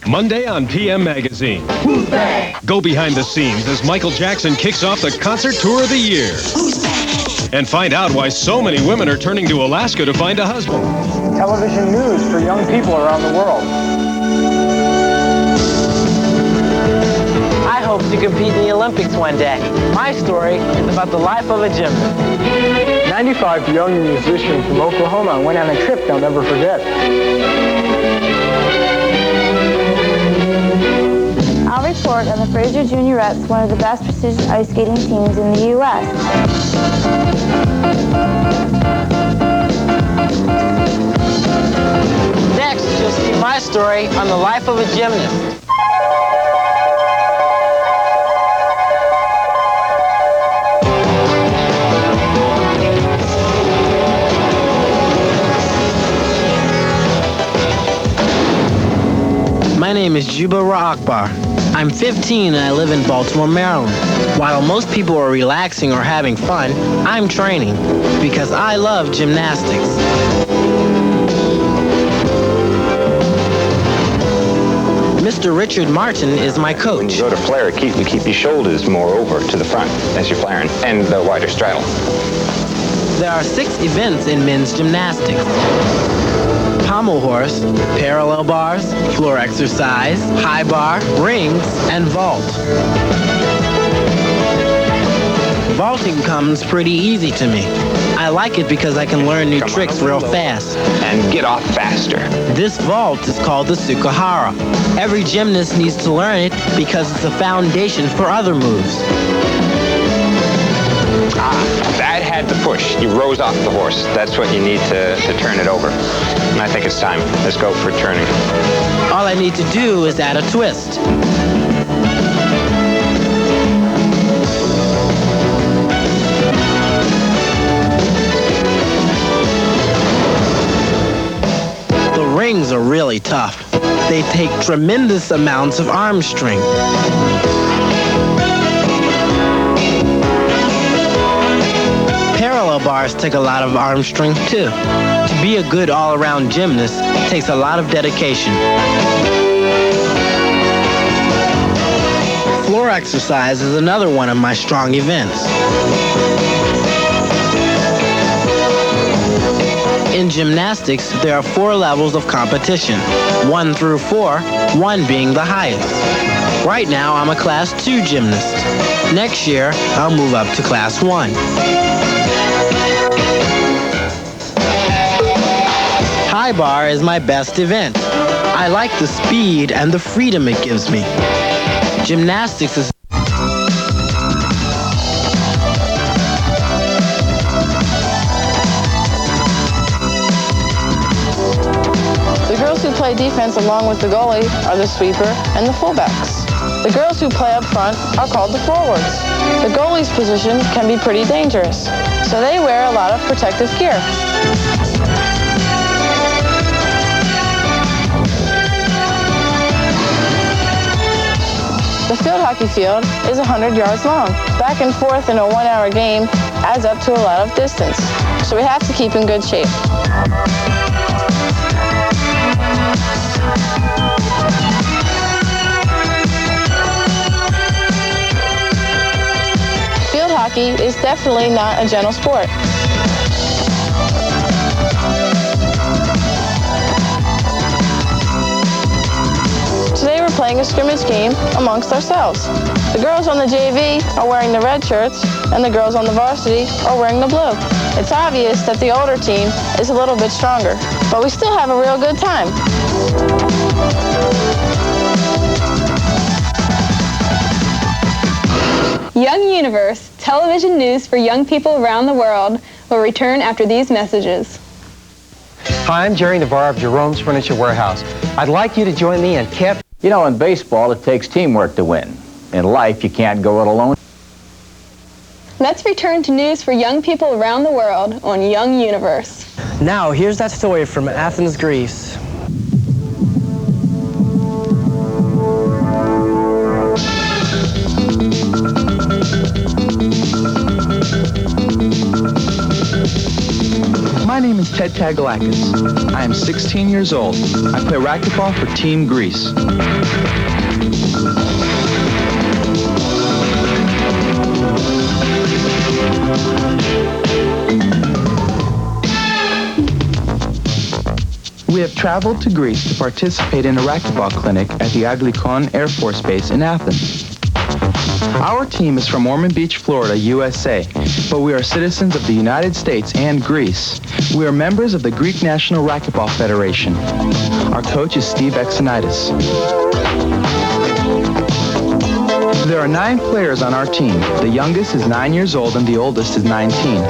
Monday on PM Magazine. Who's back? Go behind the scenes as Michael Jackson kicks off the concert tour of the year. Who's back? And find out why so many women are turning to Alaska to find a husband. Television news for young people around the world. I hope to compete in the Olympics one day. My story is about the life of a gymnast. 95 young musicians from Oklahoma went on a trip they'll never forget. I'll report on the Fraser Juniorettes, one of the best precision ice skating teams in the U.S. Next, you'll see my story on the life of a gymnast. My name is Juba Akbar. I'm 15 and I live in Baltimore, Maryland. While most people are relaxing or having fun, I'm training because I love gymnastics. Mr. Richard Martin is my coach. When you go to flare, you keep your shoulders more over to the front as you're flaring, and the wider straddle. There are 6 events in men's gymnastics. Pommel horse, parallel bars, floor exercise, high bar, rings, and vault. Vaulting comes pretty easy to me. I like it because I can learn new tricks real fast. And get off faster. This vault is called the Sukahara. Every gymnast needs to learn it because it's the foundation for other moves. That had the push. You rose off the horse. That's what you need to turn it over. And I think it's time. Let's go for turning. All I need to do is add a twist. The rings are really tough. They take tremendous amounts of arm strength. Parallel bars take a lot of arm strength too. To be a good all-around gymnast takes a lot of dedication. Floor exercise is another one of my strong events. In gymnastics, there are 4 levels of competition, 1 through 4, 1 being the highest. Right now, I'm a Class 2 gymnast. Next year, I'll move up to Class 1. High bar is my best event. I like the speed and the freedom it gives me. Gymnastics is The girls who play defense along with the goalie are the sweeper and the fullbacks. The girls who play up front are called the forwards. The goalie's position can be pretty dangerous, so they wear a lot of protective gear. The field hockey field is 100 yards long. Back and forth in a 1-hour game adds up to a lot of distance, so we have to keep in good shape. Field hockey is definitely not a gentle sport. Today we're playing a scrimmage game amongst ourselves. The girls on the JV are wearing the red shirts, and the girls on the varsity are wearing the blue. It's obvious that the older team is a little bit stronger, but we still have a real good time. Young Universe, television news for young people around the world, will return after these messages. Hi, I'm Jerry Navarre of Jerome's Furniture Warehouse. I'd like you to join me in KFMB. You know, in baseball, it takes teamwork to win. In life, you can't go it alone. Let's return to news for young people around the world on Young Universe. Now, here's that story from Athens, Greece. My name is Ted Tagalakis. I am 16 years old. I play racquetball for Team Greece. We have traveled to Greece to participate in a racquetball clinic at the Aglikon Air Force Base in Athens. Our team is from Ormond Beach, Florida, USA, but we are citizens of the United States and Greece. We are members of the Greek National Racquetball Federation. Our coach is Steve Exonitis. There are 9 players on our team. The youngest is 9 years old and the oldest is 19.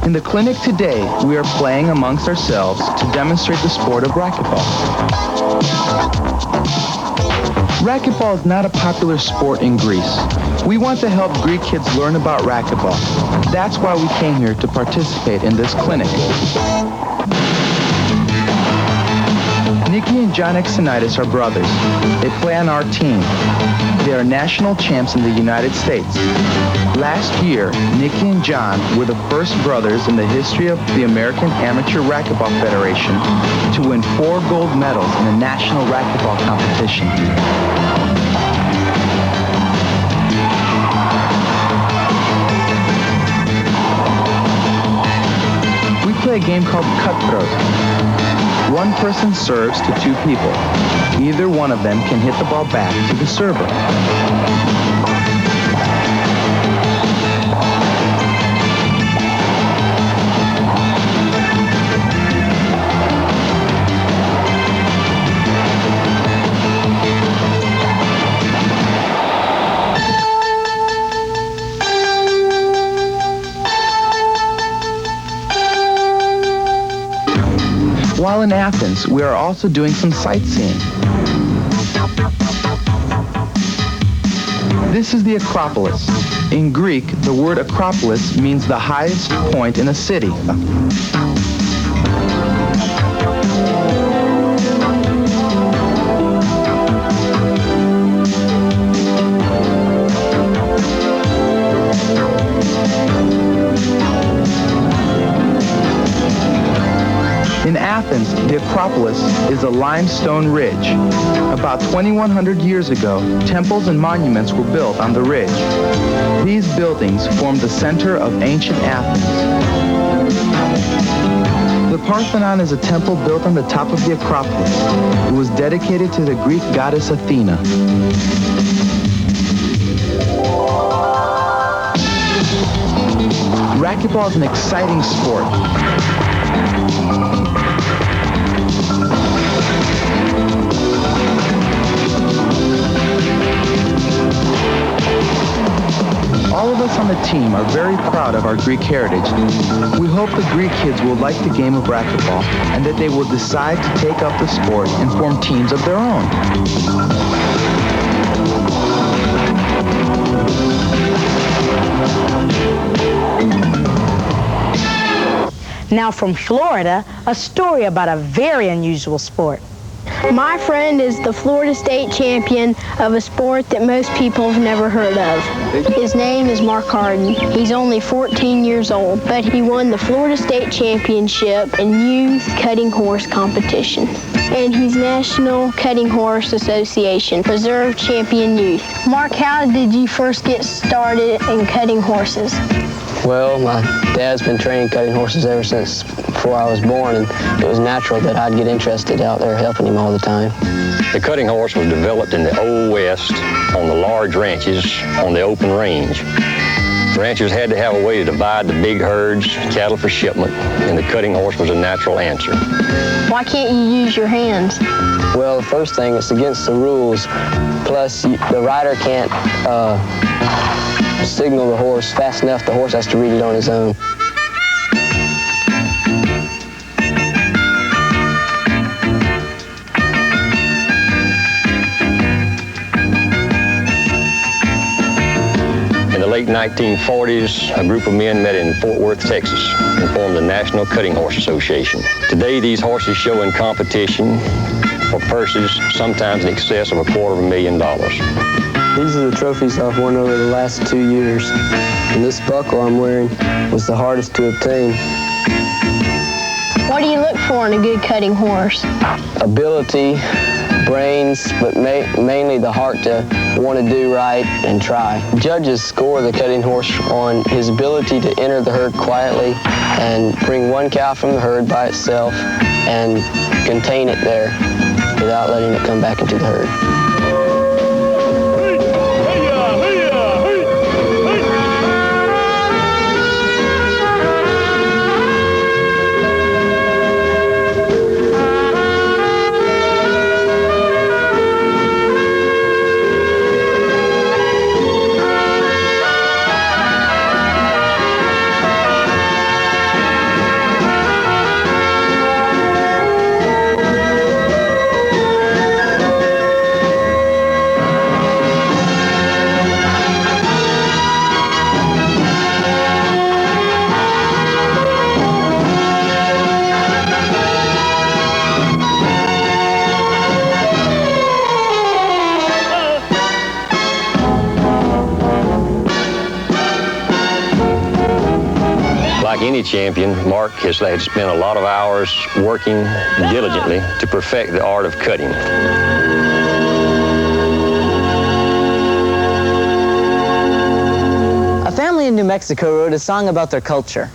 In the clinic today, we are playing amongst ourselves to demonstrate the sport of racquetball. Racquetball is not a popular sport in Greece. We want to help Greek kids learn about racquetball. That's why we came here to participate in this clinic. Nikki and John Exonitis are brothers. They play on our team. They are national champs in the United States. Last year, Nikki and John were the first brothers in the history of the American Amateur Racquetball Federation to win 4 gold medals in a national racquetball competition. We play a game called cutthroat. One person serves to 2 people. Either one of them can hit the ball back to the server. While in Athens, we are also doing some sightseeing. This is the Acropolis. In Greek, the word Acropolis means the highest point in a city. In Athens, the Acropolis is a limestone ridge. About 2,100 years ago, temples and monuments were built on the ridge. These buildings formed the center of ancient Athens. The Parthenon is a temple built on the top of the Acropolis. It was dedicated to the Greek goddess Athena. Racquetball is an exciting sport. All of us on the team are very proud of our Greek heritage. We hope the Greek kids will like the game of racquetball and that they will decide to take up the sport and form teams of their own. Now from Florida, a story about a very unusual sport. My friend is the Florida State champion of a sport that most people have never heard of. His name is Mark Harden. He's only 14 years old, but he won the Florida State championship in youth cutting horse competition. And he's National Cutting Horse Association Reserve Champion Youth. Mark, how did you first get started in cutting horses? Well, my dad's been training cutting horses ever since before I was born, and it was natural that I'd get interested out there helping him all the time. The cutting horse was developed in the Old West on the large ranches on the open range. Ranchers had to have a way to divide the big herds, cattle for shipment, and the cutting horse was a natural answer. Why can't you use your hands? Well, the first thing, it's against the rules. Plus, the rider can't signal the horse fast enough. The horse has to read it on his own. In the late 1940s, a group of men met in Fort Worth, Texas, and formed the National Cutting Horse Association. Today, these horses show in competition for purses sometimes in excess of $250,000. These are the trophies I've won over the last 2 years. And this buckle I'm wearing was the hardest to obtain. What do you look for in a good cutting horse? Ability, brains, but mainly the heart to want to do right and try. Judges score the cutting horse on his ability to enter the herd quietly and bring one cow from the herd by itself and contain it there without letting it come back into the herd. Like any champion, Mark has spent a lot of hours working diligently to perfect the art of cutting. A family in New Mexico wrote a song about their culture.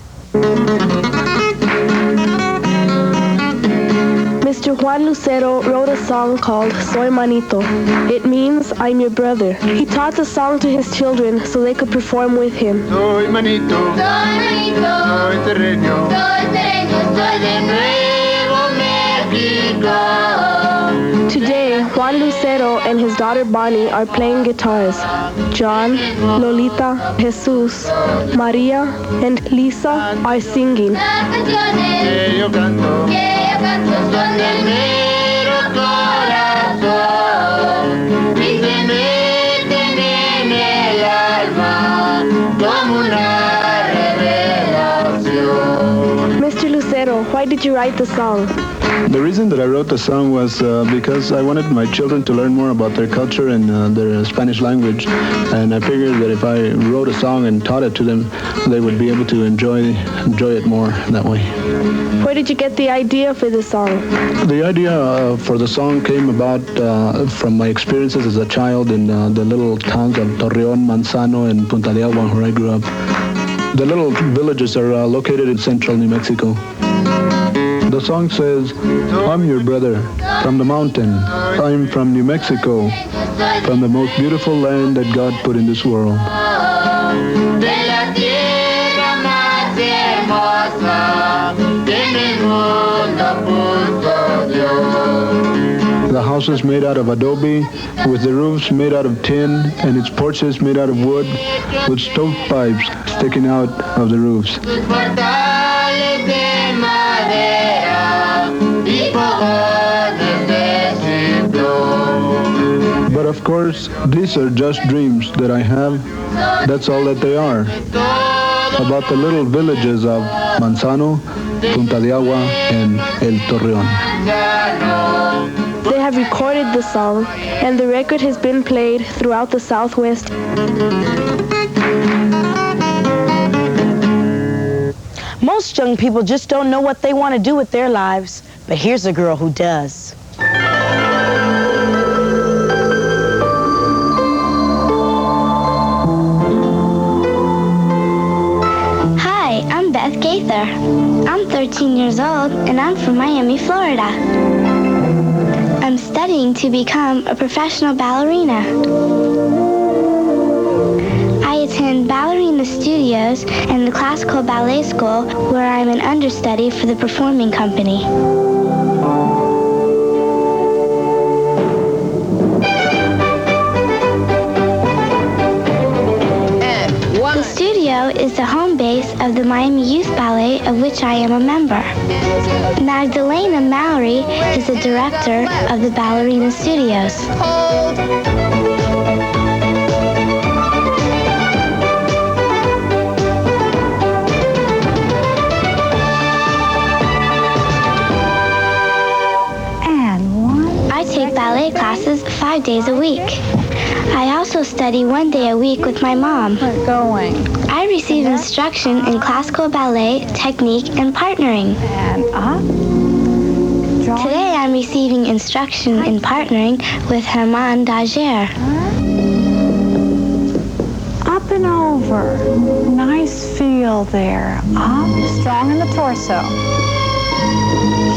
Mr. Juan Lucero wrote a song called Soy Manito. It means I'm your brother. He taught the song to his children so they could perform with him. Soy manito, soy terreño, soy de Nuevo México. Today, Juan Lucero and his daughter Bonnie are playing guitars. John, Lolita, Jesus, Maria, and Lisa are singing. Que yo canto, son del mero corazón, y se meten en el alma como una revelación. Mr. Lucero, why did you write the song? The reason that I wrote the song was because I wanted my children to learn more about their culture and their Spanish language, and I figured that if I wrote a song and taught it to them, they would be able to enjoy it more that way. Where did you get the idea for the song? The idea for the song came about from my experiences as a child in the little towns of Torreón, Manzano, and Punta de Agua, where I grew up. The little villages are located in central New Mexico. The song says, I'm your brother from the mountain. I'm from New Mexico, from the most beautiful land that God put in this world. The house is made out of adobe, with the roofs made out of tin, and its porches made out of wood, with stovepipes sticking out of the roofs. But of course, these are just dreams that I have. That's all that they are. About the little villages of Manzano, Punta de Agua, and El Torreón. They have recorded the song, and the record has been played throughout the Southwest. Most young people just don't know what they want to do with their lives, but here's a girl who does. Hi, I'm Beth Gaither. I'm 13 years old, and I'm from Miami, Florida. I'm studying to become a professional ballerina. I attend ballerina studios and the classical ballet school, where I'm an understudy for the performing company. The studio is the home base of the Miami Youth Ballet, of which I am a member. Magdalena Mowry is the director of the ballerina studios. I take ballet classes 5 days a week. I also study 1 day a week with my mom. I receive instruction in classical ballet, technique, and partnering. And up. Today I'm receiving instruction in partnering with Herman Dager. Up and over. Nice feel there. Up, strong in the torso.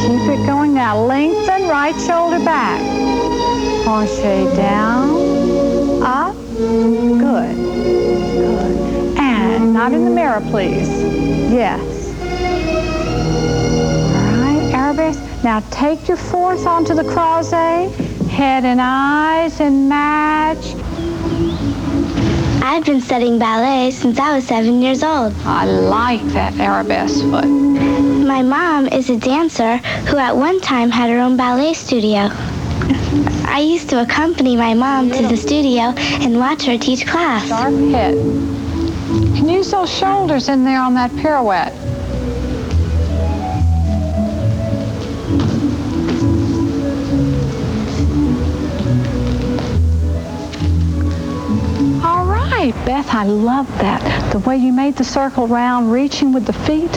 Keep it going now. Lengthen right shoulder back. Crochet down. Up. Good. Good. And not in the mirror, please. Yes. All right, arabesque. Now take your fourth onto the croisé. Head and eyes and match. I've been studying ballet since I was 7 years old. I like that arabesque foot. My mom is a dancer who at one time had her own ballet studio. I used to accompany my mom to the studio and watch her teach class. Sharp head. You can use those shoulders in there on that pirouette. All right, Beth, I love that. The way you made the circle round, reaching with the feet.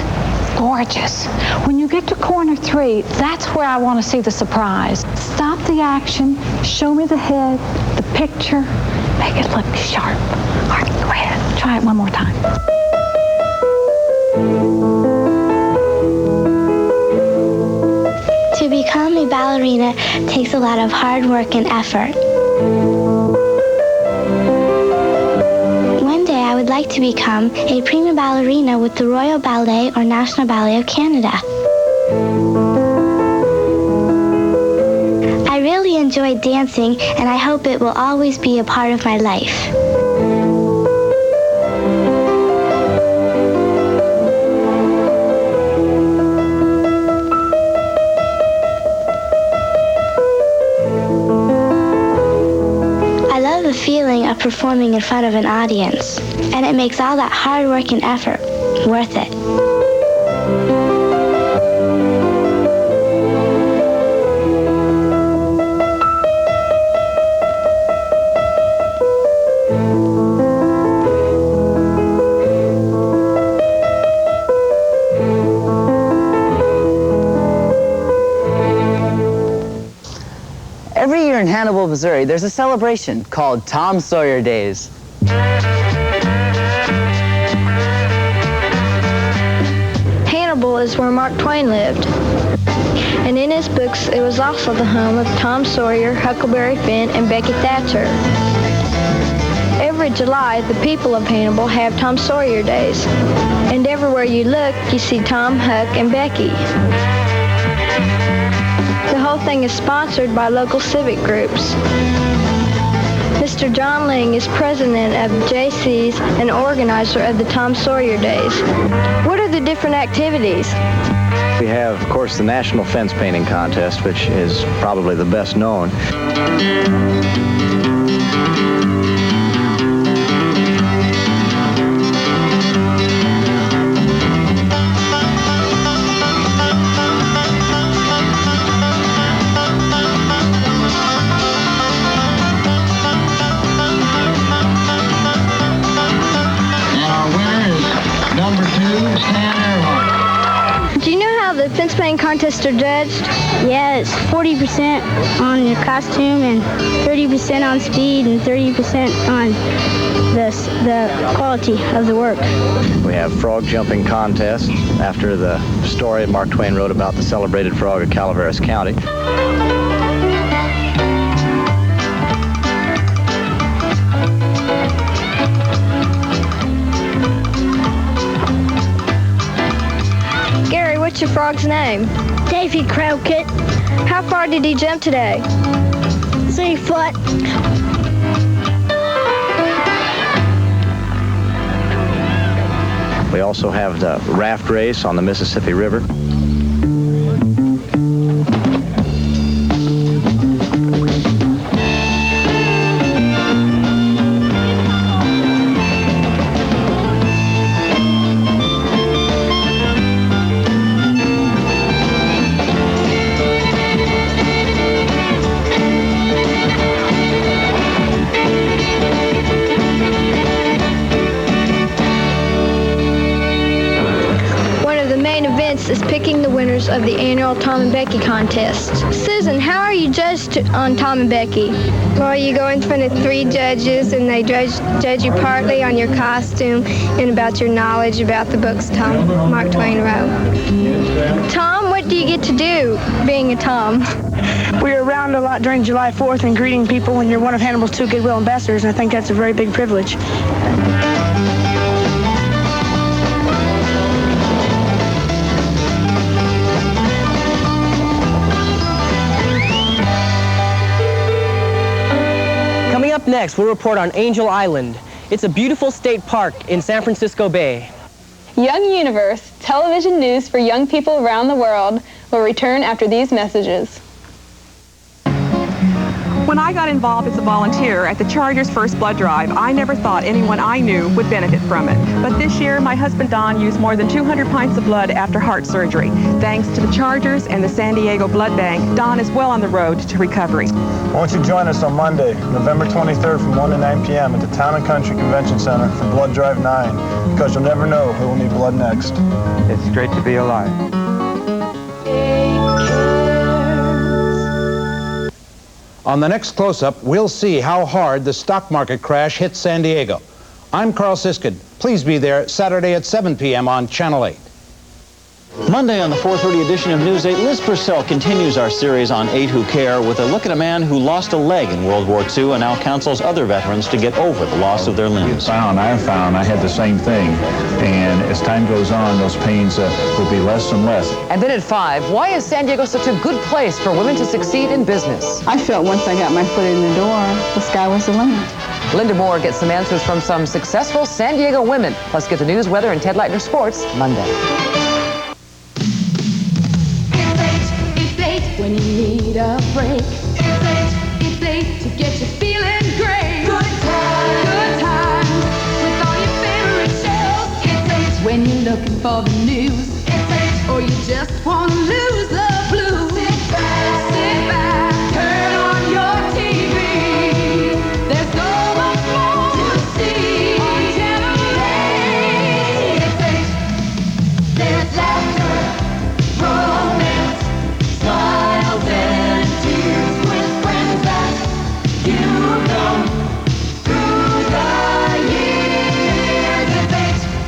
Gorgeous. When you get to corner 3, that's where I want to see the surprise. Stop the action, show me the head, the picture, make it look sharp. All right, go ahead, try it one more time. To become a ballerina takes a lot of hard work and effort. One day I would like to become a prima ballerina with the Royal Ballet or National Ballet of Canada. I really enjoy dancing, and I hope it will always be a part of my life. I love the feeling of performing in front of an audience, and it makes all that hard work and effort worth it. Every year in Hannibal, Missouri, there's a celebration called Tom Sawyer Days. Hannibal is where Mark Twain lived. And in his books, it was also the home of Tom Sawyer, Huckleberry Finn, and Becky Thatcher. Every July, the people of Hannibal have Tom Sawyer Days. And everywhere you look, you see Tom, Huck, and Becky. The whole thing is sponsored by local civic groups. Mr. John Ling is president of JC's and organizer of the Tom Sawyer Days. What are the different activities? We have, of course, the National Fence Painting Contest, which is probably the best known. Do you know how the fence painting contests are judged? Yeah, it's 40% on your costume and 30% on speed and 30% on the quality of the work. We have frog jumping contests after the story Mark Twain wrote about the celebrated frog of Calaveras County. What's your frog's name? Davy Crockett. How far did he jump today? 3 foot. We also have the raft race on the Mississippi River. winners of the annual Tom and Becky contest. Susan, how are you judged on Tom and Becky? Well, you go in front of 3 judges, and they judge you partly on your costume and about your knowledge about the books Mark Twain wrote. Tom, what do you get to do being a Tom? We're around a lot during July 4th and greeting people when you're one of Hannibal's 2 Goodwill ambassadors, and I think that's a very big privilege. Coming up next, we'll report on Angel Island. It's a beautiful state park in San Francisco Bay. Young Universe, television news for young people around the world, will return after these messages. When I got involved as a volunteer at the Chargers' first blood drive, I never thought anyone I knew would benefit from it. But this year, my husband Don used more than 200 pints of blood after heart surgery. Thanks to the Chargers and the San Diego Blood Bank, Don is well on the road to recovery. Won't you join us on Monday, November 23rd from 1 to 9 p.m. at the Town & Country Convention Center for Blood Drive 9, because you'll never know who will need blood next. It's great to be alive. On the next close-up, we'll see how hard the stock market crash hit San Diego. I'm Carl Siskid. Please be there Saturday at 7 p.m. on Channel 8. Monday on the 4:30 edition of News 8, Liz Purcell continues our series on 8 Who Care with a look at a man who lost a leg in World War II and now counsels other veterans to get over the loss of their limbs. I found I had the same thing, and as time goes on, those pains will be less and less. And then at 5, why is San Diego such a good place for women to succeed in business? I felt once I got my foot in the door, the sky was the limit. Linda Moore gets some answers from some successful San Diego women. Plus get the news, weather, and Ted Leitner sports Monday. When you need a break, it's 8 to get you feeling great. Good times with all your favorite shows. It's 8 when you're looking for the news. It's 8 or you just want to lose the blues. Sit back, turn on your TV. There's so much more to see on Channel 8. It's 8. There's laughter, romance, smiles and tears with friends that you've known through the years.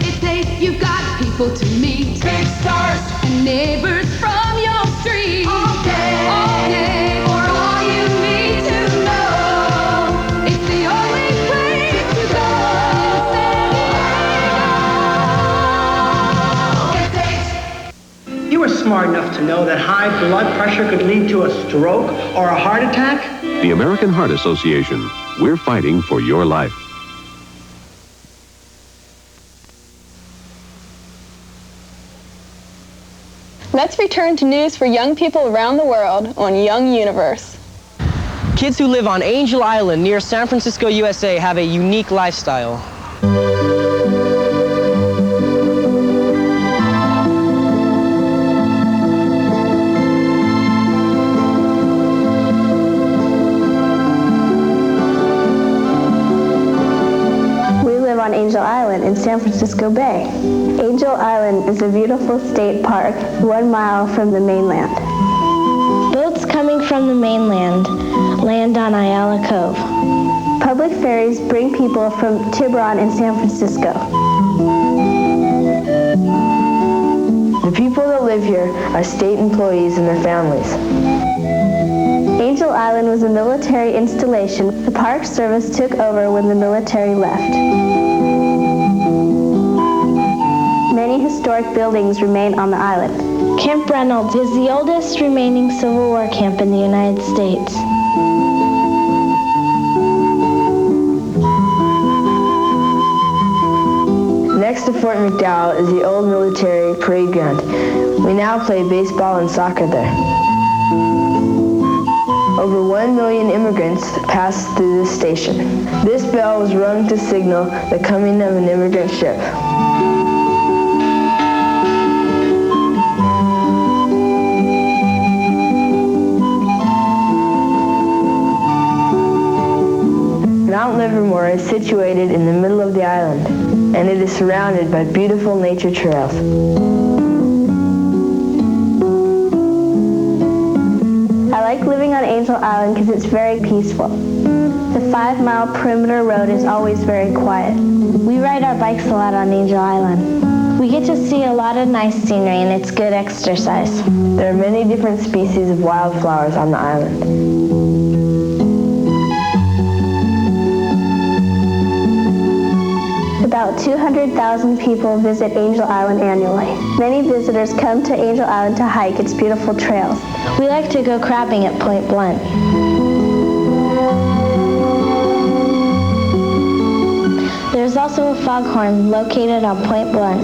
It's 8, you've got people to meet, big stars and neighbors from your street. Okay, for all you need to know, it's the only place to go. It's 8. You were smart enough to know that high blood pressure could lead to a stroke or a heart attack? The American Heart Association. We're fighting for your life. Let's return to news for young people around the world on Young Universe. Kids who live on Angel Island near San Francisco, USA have a unique lifestyle. On Angel Island in San Francisco Bay. Angel Island is a beautiful state park 1 mile from the mainland. Boats coming from the mainland land on Ayala Cove. Public ferries bring people from Tiburon and San Francisco. The people that live here are state employees and their families. Angel Island was a military installation. The Park Service took over when the military left. Many historic buildings remain on the island. Camp Reynolds is the oldest remaining Civil War camp in the United States. Next to Fort McDowell is the old military parade ground. We now play baseball and soccer there. Over 1 million immigrants pass through this station. This bell was rung to signal the coming of an immigrant ship. Mount Livermore is situated in the middle of the island, and it is surrounded by beautiful nature trails. living on Angel Island because it's very peaceful. The 5-mile perimeter road is always very quiet. We ride our bikes a lot on Angel Island. We get to see a lot of nice scenery and it's good exercise. There are many different species of wildflowers on the island. About 200,000 people visit Angel Island annually. Many visitors come to Angel Island to hike its beautiful trails. We like to go crabbing at Point Blunt. There's also a foghorn located on Point Blunt.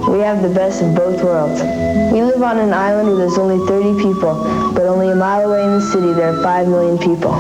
We have the best of both worlds. We live on an island where there's only 30 people, but only a mile away in the city there are 5 million people.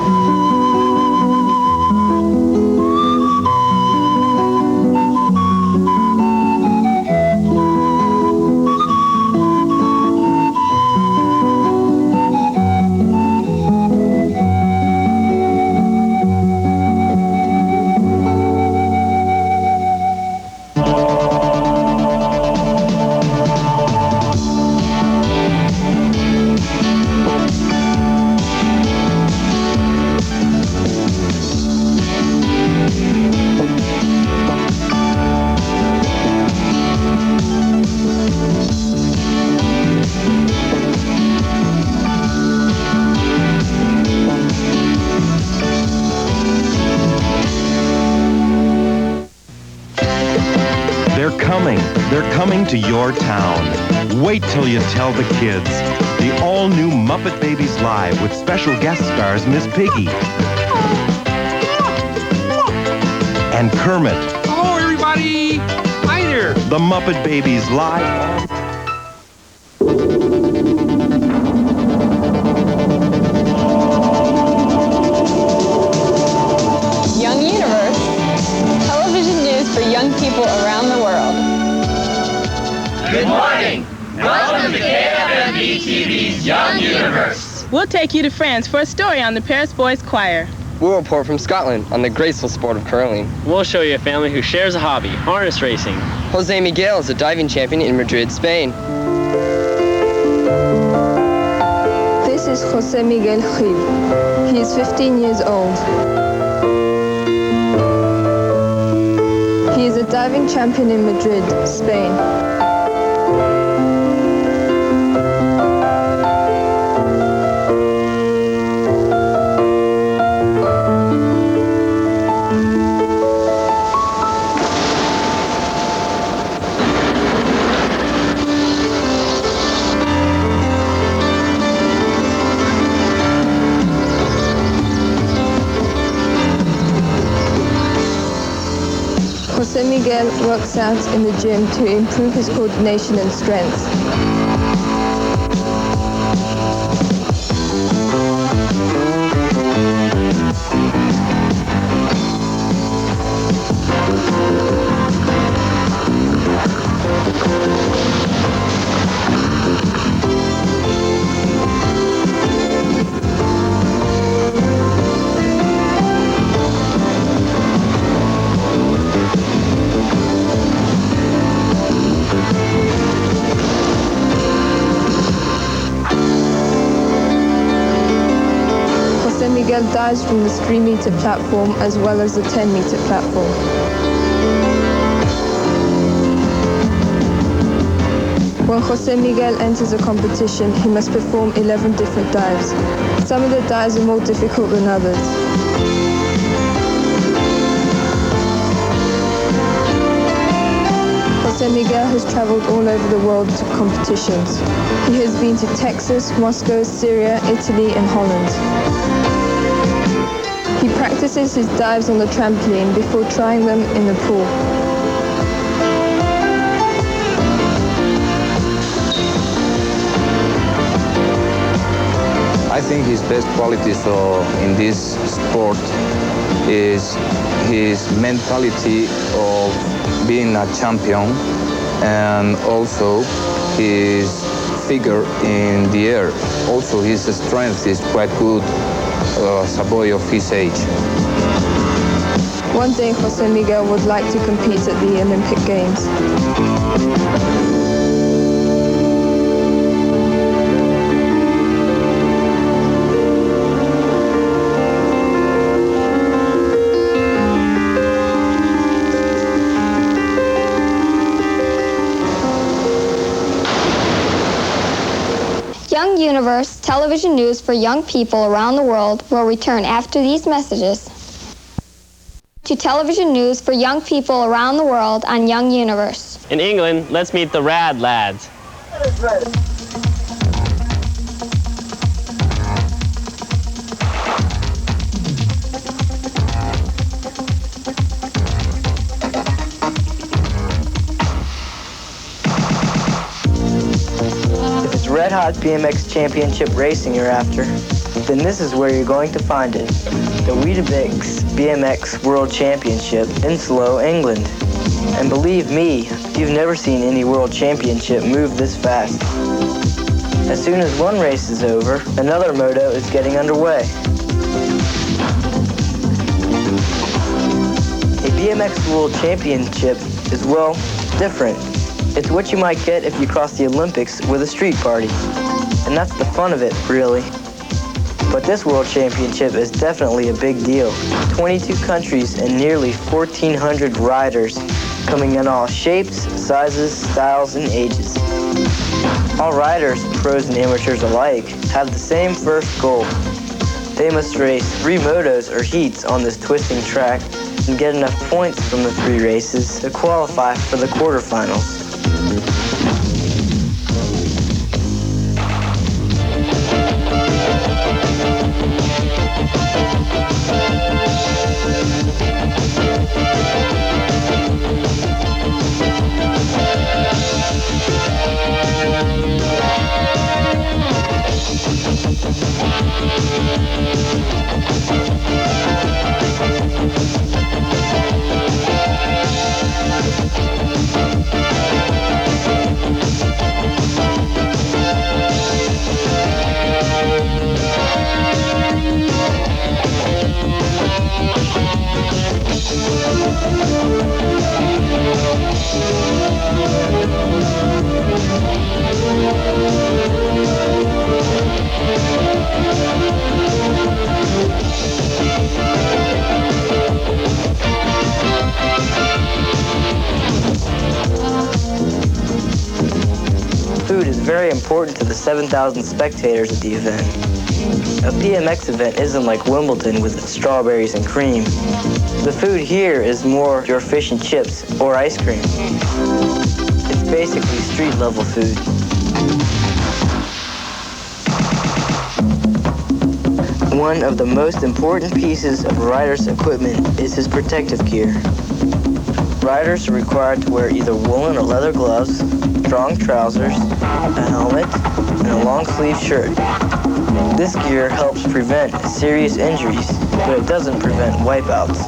They're coming to your town. Wait till you tell the kids. The all-new Muppet Babies Live with special guest stars Miss Piggy and Kermit. Hello, everybody. Hi there. The Muppet Babies Live. Young Universe. Television news for young people around the world. Good morning. Welcome to KFMB TV's Young Universe. We'll take you to France for a story on the Paris Boys Choir. We'll report from Scotland on the graceful sport of curling. We'll show you a family who shares a hobby, harness racing. Jose Miguel is a diving champion in Madrid, Spain. This is Jose Miguel Gil. He is 15 years old. He is a diving champion in Madrid, Spain. Jose Miguel works out in the gym to improve his coordination and strength. Miguel dives from the 3-meter platform as well as the 10-meter platform. When Jose Miguel enters a competition, he must perform 11 different dives. Some of the dives are more difficult than others. Jose Miguel has traveled all over the world to competitions. He has been to Texas, Moscow, Syria, Italy, and Holland. He practices his dives on the trampoline before trying them in the pool. I think his best qualities in this sport is his mentality of being a champion and also his figure in the air. Also his strength is quite good as a boy of his age. One day Jose Miguel would like to compete at the Olympic Games. Young Universe television news for young people around the world will return after these messages. To television news for young people around the world on Young Universe. In England, let's meet the Rad Lads. Red Hot BMX Championship racing you're after, then this is where you're going to find it. The Weetabix BMX World Championship in Slough, England. And believe me, you've never seen any World Championship move this fast. As soon as one race is over, another moto is getting underway. A BMX World Championship is, well, different. It's what you might get if you cross the Olympics with a street party. And that's the fun of it, really. But this World Championship is definitely a big deal. 22 countries and nearly 1,400 riders coming in all shapes, sizes, styles, and ages. All riders, pros and amateurs alike, have the same first goal. They must race 3 motos or heats on this twisting track and get enough points from the 3 races to qualify for the quarterfinals. Food is very important to the 7,000 spectators at the event. A BMX event isn't like Wimbledon with its strawberries and cream. The food here is more your fish and chips or ice cream. It's basically street-level food. One of the most important pieces of a rider's equipment is his protective gear. Riders are required to wear either woolen or leather gloves, strong trousers, a helmet, and a long-sleeve shirt. This gear helps prevent serious injuries, but it doesn't prevent wipeouts.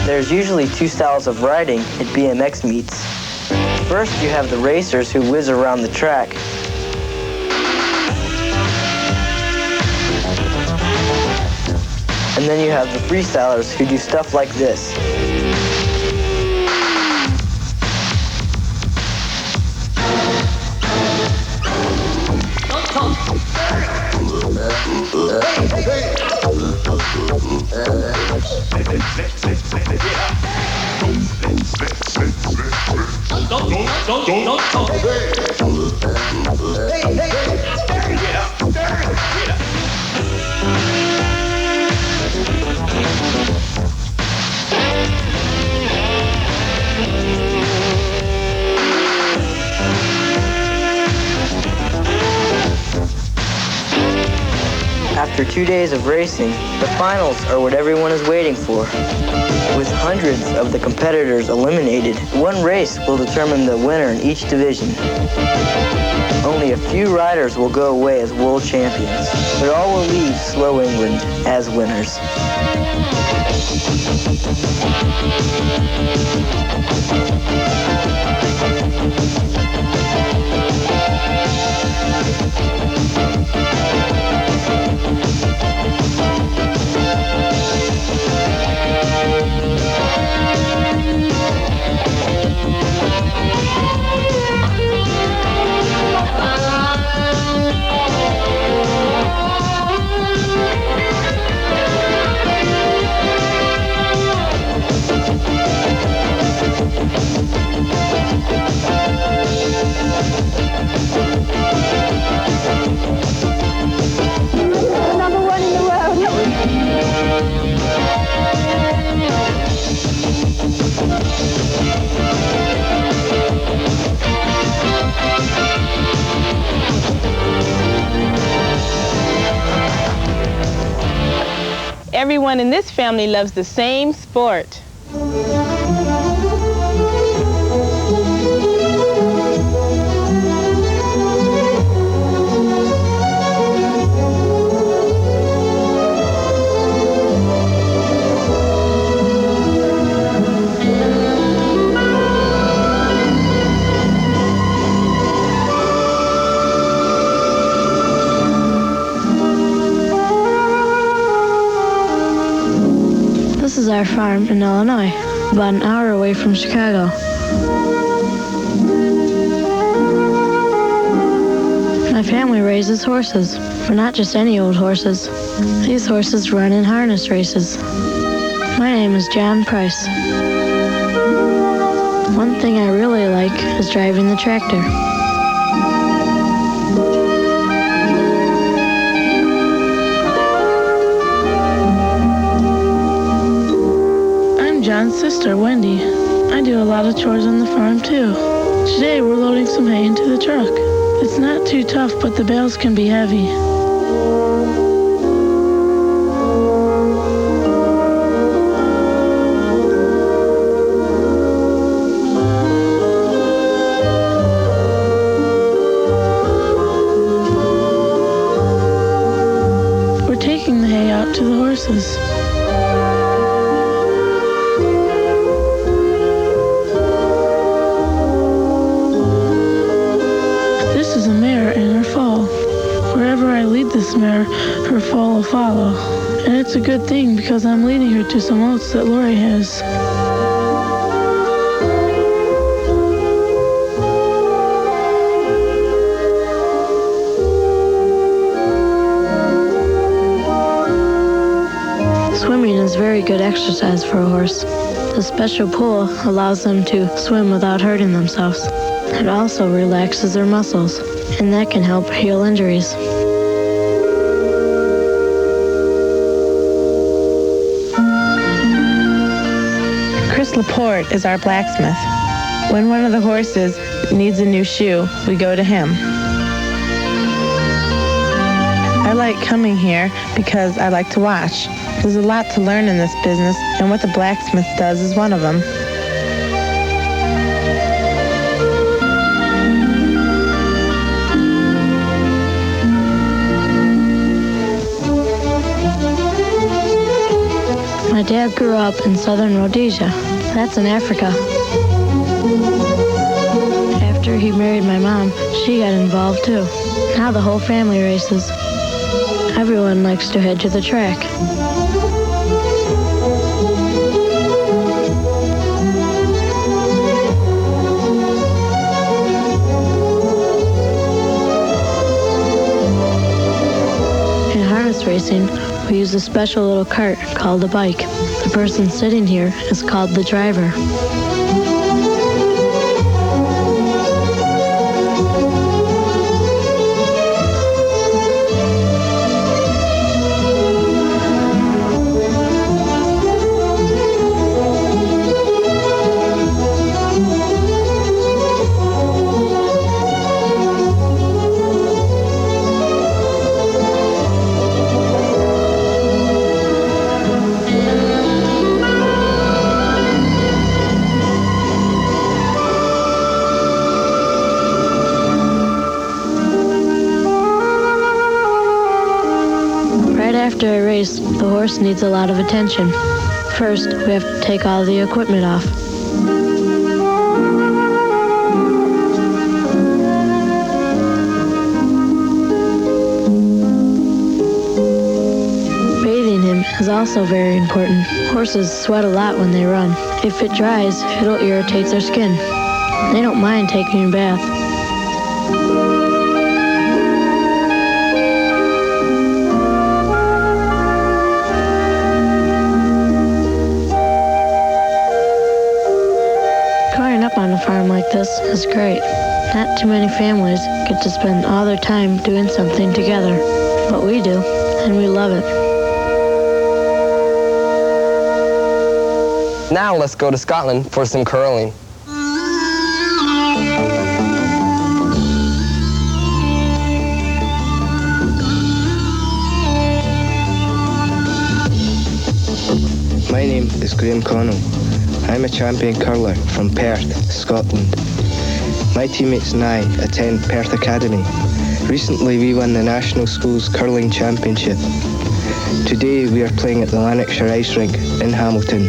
There's usually 2 styles of riding at BMX meets. First, you have the racers who whiz around the track. And then you have the freestylers who do stuff like this. After 2 days of racing, the finals are what everyone is waiting for. With hundreds of the competitors eliminated, one race will determine the winner in each division. Only a few riders will go away as world champions, but all will leave Slow England as winners. Number one in the world. Everyone in this family loves the same sport. This is our farm in Illinois, about an hour away from Chicago. My family raises horses, but not just any old horses. These horses run in harness races. My name is John Price. One thing I really like is driving the tractor. John's sister, Wendy. I do a lot of chores on the farm, too. Today, we're loading some hay into the truck. It's not too tough, but the bales can be heavy. We're taking the hay out to the horses. This mare, her foal will follow. And it's a good thing because I'm leading her to some oats that Lori has. Swimming is very good exercise for a horse. The special pool allows them to swim without hurting themselves. It also relaxes their muscles, and that can help heal injuries. Laporte is our blacksmith. When one of the horses needs a new shoe, we go to him. I like coming here because I like to watch. There's a lot to learn in this business, and what the blacksmith does is one of them. My dad grew up in southern Rhodesia. That's in Africa. After he married my mom, she got involved too. Now the whole family races. Everyone likes to head to the track. In harness racing, we use a special little cart called a bike. The person sitting here is called the driver. After a race, the horse needs a lot of attention. First, we have to take all the equipment off. Bathing him is also very important. Horses sweat a lot when they run. If it dries, it'll irritate their skin. They don't mind taking a bath. Growing up on a farm like this is great. Not too many families get to spend all their time doing something together. But we do, and we love it. Now let's go to Scotland for some curling. My name is Graham Connell. I'm a champion curler from Perth, Scotland. My teammates and I attend Perth Academy. Recently we won the National Schools Curling Championship. Today we are playing at the Lanarkshire Ice Rink in Hamilton.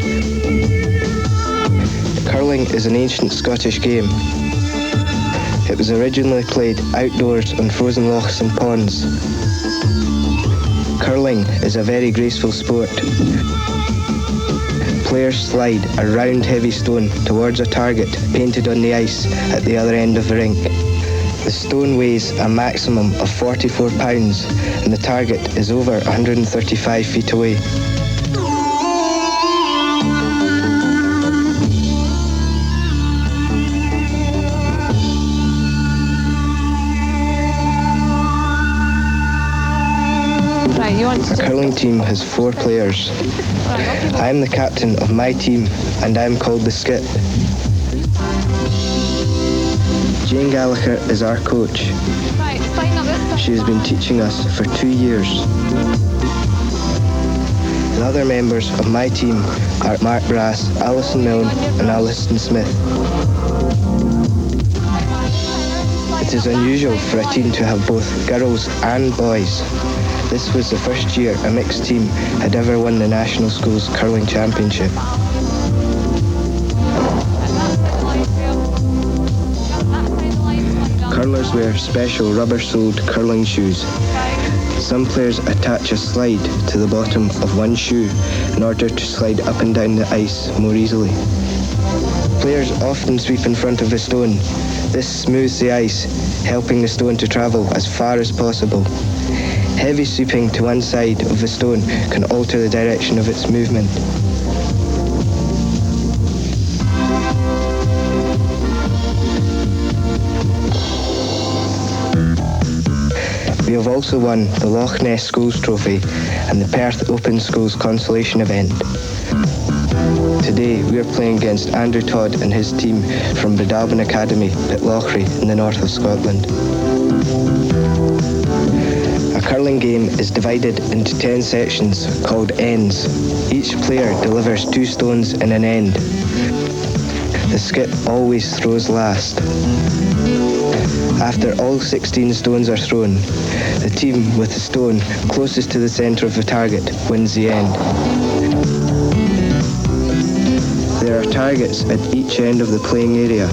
Curling is an ancient Scottish game. It was originally played outdoors on frozen lochs and ponds. Curling is a very graceful sport. Players slide a round heavy stone towards a target painted on the ice at the other end of the rink. The stone weighs a maximum of 44 pounds and the target is over 135 feet away. The curling team has 4 players. I am the captain of my team and I am called the skip. Jane Gallagher is our coach. She has been teaching us for 2 years. The other members of my team are Mark Brass, Alison Milne and Alison Smith. It is unusual for a team to have both girls and boys. This was the first year a mixed team had ever won the National Schools Curling Championship. Curlers wear special rubber-soled curling shoes. Some players attach a slide to the bottom of one shoe in order to slide up and down the ice more easily. Players often sweep in front of the stone. This smooths the ice, helping the stone to travel as far as possible. Heavy sweeping to one side of the stone can alter the direction of its movement. We have also won the Loch Ness Schools Trophy and the Perth Open Schools Consolation event. Today we are playing against Andrew Todd and his team from Breadalbane Academy at Lochrie in the north of Scotland. A curling game is divided into 10 sections called ends. Each player delivers 2 stones in an end. The skip always throws last. After all 16 stones are thrown, the team with the stone closest to the centre of the target wins the end. There are targets at each end of the playing area.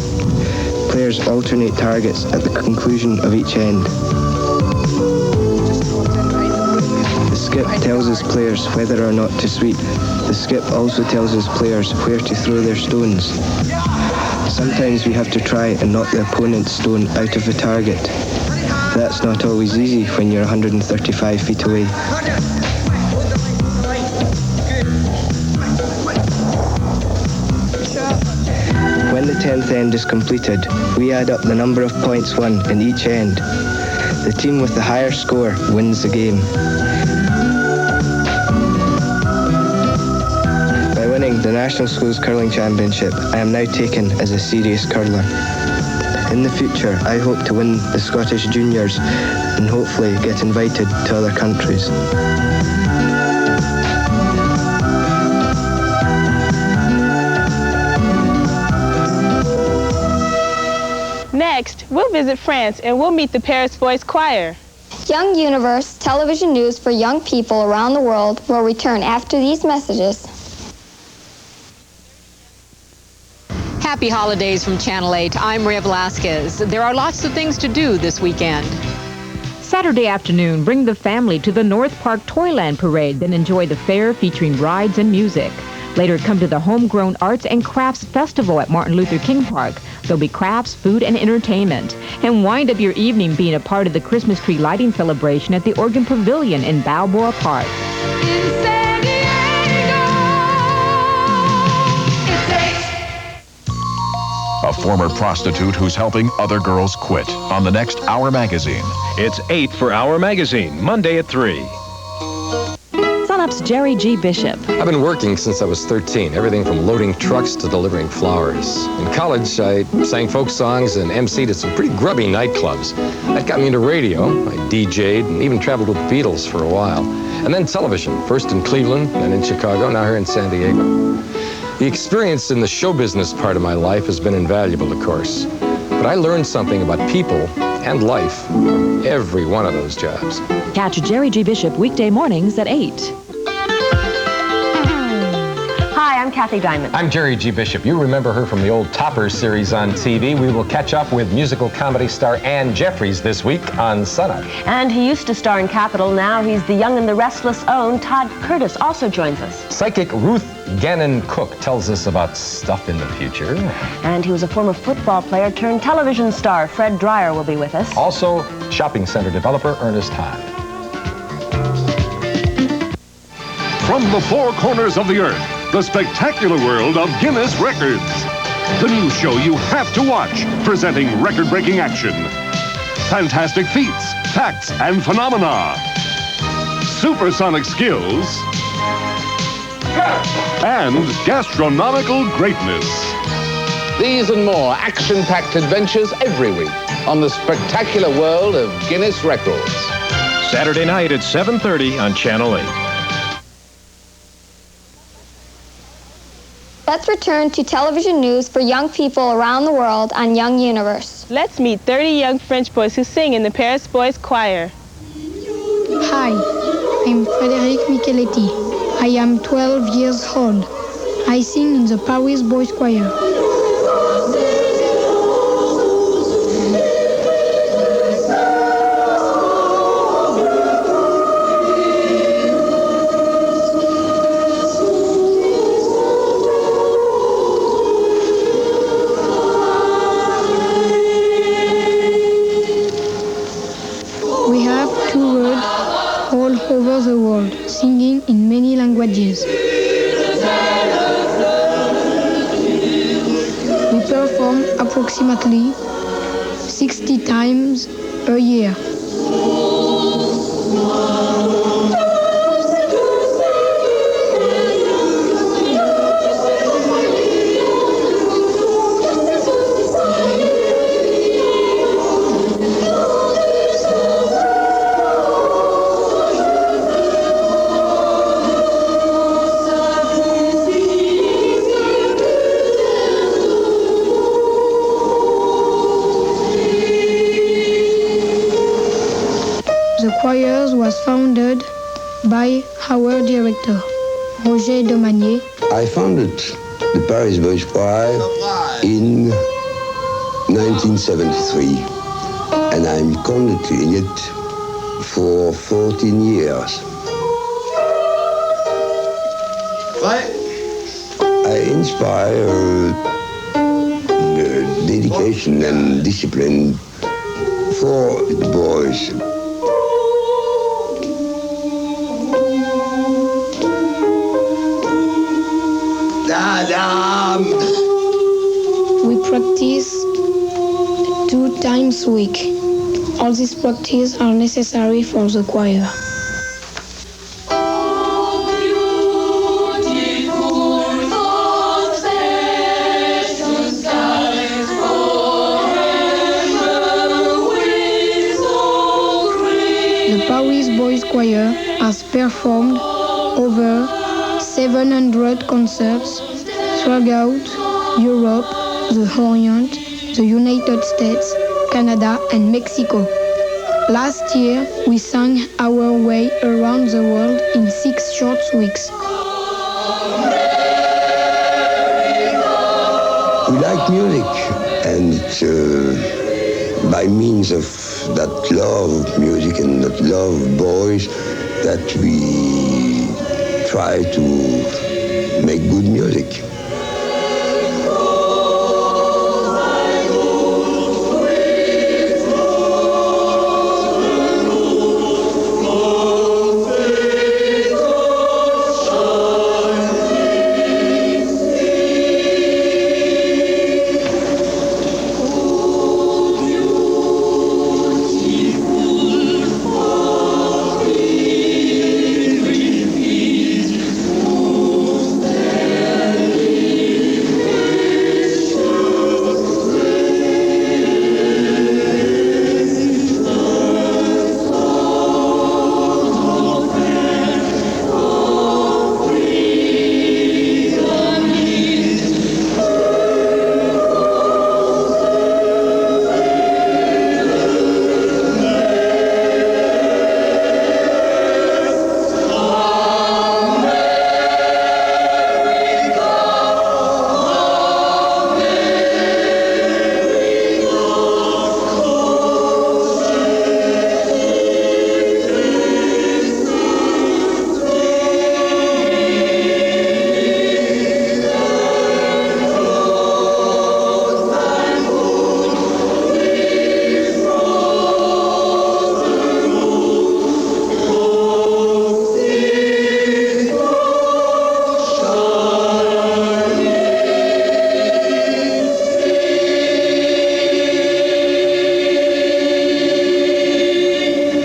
Players alternate targets at the conclusion of each end. The skip tells his players whether or not to sweep. The skip also tells his players where to throw their stones. Sometimes we have to try and knock the opponent's stone out of the target. That's not always easy when you're 135 feet away. When the 10th end is completed, we add up the number of points won in each end. The team with the higher score wins the game. By winning the National Schools Curling Championship, I am now taken as a serious curler. In the future, I hope to win the Scottish Juniors and hopefully get invited to other countries. Next, we'll visit France and we'll meet the Paris Voice Choir. Young Universe television news for young people around the world will return after these messages. Happy holidays from Channel 8. I'm Maria Velasquez. There are lots of things to do this weekend. Saturday afternoon, bring the family to the North Park Toyland Parade, then enjoy the fair featuring rides and music. Later, come to the Homegrown Arts and Crafts Festival at Martin Luther King Park. There'll be crafts, food, and entertainment. And wind up your evening being a part of the Christmas tree lighting celebration at the Oregon Pavilion in Balboa Park. A former prostitute who's helping other girls quit on the next Hour Magazine. It's 8 for Hour Magazine, Monday at 3. Sunup's Jerry G. Bishop. I've been working since I was 13, everything from loading trucks to delivering flowers. In college, I sang folk songs and emceed at some pretty grubby nightclubs. That got me into radio. I DJ'd and even traveled with the Beatles for a while. And then television, first in Cleveland, then in Chicago, now here in San Diego. The experience in the show business part of my life has been invaluable, of course. But I learned something about people and life from every one of those jobs. Catch Jerry G. Bishop weekday mornings at 8. Hi, I'm Kathy Diamond. I'm Jerry G. Bishop. You remember her from the old Toppers series on TV. We will catch up with musical comedy star Ann Jeffries this week on Sunup. And he used to star in Capital. Now he's the Young and the Restless own Todd Curtis also joins us. Psychic Ruth Gannon Cook tells us about stuff in the future. And he was a former football player turned television star. Fred Dreyer will be with us. Also, shopping center developer Ernest Hahn. From the four corners of the earth, the spectacular world of Guinness Records. The new show you have to watch, presenting record-breaking action, fantastic feats, facts, and phenomena, supersonic skills, and gastronomical greatness. These and more action-packed adventures every week on the spectacular world of Guinness Records. Saturday night at 7:30 on Channel 8. Let's return to television news for young people around the world on Young Universe. Let's meet 30 young French boys who sing in the Paris Boys Choir. Hi, I'm Frédéric Micheletti. I am 12 years old. I sing in the Paris Boys Choir. We have toured all over the world, singing in many languages. We perform approximately 60 times a year. The choir was founded by our director, Roger Domanier. I founded the Paris Boys Choir in 1973, and I'm conducting it for 14 years. I inspire dedication and discipline for the boys. We practice 2 times a week. All these practices are necessary for the choir. The Paris Boys Choir has performed over 700 concerts throughout Europe, the Orient, the United States, Canada, and Mexico. Last year, we sang our way around the world in 6 short weeks. We like music, and it's by means of that love of music and that love of boys that we try to make good music.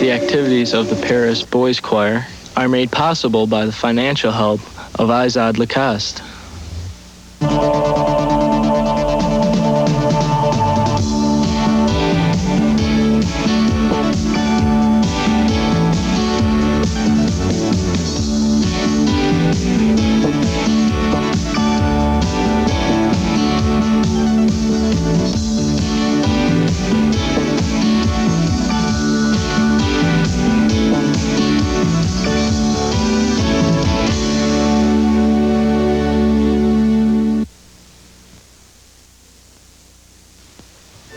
The activities of the Paris Boys Choir are made possible by the financial help of Izad Lacoste.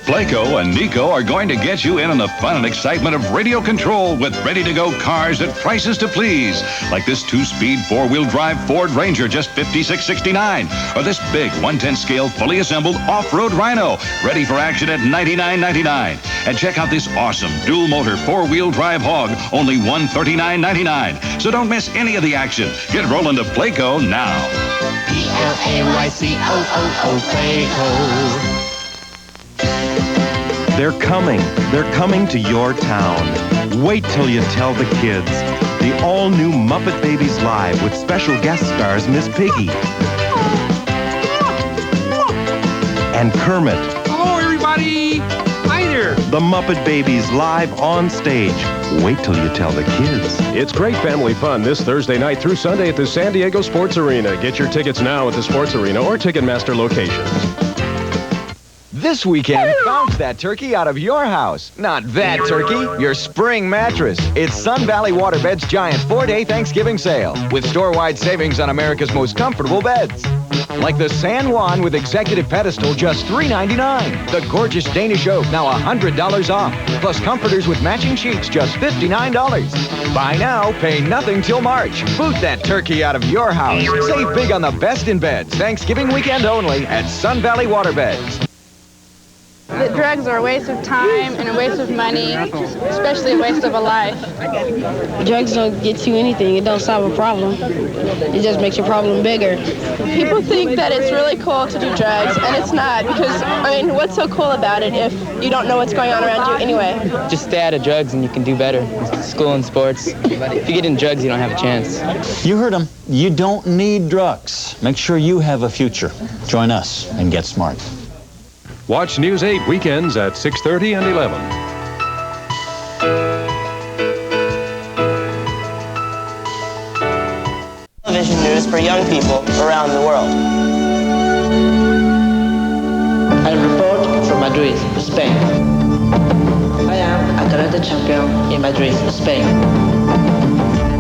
Playco and Nico are going to get you in the fun and excitement of radio control with ready-to-go cars at prices to please. Like this 2-speed 4-wheel drive Ford Ranger, just $56.69. Or this big 1/10 scale fully assembled off-road Rhino, ready for action at $99.99. And check out this awesome dual-motor 4-wheel drive Hog, only $139.99. So don't miss any of the action. Get rolling to Playco now. Playco, Playco. They're coming. They're coming to your town. Wait till you tell the kids. The all-new Muppet Babies Live with special guest stars Miss Piggy and Kermit. Hello, everybody. Hi there. The Muppet Babies live on stage. Wait till you tell the kids. It's great family fun this Thursday night through Sunday at the San Diego Sports Arena. Get your tickets now at the Sports Arena or Ticketmaster locations. This weekend, bounce that turkey out of your house. Not that turkey, your spring mattress. It's Sun Valley Waterbed's giant 4-day Thanksgiving sale with store-wide savings on America's most comfortable beds. Like the San Juan with executive pedestal, just $3.99. The gorgeous Danish Oak, now $100 off. Plus comforters with matching sheets, just $59. Buy now, pay nothing till March. Boot that turkey out of your house. Save big on the best in beds. Thanksgiving weekend only at Sun Valley Waterbeds. The drugs are a waste of time and a waste of money, especially a waste of a life. Drugs don't get you anything. It don't solve a problem. It just makes your problem bigger. People think that it's really cool to do drugs, and it's not, because, I mean, what's so cool about it if you don't know what's going on around you anyway? Just stay out of drugs and you can do better. School and sports. If you get in drugs, you don't have a chance. You heard him. You don't need drugs. Make sure you have a future. Join us and get smart. Watch News 8 weekends at 6:30 and 11. Television news for young people around the world. I report from Madrid, Spain. I am a Continental champion in Madrid, Spain.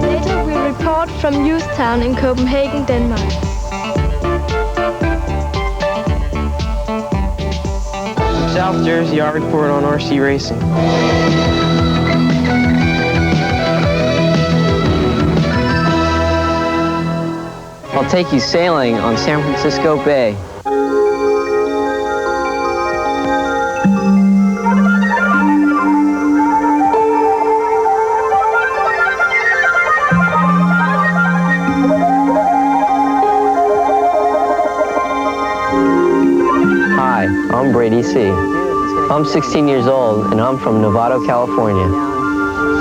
Later we report from Youth Town in Copenhagen, Denmark. In South Jersey, I report on RC racing. I'll take you sailing on San Francisco Bay. Hi, I'm Brady C. I'm 16 years old and I'm from Novato, California.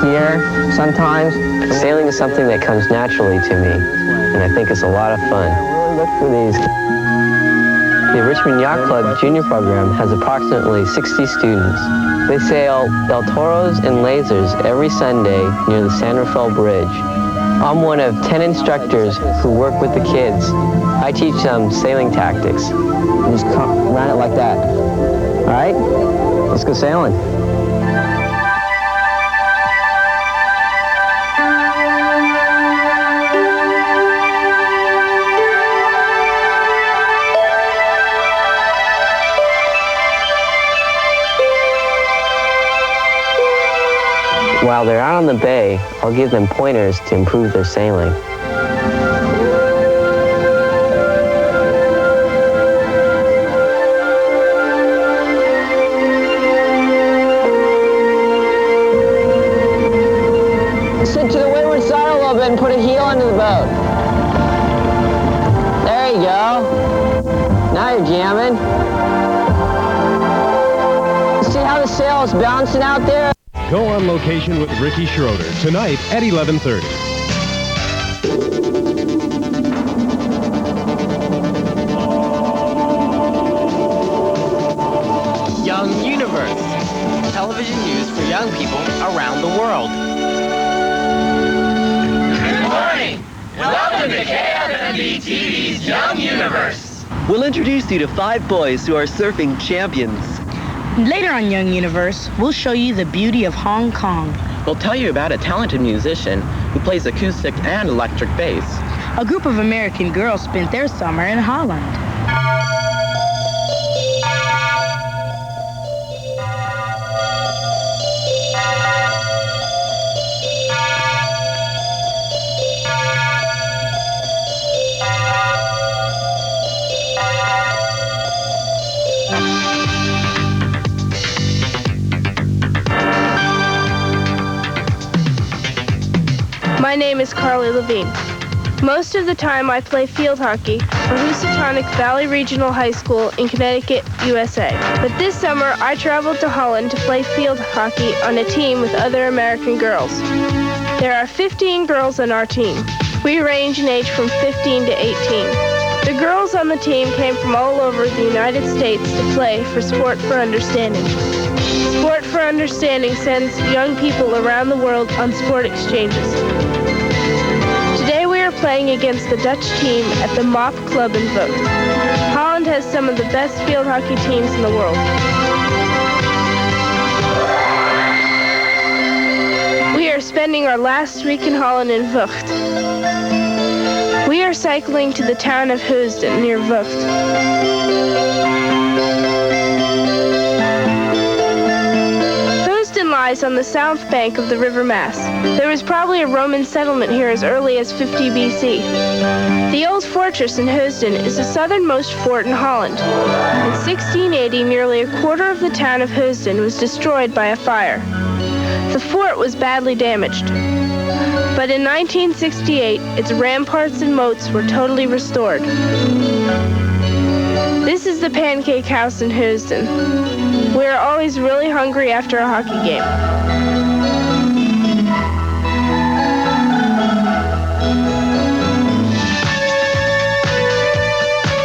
Here, sometimes, sailing is something that comes naturally to me. And I think it's a lot of fun. Look for these. The Richmond Yacht Club Junior Program has approximately 60 students. They sail El Toros and lasers every Sunday near the San Rafael Bridge. I'm one of 10 instructors who work with the kids. I teach them sailing tactics. You just run it like that. All right? Let's go sailing. While they're out on the bay, I'll give them pointers to improve their sailing. Sit to the windward side a little bit and put a heel under the boat. There you go. Now you're jamming. See how the sail is bouncing out there? Go on location with Ricky Schroeder tonight at 11:30. Young Universe, television news for young people around the world. Good morning. Welcome to KFMB TV's Young Universe. We'll introduce you to 5 boys who are surfing champions. Later on Young Universe, we'll show you the beauty of Hong Kong. We'll tell you about a talented musician who plays acoustic and electric bass. A group of American girls spent their summer in Holland. My name is Carly Levine. Most of the time I play field hockey for Housatonic Valley Regional High School in Connecticut, USA. But this summer I traveled to Holland to play field hockey on a team with other American girls. There are 15 girls on our team. We range in age from 15 to 18. The girls on the team came from all over the United States to play for Sport for Understanding. Sport for Understanding sends young people around the world on sport exchanges. Today we are playing against the Dutch team at the Mop Club in Vught. Holland has some of the best field hockey teams in the world. We are spending our last week in Holland in Vught. We are cycling to the town of Heusden near Vught. Lies on the south bank of the River Maas. There was probably a Roman settlement here as early as 50 BC. The old fortress in Heusden is the southernmost fort in Holland. In 1680, nearly a quarter of the town of Heusden was destroyed by a fire. The fort was badly damaged. But in 1968, its ramparts and moats were totally restored. This is the Pancake House in Heusden. We are always really hungry after a hockey game.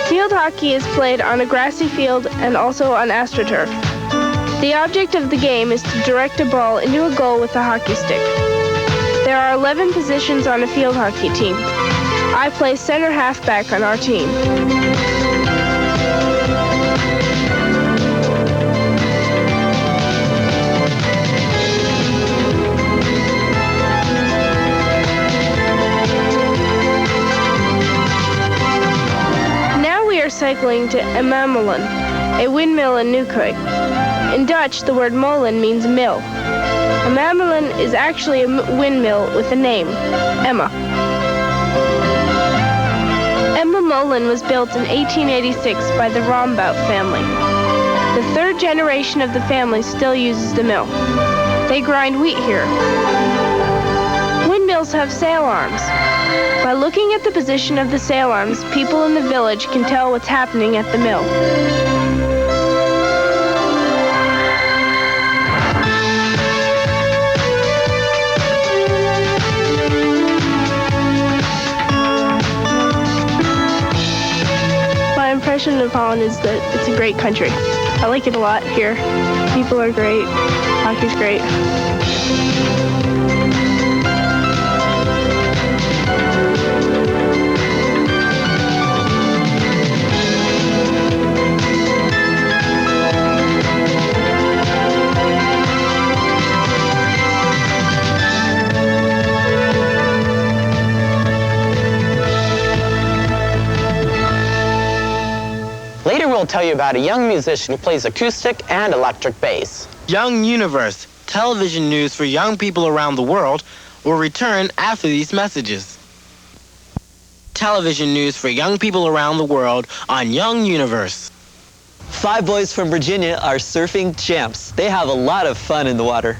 Field hockey is played on a grassy field and also on AstroTurf. The object of the game is to direct a ball into a goal with a hockey stick. There are 11 positions on a field hockey team. I play center halfback on our team. cycling to Emamelen, a windmill in Newquay. In Dutch, the word molen means mill. Emamelen is actually a windmill with a name, Emma. Emma Molen was built in 1886 by the Rombout family. The third generation of the family still uses the mill. They grind wheat here. Windmills have sail arms. By looking at the position of the sail arms, people in the village can tell what's happening at the mill. My impression of Holland is that it's a great country. I like it a lot here. People are great. Hockey's great. Later we'll tell you about a young musician who plays acoustic and electric bass. Young Universe, television news for young people around the world, will return after these messages. Television news for young people around the world on Young Universe. 5 boys from Virginia are surfing champs. They have a lot of fun in the water.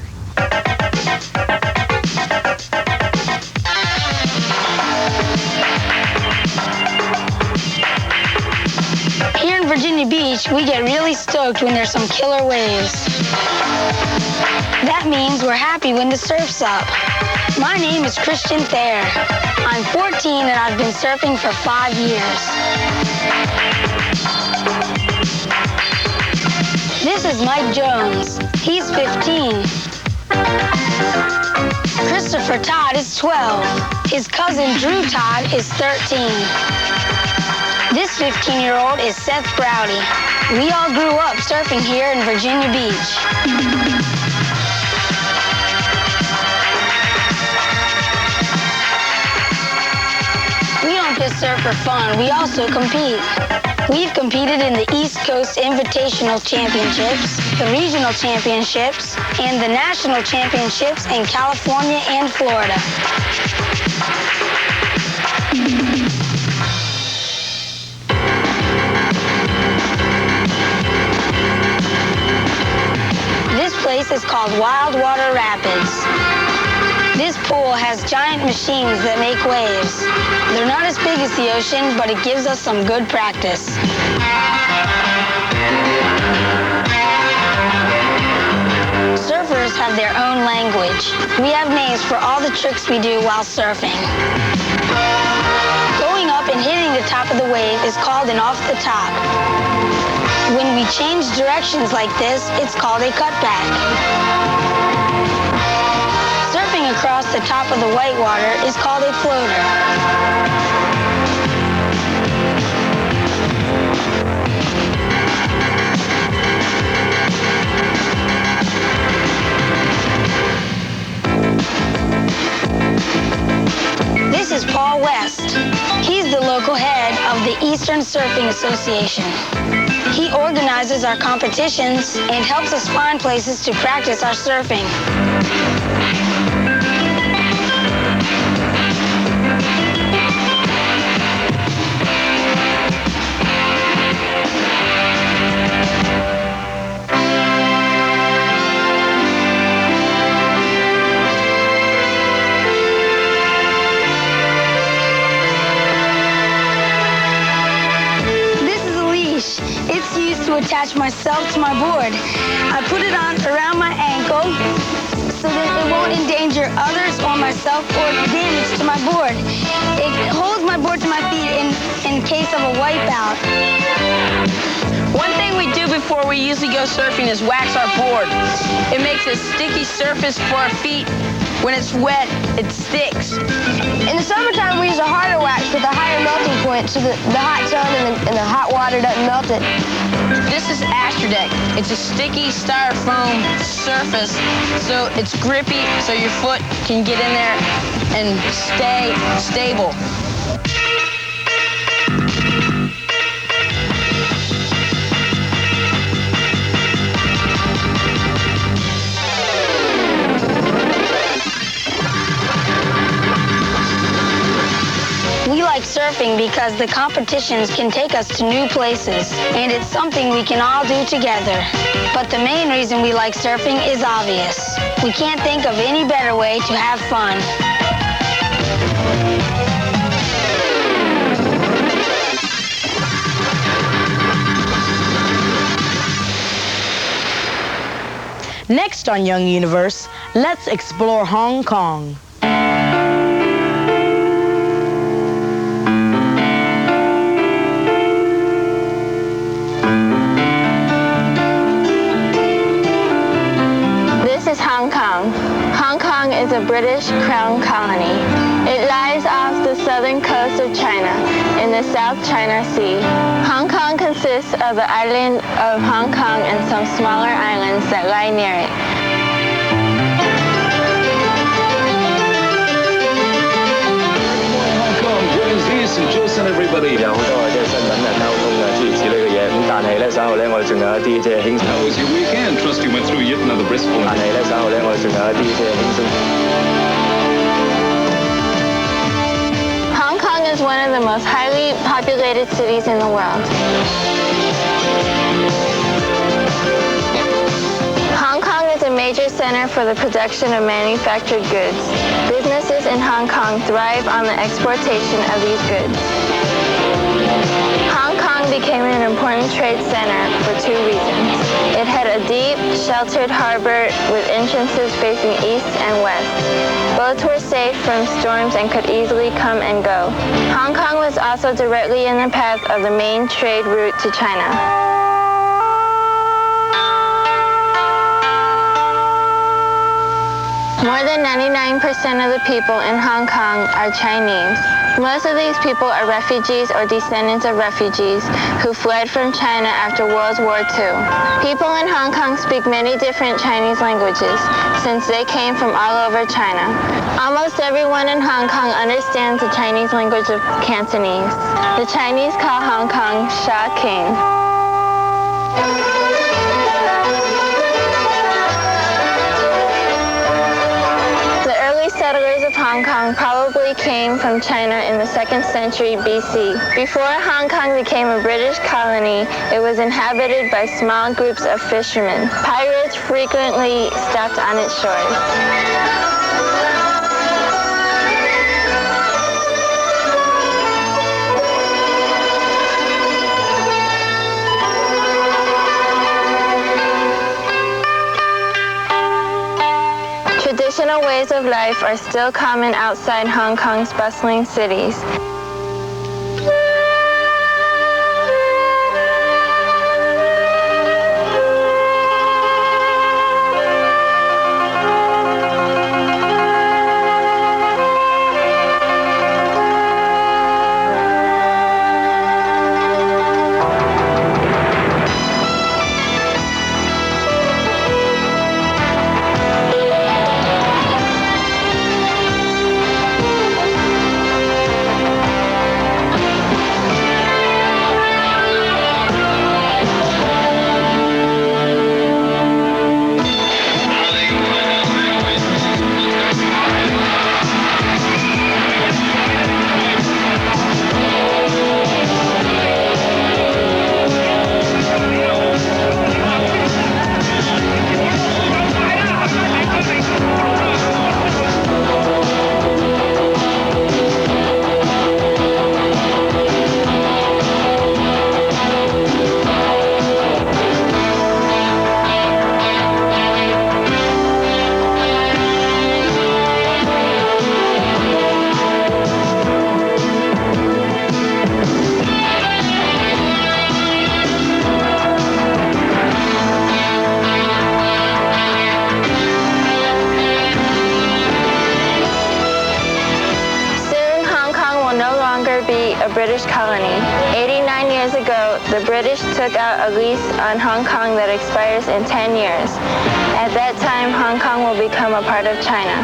Here in Virginia Beach, we get really stoked when there's some killer waves. That means we're happy when the surf's up. My name is Christian Thayer. I'm 14 and I've been surfing for 5 years. This is Mike Jones. He's 15. Christopher Todd is 12. His cousin Drew Todd is 13. This 15-year-old is Seth Browdy. We all grew up surfing here in Virginia Beach. We don't just surf for fun, we also compete. We've competed in the East Coast Invitational Championships, the Regional Championships, and the National Championships in California and Florida. This place is called Wildwater Rapids. This pool has giant machines that make waves. They're not as big as the ocean, but it gives us some good practice. Surfers have their own language. We have names for all the tricks we do while surfing. Going up and hitting the top of the wave is called an off the top. When we change directions like this, it's called a cutback. Surfing across the top of the whitewater is called a floater. This is Paul West. He's the local head of the Eastern Surfing Association. He organizes our competitions and helps us find places to practice our surfing. Attach myself to my board. I put it on around my ankle so that it won't endanger others or myself or damage to my board. It holds my board to my feet in case of a wipeout. One thing we do before we usually go surfing is wax our board. It makes a sticky surface for our feet. When it's wet, it sticks. In the summertime, we use a harder wax with a higher melting point so that the hot sun and the hot water doesn't melt it. This is Astrodeck. It's a sticky styrofoam surface, so it's grippy, so your foot can get in there and stay stable. like surfing because the competitions can take us to new places, and it's something we can all do together. But the main reason we like surfing is obvious. We can't think of any better way to have fun. Next on Young Universe, let's explore Hong Kong. This is Hong Kong. Hong Kong is a British crown colony. It lies off the southern coast of China in the South China Sea. Hong Kong consists of the island of Hong Kong and some smaller islands that lie near it. Hong Kong, buenos dias, Jason everybody. 有好多即係新聞啊、交通啊諸如此類嘅嘢，咁但係咧稍後咧我哋仲有一啲即係輕鬆。How was your weekend? Trust you went through yet another brisk one. 但係咧稍後咧我哋仲有一啲即係輕鬆。Hong Kong is one of the most highly populated cities in the world. Hong Kong is a major center for the production of manufactured goods. Businesses in Hong Kong thrive on the exportation of these goods. Hong Kong became an important trade center for two reasons. It had a deep, sheltered harbor with entrances facing east and west. Boats were safe from storms and could easily come and go. Hong Kong was also directly in the path of the main trade route to China. More than 99% of the people in Hong Kong are Chinese. Most of these people are refugees or descendants of refugees who fled from China after World War II. People in Hong Kong speak many different Chinese languages since they came from all over China. Almost everyone in Hong Kong understands the Chinese language of Cantonese. The Chinese call Hong Kong Sha King. Settlers of Hong Kong probably came from China in the 2nd century BC. Before Hong Kong became a British colony, it was inhabited by small groups of fishermen. Pirates frequently stopped on its shores. Traditional ways of life are still common outside Hong Kong's bustling cities. a British colony. 89 years ago, the British took out a lease on Hong Kong that expires in 10 years. At that time, Hong Kong will become a part of China.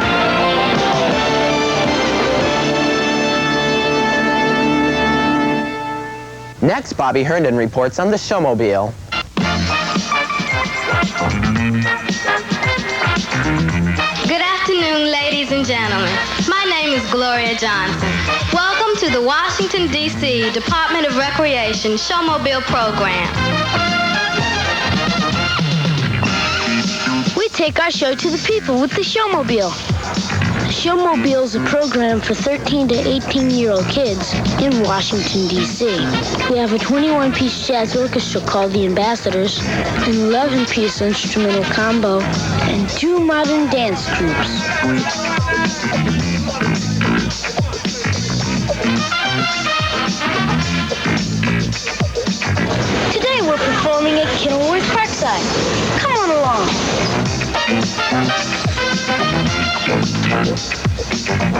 Next, Bobby Herndon reports on the Showmobile. Good afternoon, ladies and gentlemen. My name is Gloria Johnson. Welcome to the Washington, D.C. Department of Recreation Showmobile Program. We take our show to the people with the Showmobile. The Showmobile is a program for 13 to 18-year-old kids in Washington, D.C. We have a 21-piece jazz orchestra called the Ambassadors, an 11-piece instrumental combo, and 2 modern dance groups. Today we're performing at Kenilworth Parkside. Come on along.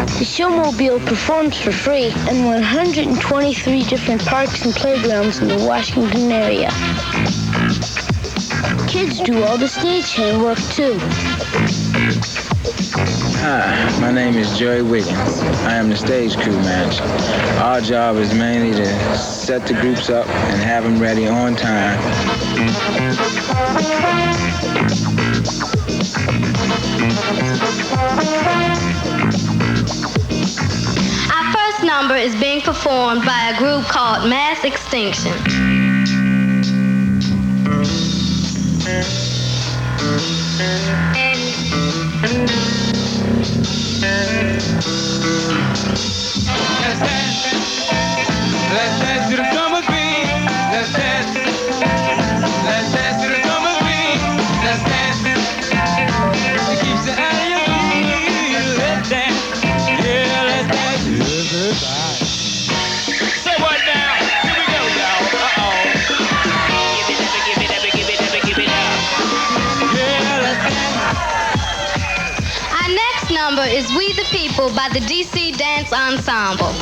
The Showmobile performs for free in 123 different parks and playgrounds in the Washington area. Kids do all the stagehand work too. Hi, my name is Joey Wiggins. I am the stage crew manager. Our job is mainly to set the groups up and have them ready on time. Our first number is being performed by a group called Mass Extinction. Let's dance to the summer beat. Let's dance. Let's dance to the summer beat. Let's dance. It keeps it out of your feet. Let's dance. Yeah, let's dance. Say what now? Here we go, y'all. Uh-oh. Give it up, give it up, give it up, give it up. Yeah, let's dance. Our next number is We the People by the DC Dance Ensemble.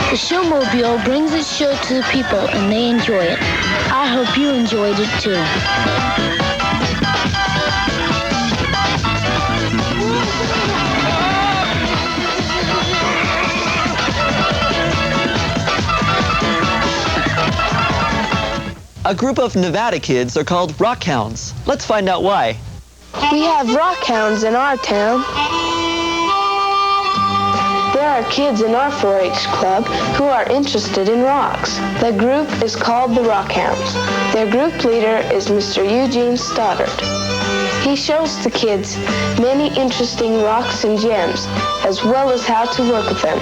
The Showmobile brings its show to the people and they enjoy it. I hope you enjoyed it too. A group of Nevada kids are called rockhounds. Let's find out why. We have rockhounds in our town. There are kids in our 4-H club who are interested in rocks. The group is called the Rockhounds. Their group leader is Mr. Eugene Stoddard. He shows the kids many interesting rocks and gems, as well as how to work with them.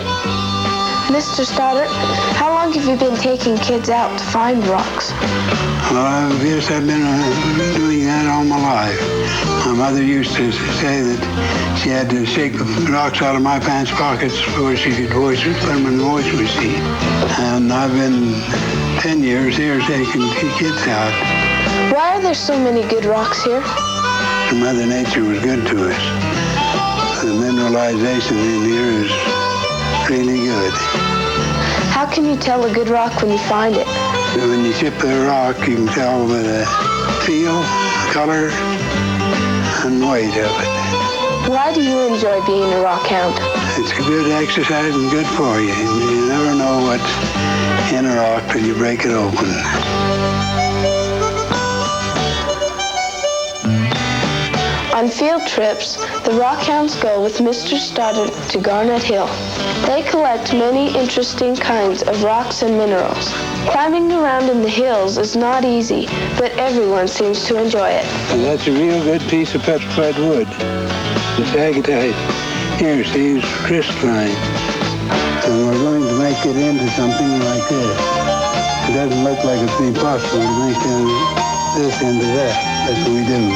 Mr. Stoddard, how long have you been taking kids out to find rocks? Well, I guess I've been doing that all my life. My mother used to say that she had to shake the rocks out of my pants pockets before she could put them in the voice machine. And I've been 10 years here taking kids out. Why are there so many good rocks here? Mother Nature was good to us. The mineralization in here is really good. How can you tell a good rock when you find it? When you chip the rock, you can tell by the feel, color, and weight of it. Why do you enjoy being a rock hound? It's good exercise and good for you. You never know what's in a rock till you break it open. On field trips, the Rockhounds go with Mr. Stoddard to Garnet Hill. They collect many interesting kinds of rocks and minerals. Climbing around in the hills is not easy, but everyone seems to enjoy it. And that's a real good piece of petrified wood. It's agatite. Here, see, it's crystalline. And we're going to make it into something like this. It doesn't look like it's been possible to make this into that. That's what we do.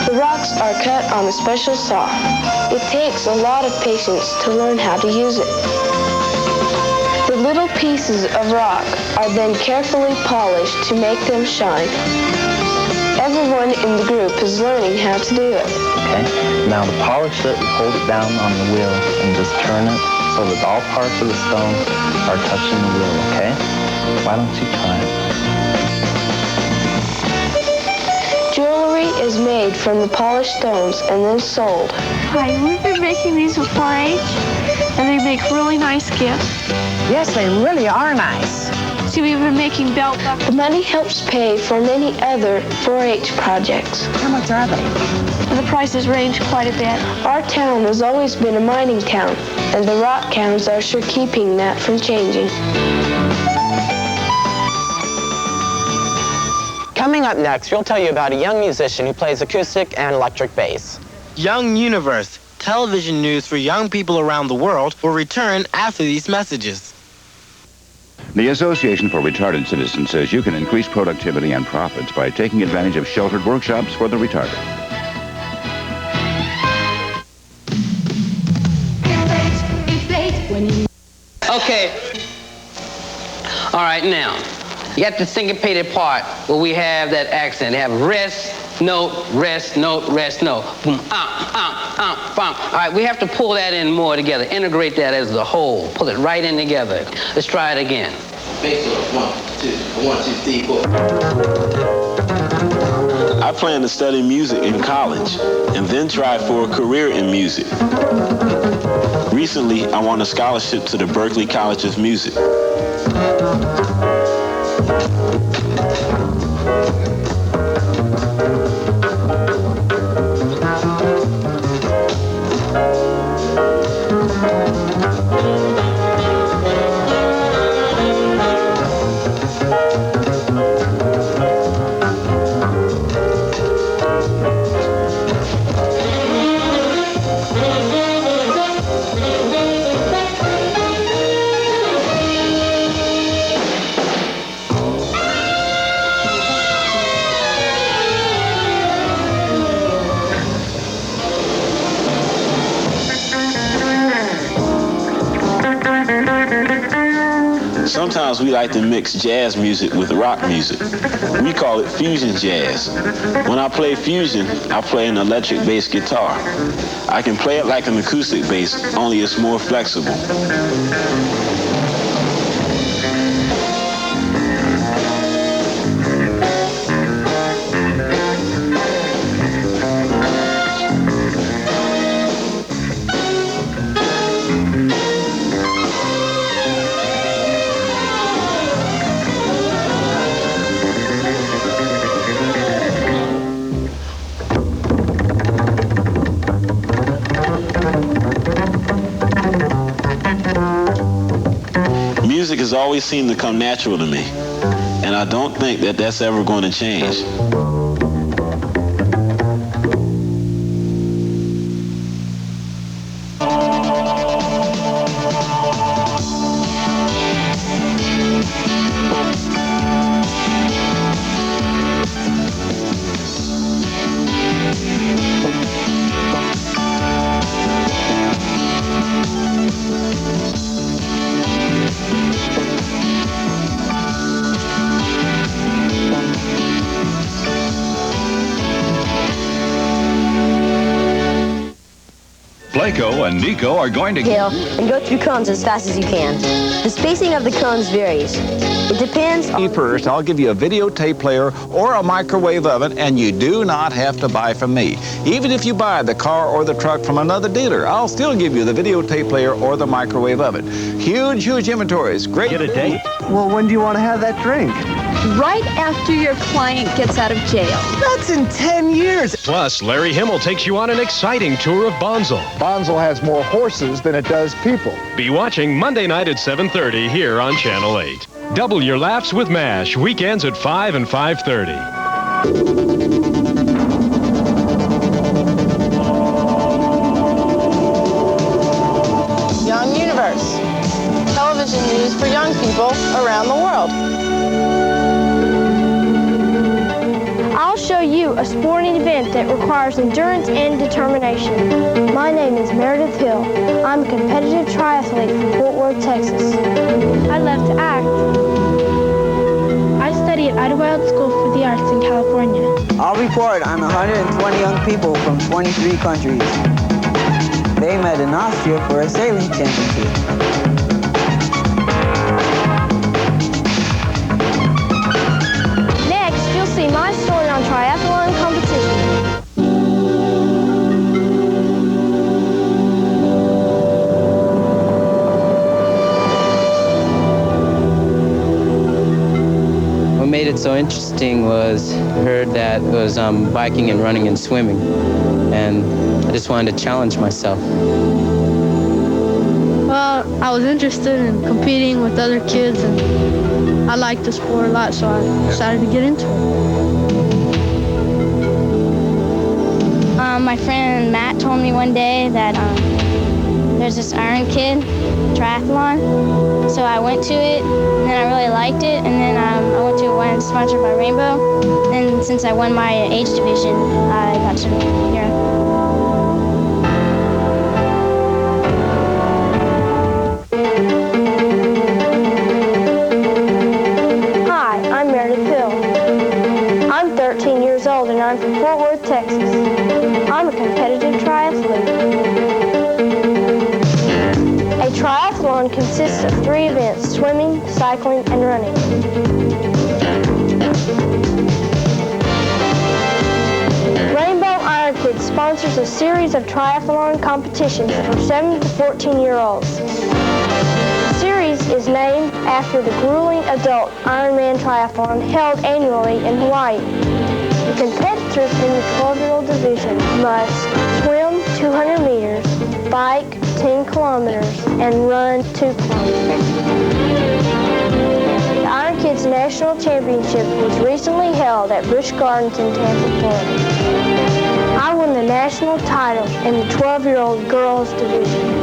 The rocks are cut on a special saw. It takes a lot of patience to learn how to use it. The little pieces of rock are then carefully polished to make them shine. Everyone in the group is learning how to do it. Okay. Now to polish it, we hold it down on the wheel and just turn it so that all parts of the stone are touching the wheel, okay? Why don't you try it? Jewelry is made from the polished stones and then sold. Hi, we've been making these with 4-H, and they make really nice gifts. Yes, they really are nice. See, we've been making belt buckles. The money helps pay for many other 4-H projects. How much are they? The prices range quite a bit. Our town has always been a mining town, and the rock counts are sure keeping that from changing. Coming up next, we'll tell you about a young musician who plays acoustic and electric bass. Young Universe, television news for young people around the world, will return after these messages. The Association for Retarded Citizens says you can increase productivity and profits by taking advantage of sheltered workshops for the retarded. Okay. All right, now, you got the syncopated part where we have that accent. They have rest, note, rest, note, rest, note. Boom, bum. All right, we have to pull that in more together, integrate that as a whole, pull it right in together. Let's try it again. Bass on 1, 2, 3, 4. I plan to study music in college and then try for a career in music. Recently, I won a scholarship to the Berklee College of Music. Sometimes we like to mix jazz music with rock music. We call it fusion jazz. When I play fusion, I play an electric bass guitar. I can play it like an acoustic bass, only it's more flexible. Music has always seemed to come natural to me, and I don't think that that's ever going to change. Playco and Nico are going to hill and go through cones as fast as you can. The spacing of the cones varies. It depends on... First, I'll give you a videotape player or a microwave oven, and you do not have to buy from me. Even if you buy the car or the truck from another dealer, I'll still give you the videotape player or the microwave oven. Huge, huge inventories. Great. Get a date. Well, when do you want to have that drink? Right after your client gets out of jail. That's in 10 years. Plus, Larry Himmel takes you on an exciting tour of Bonsall. Bonsall has more horses than it does people. Be watching Monday night at 7:30 here on Channel 8. Double your laughs with MASH, weekends at 5 and 5:30. Young Universe, television news for young people around the world. I'll show you a sporting event that requires endurance and determination. My name is Meredith Hill. I'm a competitive triathlete from Fort Worth, Texas. I love to act. I study at Idlewild School for the Arts in California. I'll report on 120 young people from 23 countries. They met in Austria for a sailing championship. Next, you'll see my story on triathlon competition. What made it so interesting was heard that it was biking and running and swimming, and I just wanted to challenge myself. Well, I was interested in competing with other kids, and I liked the sport a lot, so I decided to get into it. My friend Matt told me one day that there's this Iron Kid triathlon, so I went to it, and then I really liked it, and then I went to it when sponsored by Rainbow, and since I won my age division, I got to here. Hi, I'm Meredith Hill. I'm 13 years old and I'm from Fort Worth, Texas. I'm a competitive triathlete. A triathlon consists of 3 events: swimming, cycling, and running. Rainbow Iron Kids sponsors a series of triathlon competitions for 7 to 14-year-olds. The series is named after the grueling adult Ironman triathlon held annually in Hawaii. The competitors in the 12-year-old division must swim 200 meters, bike 10 kilometers, and run 2 kilometers. The Iron Kids National Championship was recently held at Busch Gardens in Tampa, Florida. I won the national title in the 12-year-old girls division.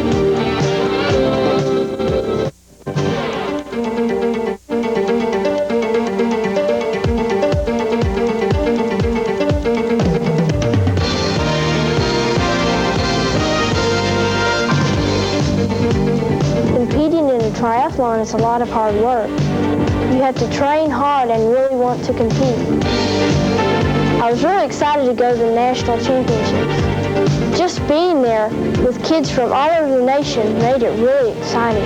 Competing in a triathlon is a lot of hard work. You have to train hard and really want to compete. I was really excited to go to the national championships. Just being there with kids from all over the nation made it really exciting.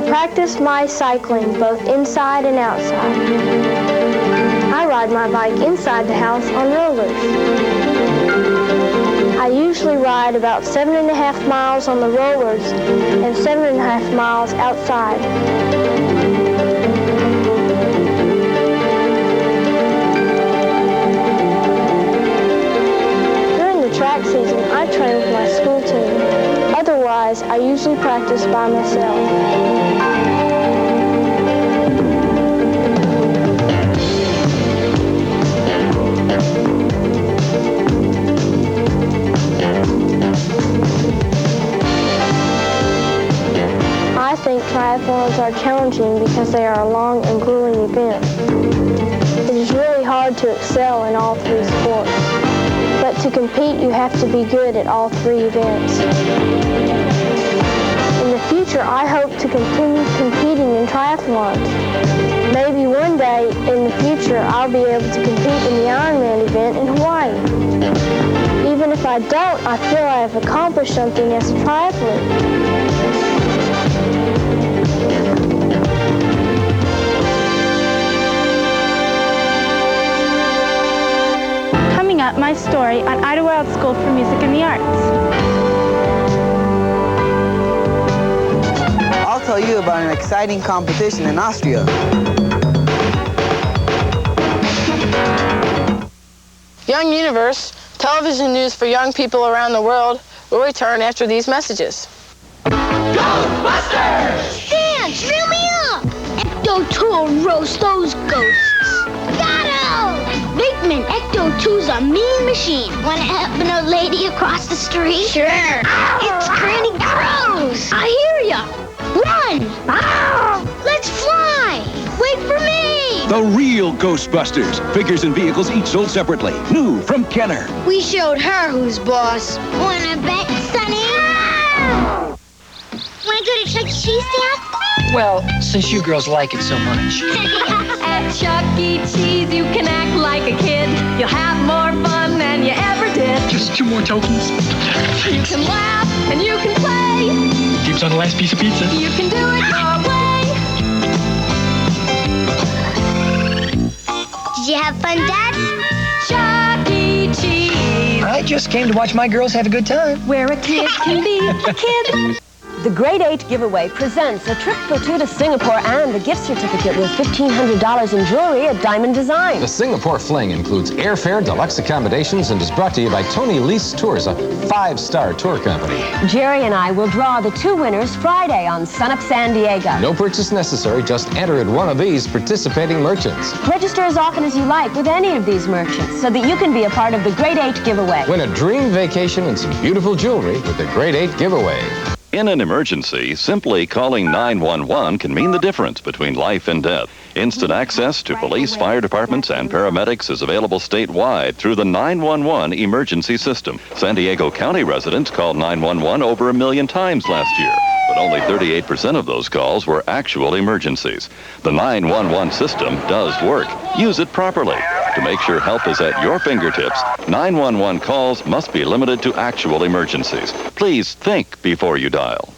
Practice my cycling both inside and outside. I ride my bike inside the house on rollers. I usually ride about 7.5 miles on the rollers and 7.5 miles outside. During the track season, I train with my school team. Otherwise, I usually practice by myself. I think triathlons are challenging because they are a long and grueling event. It is really hard to excel in all 3 sports. But to compete, you have to be good at all 3 events. In the future, I hope to continue competing in triathlons. Maybe one day in the future, I'll be able to compete in the Ironman event in Hawaii. Even if I don't, I feel I have accomplished something as a triathlete. Coming up, my story on Idlewild School for Music and the Arts. I'll tell you about an exciting competition in Austria. Young Universe, television news for young people around the world, will return after these messages. Ghostbusters! Dance, fill me up! Ecto-2 will roast those ghosts. Got him! Bateman, Ecto-2's a mean machine. Want to help an old lady across the street? Sure. It's Granny Gross. I hear ya. Run! Let's fly! Wait for me! The real Ghostbusters. Figures and vehicles each sold separately. New from Kenner. We showed her who's boss. Wanna bet, Sonny? Wanna go to Chuck E. Cheese, Dad? Well, since you girls like it so much. At Chuck E. Cheese, you can act like a kid. You'll have more fun than you ever did. Just 2 more tokens. You can laugh and you can play. Dibs on the last piece of pizza. You can do it your way. Did you have fun, Dad? Chuck E. Cheese. I just came to watch my girls have a good time. Where a kid can be a kid. The Grade 8 giveaway presents a trip for 2 to Singapore and a gift certificate with $1,500 in jewelry at Diamond Design. The Singapore Fling includes airfare, deluxe accommodations, and is brought to you by Tony Lease Tours, a 5-star tour company. Jerry and I will draw the 2 winners Friday on Sunup San Diego. No purchase necessary, just enter at one of these participating merchants. Register as often as you like with any of these merchants so that you can be a part of the Grade 8 giveaway. Win a dream vacation and some beautiful jewelry with the Grade 8 giveaway. In an emergency, simply calling 911 can mean the difference between life and death. Instant access to police, fire departments, and paramedics is available statewide through the 911 emergency system. San Diego County residents called 911 over 1 million times last year, but only 38% of those calls were actual emergencies. The 911 system does work. Use it properly. To make sure help is at your fingertips, 911 calls must be limited to actual emergencies. Please think before you dial.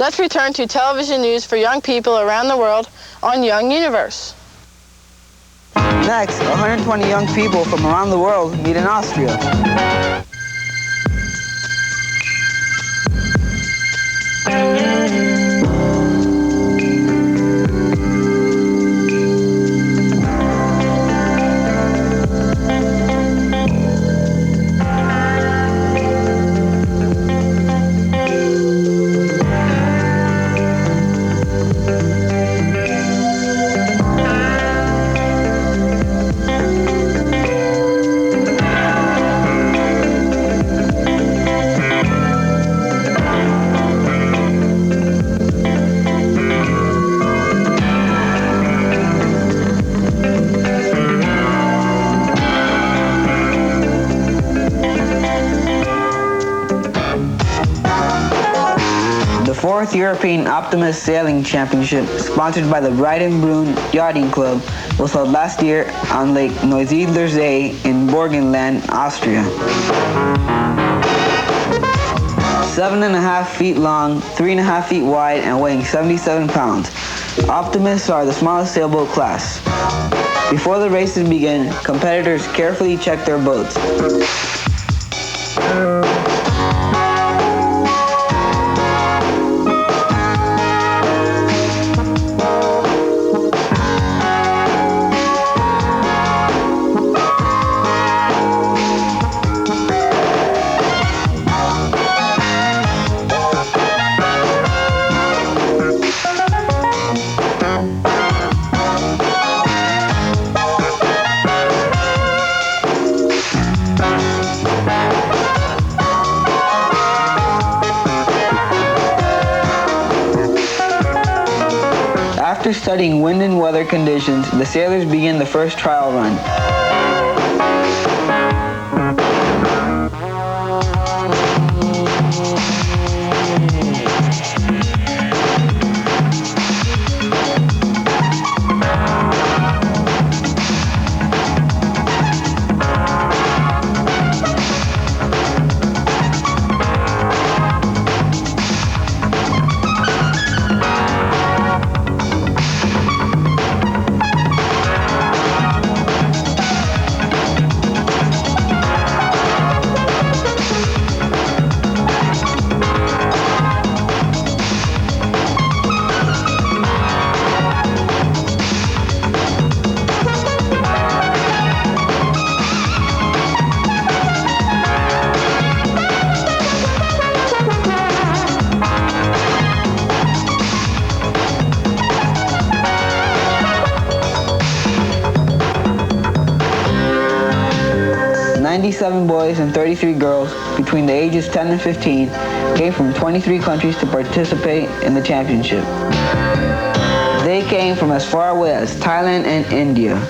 Let's return to television news for young people around the world on Young Universe. Next, 120 young people from around the world meet in Austria. Fourth European Optimist Sailing Championship, sponsored by the Bright & Brun Yachting Club, was held last year on Lake Neusiedlersee in Burgenland, Austria. 7.5 feet long, 3.5 feet wide, and weighing 77 pounds. Optimists are the smallest sailboat class. Before the races begin, competitors carefully check their boats. After studying wind and weather conditions, the sailors begin the first trial run. 87 boys and 33 girls between the ages 10 and 15 came from 23 countries to participate in the championship. They came from as far away as Thailand and India.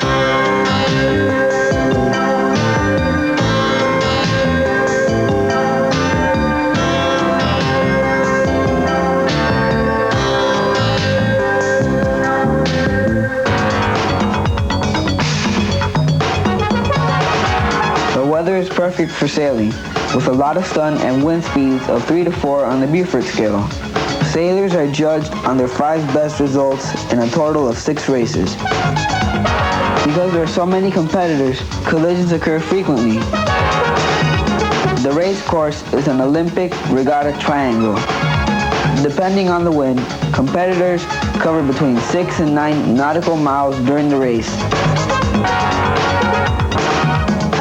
The weather is perfect for sailing, with a lot of sun and wind speeds of 3 to 4 on the Beaufort scale. Sailors are judged on their 5 best results in a total of 6 races. Because there are so many competitors, collisions occur frequently. The race course is an Olympic regatta triangle. Depending on the wind, competitors cover between 6 and 9 nautical miles during the race.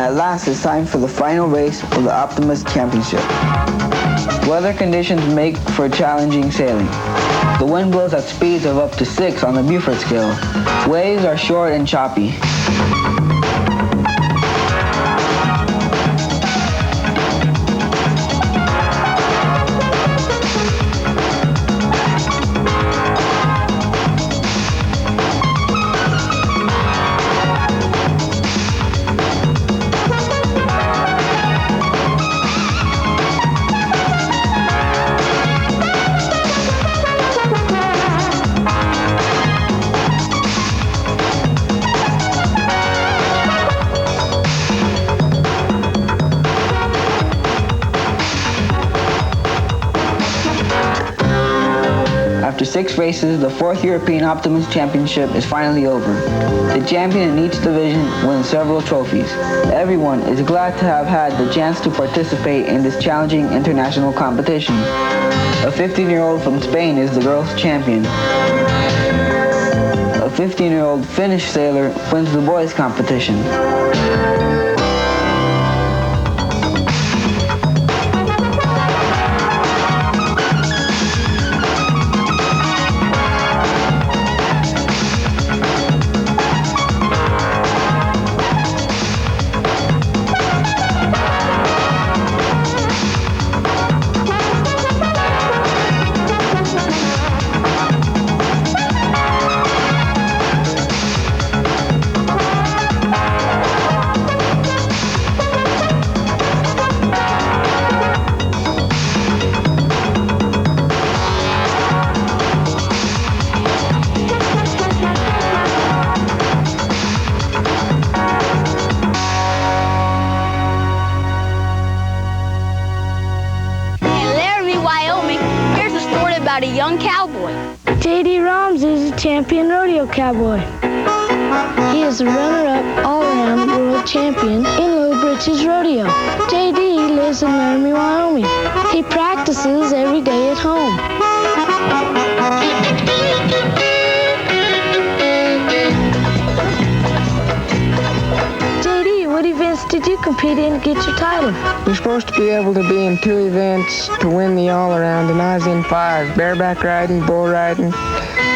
At last, it's time for the final race of the Optimist Championship. Weather conditions make for challenging sailing. The wind blows at speeds of up to 6 on the Beaufort scale. Waves are short and choppy. After 6 races, the 4th European Optimist Championship is finally over. The champion in each division wins several trophies. Everyone is glad to have had the chance to participate in this challenging international competition. A 15-year-old from Spain is the girls' champion. A 15-year-old Finnish sailor wins the boys' competition. About a young cowboy. J.D. Roms is a champion rodeo cowboy. He is a runner-up all-around world champion in low britches rodeo. J.D. lives in Laramie, Wyoming. He practices every day at home. J.D., what events did you compete in to get your title? You're supposed to be able to be in 2 events to win the all-around, and I was in 5. Bareback riding, bull riding,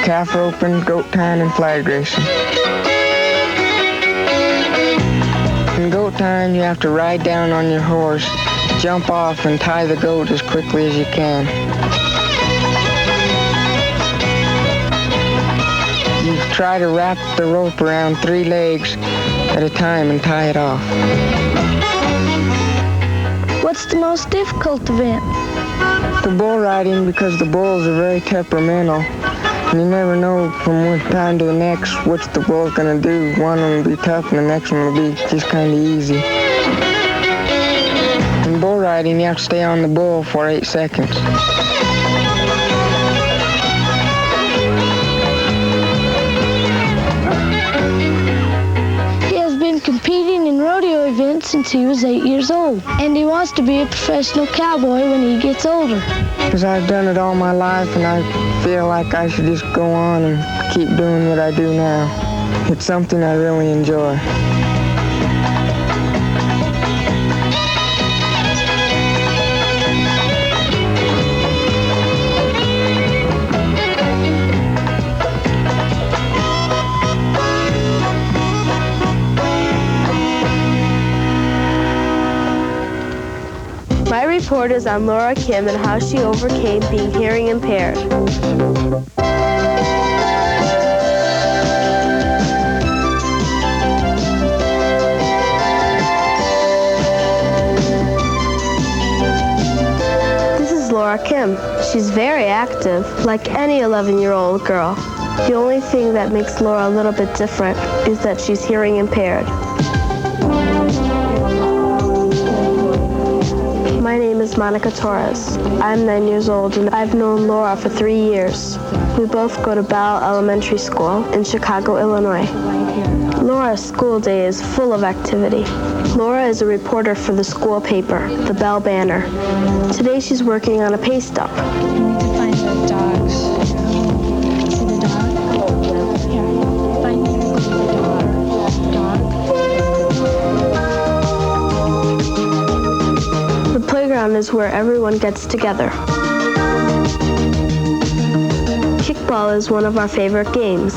calf roping, goat tying, and flag racing. In goat tying, you have to ride down on your horse, jump off, and tie the goat as quickly as you can. You try to wrap the rope around 3 legs at a time and tie it off. What's the most difficult event? The bull riding, because the bulls are very temperamental. And you never know from one time to the next which the bull's going to do. One will be tough and the next one will be just kind of easy. In bull riding, you have to stay on the bull for 8 seconds. Competing in rodeo events since he was 8 years old, and he wants to be a professional cowboy when he gets older. Because I've done it all my life, and I feel like I should just go on and keep doing what I do now. It's something I really enjoy. report is on Laura Kim and how she overcame being hearing impaired. This is Laura Kim. She's very active, like any 11-year-old girl. The only thing that makes Laura a little bit different is that she's hearing impaired. My name is Monica Torres. I'm 9 years old and I've known Laura for 3 years. We both go to Bell Elementary School in Chicago, Illinois. Laura's school day is full of activity. Laura is a reporter for the school paper, the Bell Banner. Today she's working on a pay stub. We need to find the dogs. See the dog? Here, find the dog. The playground is where everyone gets together. Kickball is one of our favorite games.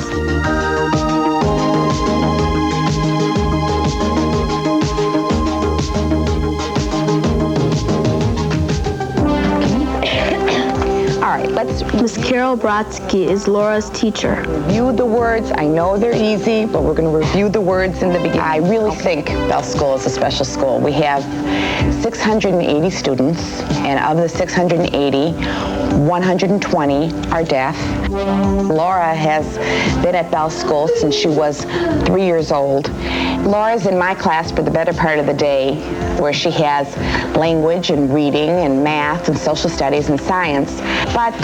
Miss Carol Brodsky is Laura's teacher. Review the words. I know they're easy, but we're going to review the words in the beginning. I really think Bell School is a special school. We have 680 students, and of the 680, 120 are deaf. Laura has been at Bell School since she was 3 years old. Laura's in my class for the better part of the day, where she has language and reading and math and social studies and science. But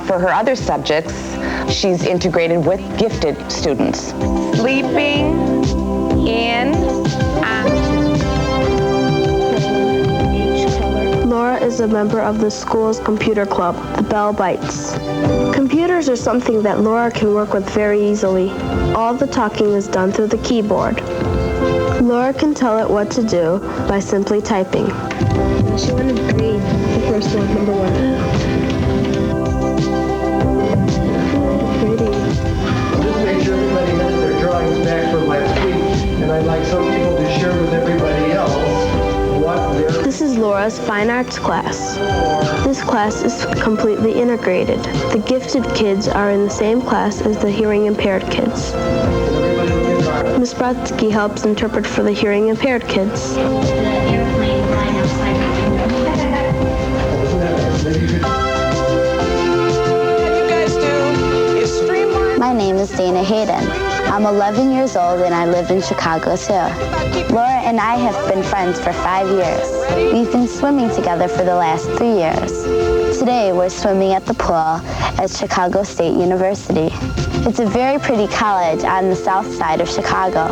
for her other subjects, she's integrated with gifted students. Sleeping in. Laura is a member of the school's computer club, the Bell Bites. Computers are something that Laura can work with very easily. All the talking is done through the keyboard. Laura can tell it what to do by simply typing. She wanted to read the first one, number 1. Just make sure everybody has their drawings back from last week, and I'd like some people to share with everybody else what their... This is Laura's fine arts class. This class is completely integrated. The gifted kids are in the same class as the hearing impaired kids. Ms. Brodsky helps interpret for the hearing impaired kids. My name is Dana Hayden. I'm 11 years old and I live in Chicago too. Laura and I have been friends for 5 years. We've been swimming together for the last 3 years. Today we're swimming at the pool at Chicago State University. It's a very pretty college on the south side of Chicago.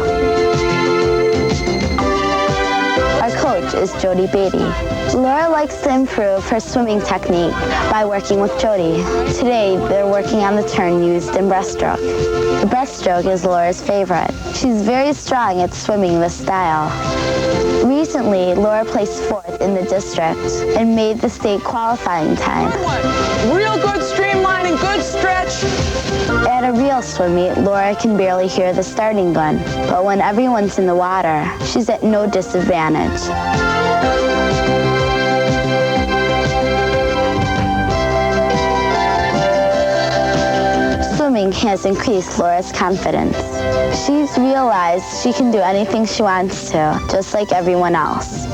Our coach is Jody Beatty. Laura likes to improve her swimming technique by working with Jody. Today, they're working on the turn used in breaststroke. The breaststroke is Laura's favorite. She's very strong at swimming this style. Recently, Laura placed 4th in the district and made the state qualifying time. Real good streamline and good stretch. At a real swim meet, Laura can barely hear the starting gun, but when everyone's in the water, she's at no disadvantage. Swimming has increased Laura's confidence. She's realized she can do anything she wants to, just like everyone else.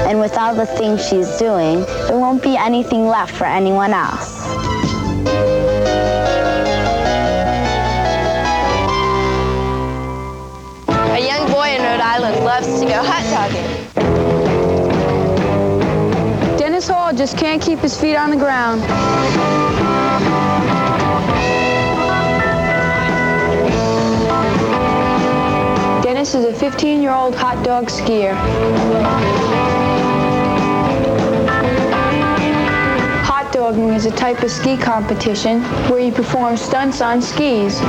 And with all the things she's doing, there won't be anything left for anyone else. A young boy in Rhode Island loves to go hot dogging. Dennis Hall just can't keep his feet on the ground. Dennis is a 15-year-old hot dog skier. Hot dogging is a type of ski competition where you perform stunts on skis.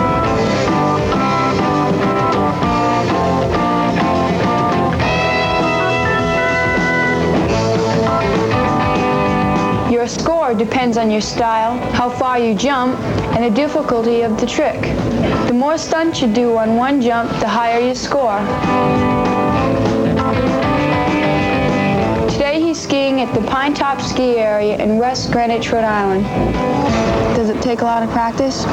Your score depends on your style, how far you jump, and the difficulty of the trick. The more stunts you do on one jump, the higher your score. Today he Alpine skiing at the Pine Top Ski Area in West Greenwich, Rhode Island. Does it take a lot of practice?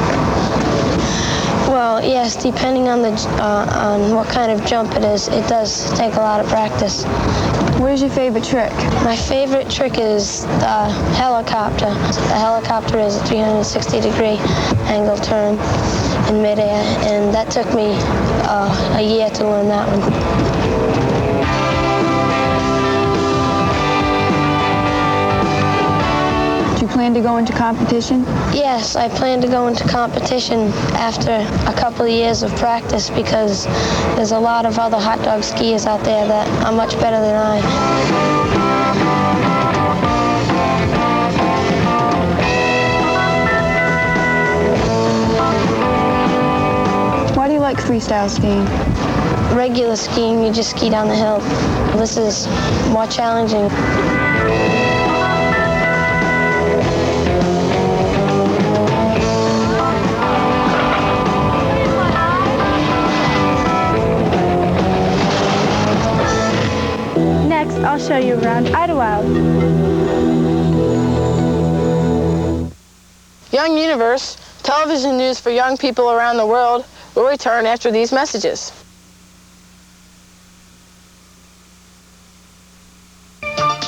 Well, yes, depending on on what kind of jump it is, it does take a lot of practice. What is your favorite trick? My favorite trick is the helicopter. The helicopter is a 360-degree angle turn in midair, and that took me a year to learn that one. Do you plan to go into competition? Yes, I plan to go into competition after a couple of years of practice because there's a lot of other hot dog skiers out there that are much better than I. Why do you like freestyle skiing? Regular skiing, you just ski down the hill. This is more challenging. Next, I'll show you around Idlewild. Young Universe, television news for young people around the world, will return after these messages.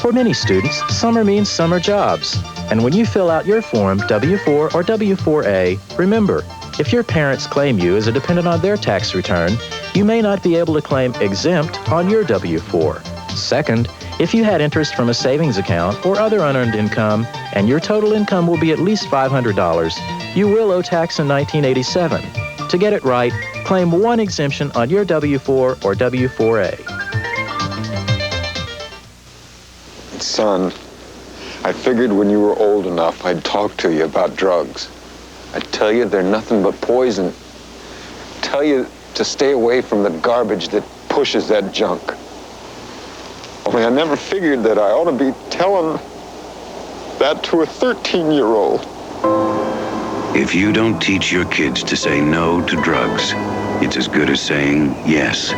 For many students, summer means summer jobs. And when you fill out your form W-4 or W-4A, remember, if your parents claim you as a dependent on their tax return, you may not be able to claim exempt on your W-4. Second, if you had interest from a savings account or other unearned income, and your total income will be at least $500, you will owe tax in 1987. To get it right, claim one exemption on your W-4 or W-4A. Son, I figured when you were old enough, I'd talk to you about drugs. I'd tell you they're nothing but poison. Tell you to stay away from the garbage that pushes that junk. Only I never figured that I ought to be telling that to a 13-year-old. If you don't teach your kids to say no to drugs, it's as good as saying yes.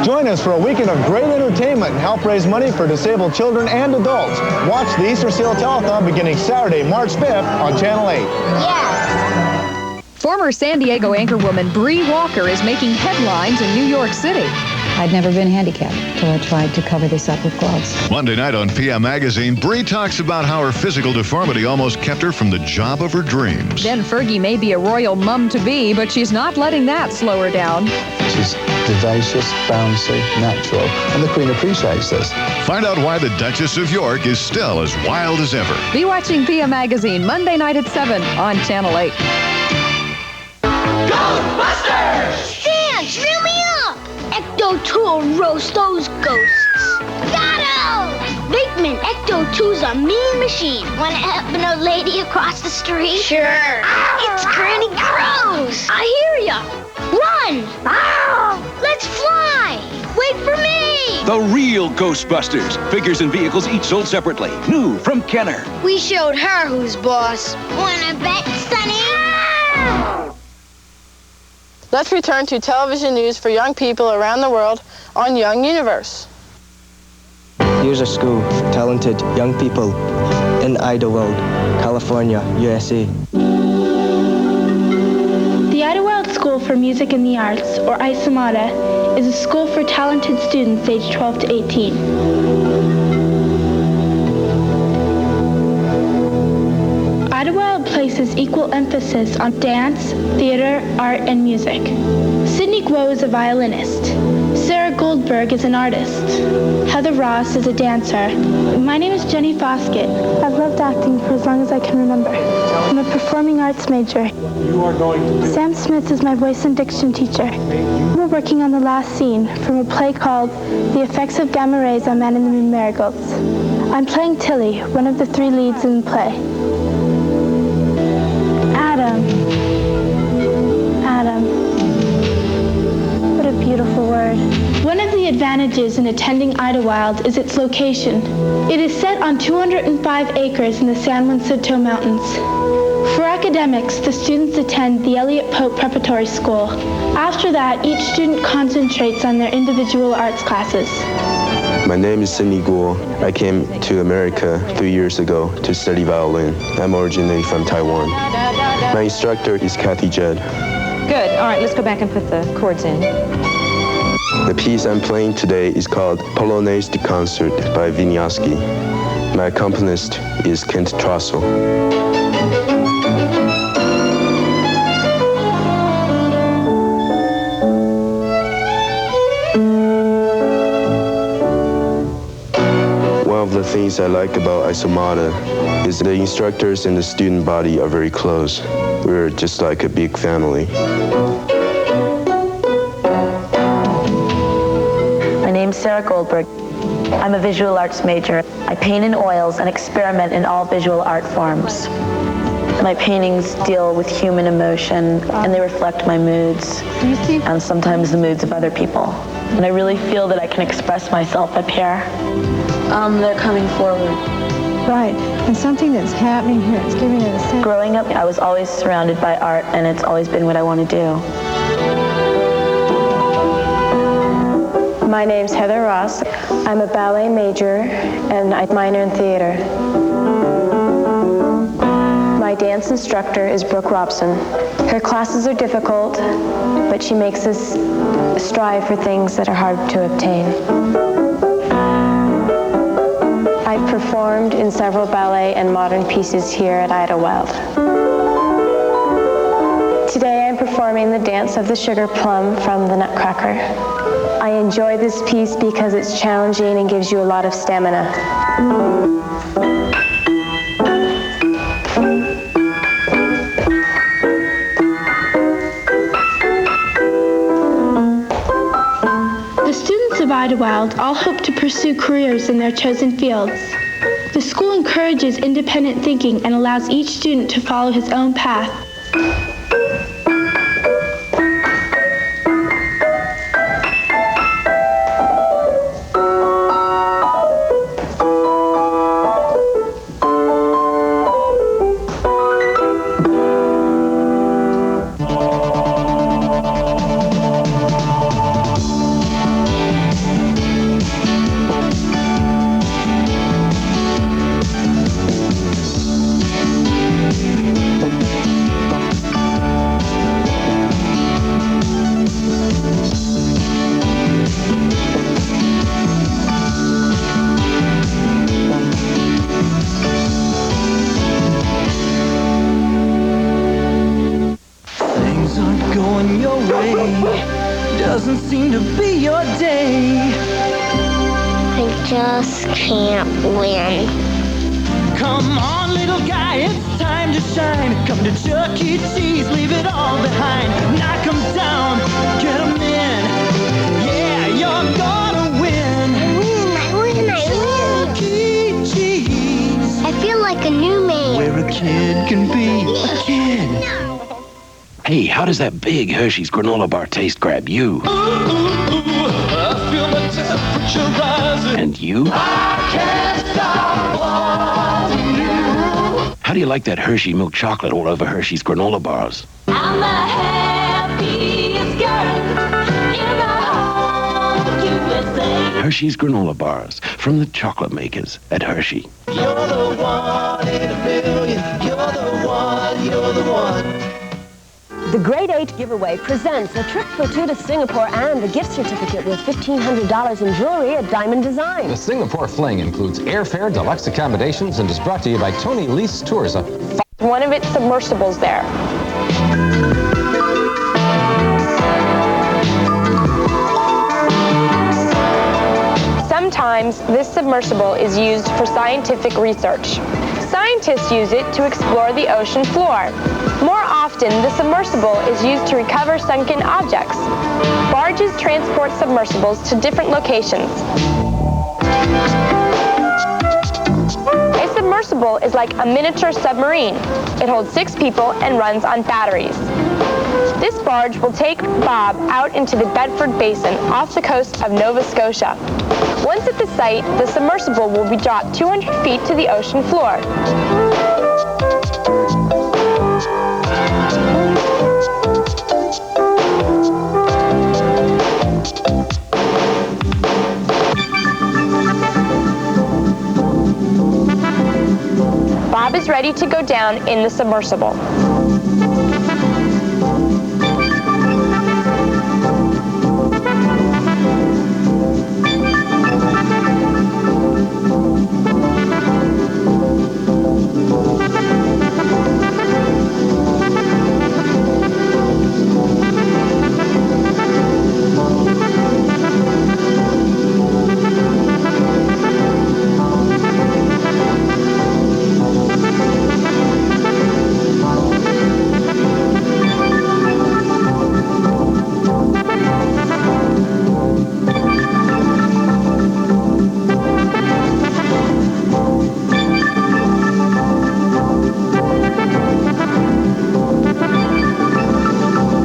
Join us for a weekend of great entertainment and help raise money for disabled children and adults. Watch the Easter Sale Telethon beginning Saturday, March 5th on Channel 8. Former San Diego anchorwoman Bree Walker is making headlines in New York City. I'd never been handicapped till I tried to cover this up with gloves. Monday night on PM Magazine, Bree talks about how her physical deformity almost kept her from the job of her dreams. Then Fergie may be a royal mum-to-be, but she's not letting that slow her down. She's vivacious, bouncy, natural, and the Queen appreciates this. Find out why the Duchess of York is still as wild as ever. Be watching PM Magazine Monday night at 7 on Channel 8. Ghostbusters! Dan, drill me up! Ecto-2 will roast those ghosts. Got him! Bateman, Ecto-2's a mean machine. Wanna help an old lady across the street? Sure. It's Granny Gross! I hear ya! Run! Let's fly! Wait for me! The real Ghostbusters. Figures and vehicles each sold separately. New from Kenner. We showed her who's boss. Wanna bet, Sonny? Let's return to television news for young people around the world on Young Universe. Here's a school for talented young people in Idlewild, California, USA. The Idlewild School for Music and the Arts, or ISAMATA, is a school for talented students aged 12 to 18. Idlewild places equal emphasis on dance, theater, art, and music. Sydney Guo is a violinist. Sarah Goldberg is an artist. Heather Ross is a dancer. My name is Jenny Foskett. I've loved acting for as long as I can remember. I'm a performing arts major. Sam Smith is my voice and diction teacher. We're working on the last scene from a play called The Effects of Gamma Rays on Man in the Moon Marigolds. I'm playing Tilly, one of the three leads in the play. Adam. What a beautiful word. One of the advantages in attending Idlewild is its location. It is set on 205 acres in the San Juan Soto Mountains. For academics, the students attend the Elliott Pope Preparatory School. After that, each student concentrates on their individual arts classes. My name is Sidney Guo. I came to America 3 years ago to study violin. I'm originally from Taiwan. My instructor is Kathy Judd. Good. All right, let's go back and put the chords in. The piece I'm playing today is called Polonaise de Concert by Wieniawski. My accompanist is Kent Trossel. One of the things I like about Isomata is the instructors and the student body are very close. We're just like a big family. My name's Sarah Goldberg. I'm a visual arts major. I paint in oils and experiment in all visual art forms. My paintings deal with human emotion, and they reflect my moods, and sometimes the moods of other people. And I really feel that I can express myself up here. They're coming forward. Right, and something that's happening here, it's giving it a sense. Growing up, I was always surrounded by art, and it's always been what I want to do. My name's Heather Ross. I'm a ballet major, and I minor in theater. My dance instructor is Brooke Robson. Her classes are difficult, but she makes us strive for things that are hard to obtain. I've performed in several ballet and modern pieces here at Idlewild. Today I'm performing the Dance of the Sugar Plum from the Nutcracker. I enjoy this piece because it's challenging and gives you a lot of stamina. The students of Idlewild all hope to pursue careers in their chosen fields. The school encourages independent thinking and allows each student to follow his own path. Doesn't seem to be your day. I just can't win. Come on, little guy, it's time to shine. Come to Chuck E. Cheese, leave it all behind. Knock 'em down, get 'em in. Yeah, you're gonna win. I win. Chuck E. Cheese. I feel like a new man. Where a kid can be a kid. Hey, how does that big Hershey's granola bar taste grab you? Ooh, I feel my temperature rising. And you? I can't stop wanting you. How do you like that Hershey milk chocolate all over Hershey's granola bars? I'm the happiest girl in the whole USA. Hershey's granola bars from the chocolate makers at Hershey. You're the one in a million. You're the one, you're the one. The Grade 8 giveaway presents a trip for two to Singapore and a gift certificate worth $1,500 in jewelry at Diamond Design. The Singapore Fling includes airfare, deluxe accommodations, and is brought to you by Tony Lease Tours. One of its submersibles there. Sometimes this submersible is used for scientific research. Scientists use it to explore the ocean floor. More often, the submersible is used to recover sunken objects. Barges transport submersibles to different locations. A submersible is like a miniature submarine. It holds 6 people and runs on batteries. This barge will take Bob out into the Bedford Basin off the coast of Nova Scotia. Once at the site, the submersible will be dropped 200 feet to the ocean floor. is ready to go down in the submersible.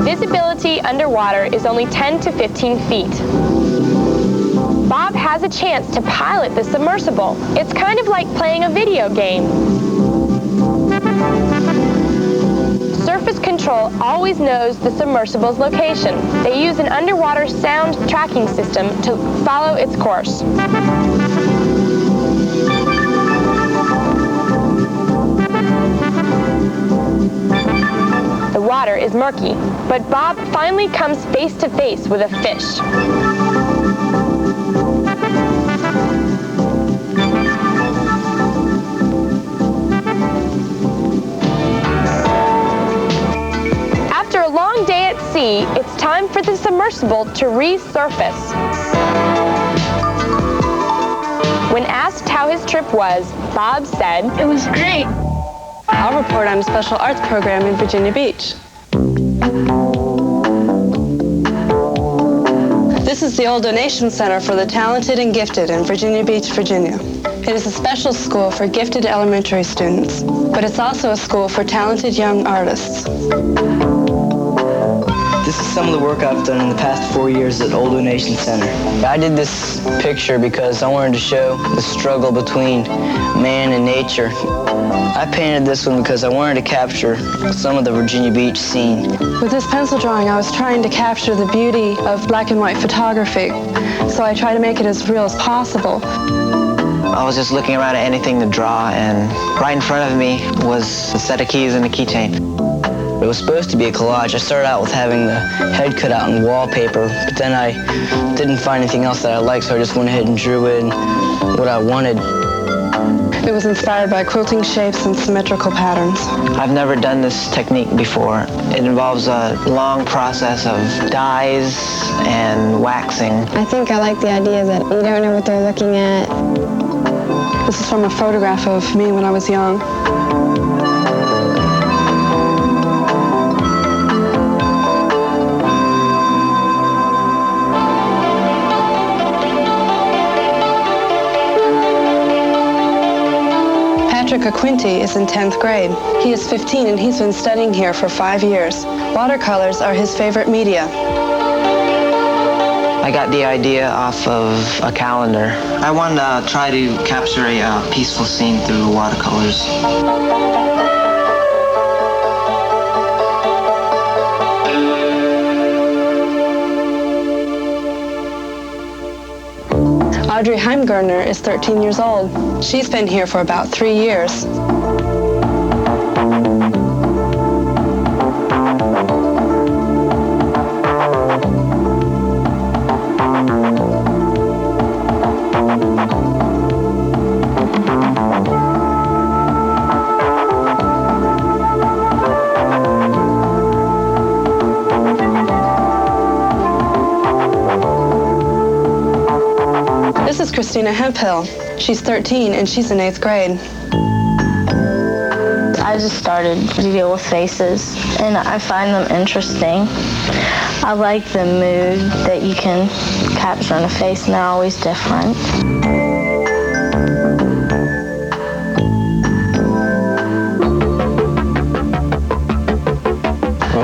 Visibility underwater is only 10 to 15 feet. Bob has a chance to pilot the submersible. It's kind of like playing a video game. Surface Control always knows the submersible's location. They use an underwater sound tracking system to follow its course. The water is murky, but Bob finally comes face to face with a fish. After a long day at sea, it's time for the submersible to resurface. When asked how his trip was, Bob said, "It was great. I'll report on a special arts program in Virginia Beach." This is the old donation center for the talented and gifted in Virginia Beach, Virginia. It is a special school for gifted elementary students, but it's also a school for talented young artists. This is some of the work I've done in the past 4 years at Old Donation Center. I did this picture because I wanted to show the struggle between man and nature. I painted this one because I wanted to capture some of the Virginia Beach scene. With this pencil drawing, I was trying to capture the beauty of black and white photography, so I tried to make it as real as possible. I was just looking around at anything to draw, and right in front of me was a set of keys and a keychain. It was supposed to be a collage. I started out with having the head cut out in wallpaper, but then I didn't find anything else that I liked, so I just went ahead and drew in what I wanted. It was inspired by quilting shapes and symmetrical patterns. I've never done this technique before. It involves a long process of dyes and waxing. I think I like the idea that you don't know what they're looking at. This is from a photograph of me when I was young. Patrick Aquinti is in 10th grade. He is 15 and he's been studying here for 5 years. Watercolors are his favorite media. I got the idea off of a calendar. I wanted to try to capture a peaceful scene through watercolors. Audrey Heimgartner is 13 years old. She's been here for about 3 years. This is Christina Hemphill. She's 13 and she's in 8th grade. I just started to deal with faces and I find them interesting. I like the mood that you can capture in a face and they're always different.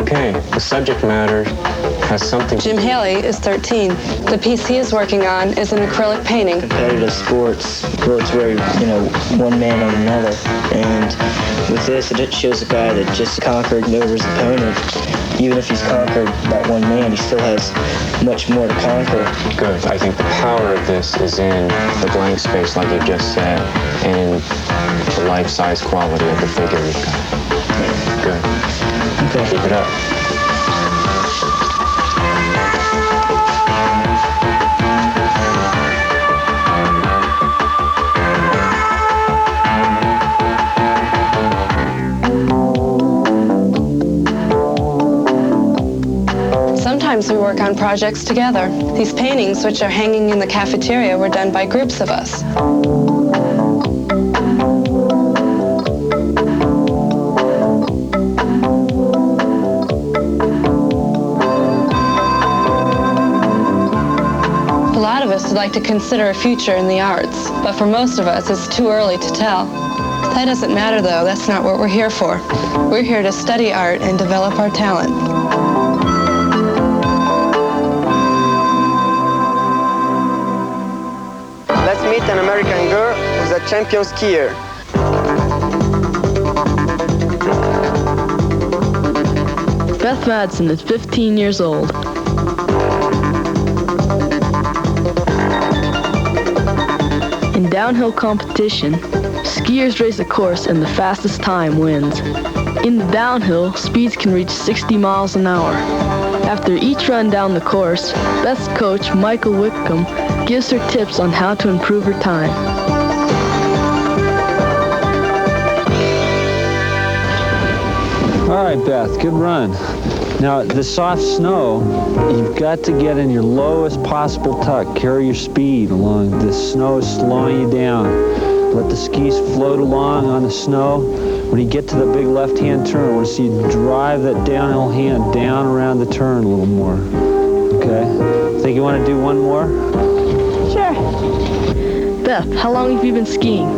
Okay, the subject matter has something. Jim Haley is 13. The piece he is working on is an acrylic painting. Competitive sports where, one man on another. And with this, it shows a guy that just conquered over his opponent. Even if he's conquered that one man, he still has much more to conquer. Good. I think the power of this is in the blank space, like you just said, and the life-size quality of the figure you've got. Good. Okay. Keep it up. Sometimes we work on projects together. These paintings, which are hanging in the cafeteria, were done by groups of us. A lot of us would like to consider a future in the arts, but for most of us, it's too early to tell. That doesn't matter, though. That's not what we're here for. We're here to study art and develop our talent. Let's meet an American girl who's a champion skier. Beth Madsen is 15 years old. In downhill competition, skiers race a course and the fastest time wins. In the downhill, speeds can reach 60 miles an hour. After each run down the course, Beth's coach, Michael Whitcomb, gives her tips on how to improve her time. All right, Beth, good run. Now, the soft snow, you've got to get in your lowest possible tuck. Carry your speed along. The snow is slowing you down. Let the skis float along on the snow. When you get to the big left-hand turn, I want to see you drive that downhill hand down around the turn a little more. Okay? Think you want to do one more? Sure. Beth, how long have you been skiing?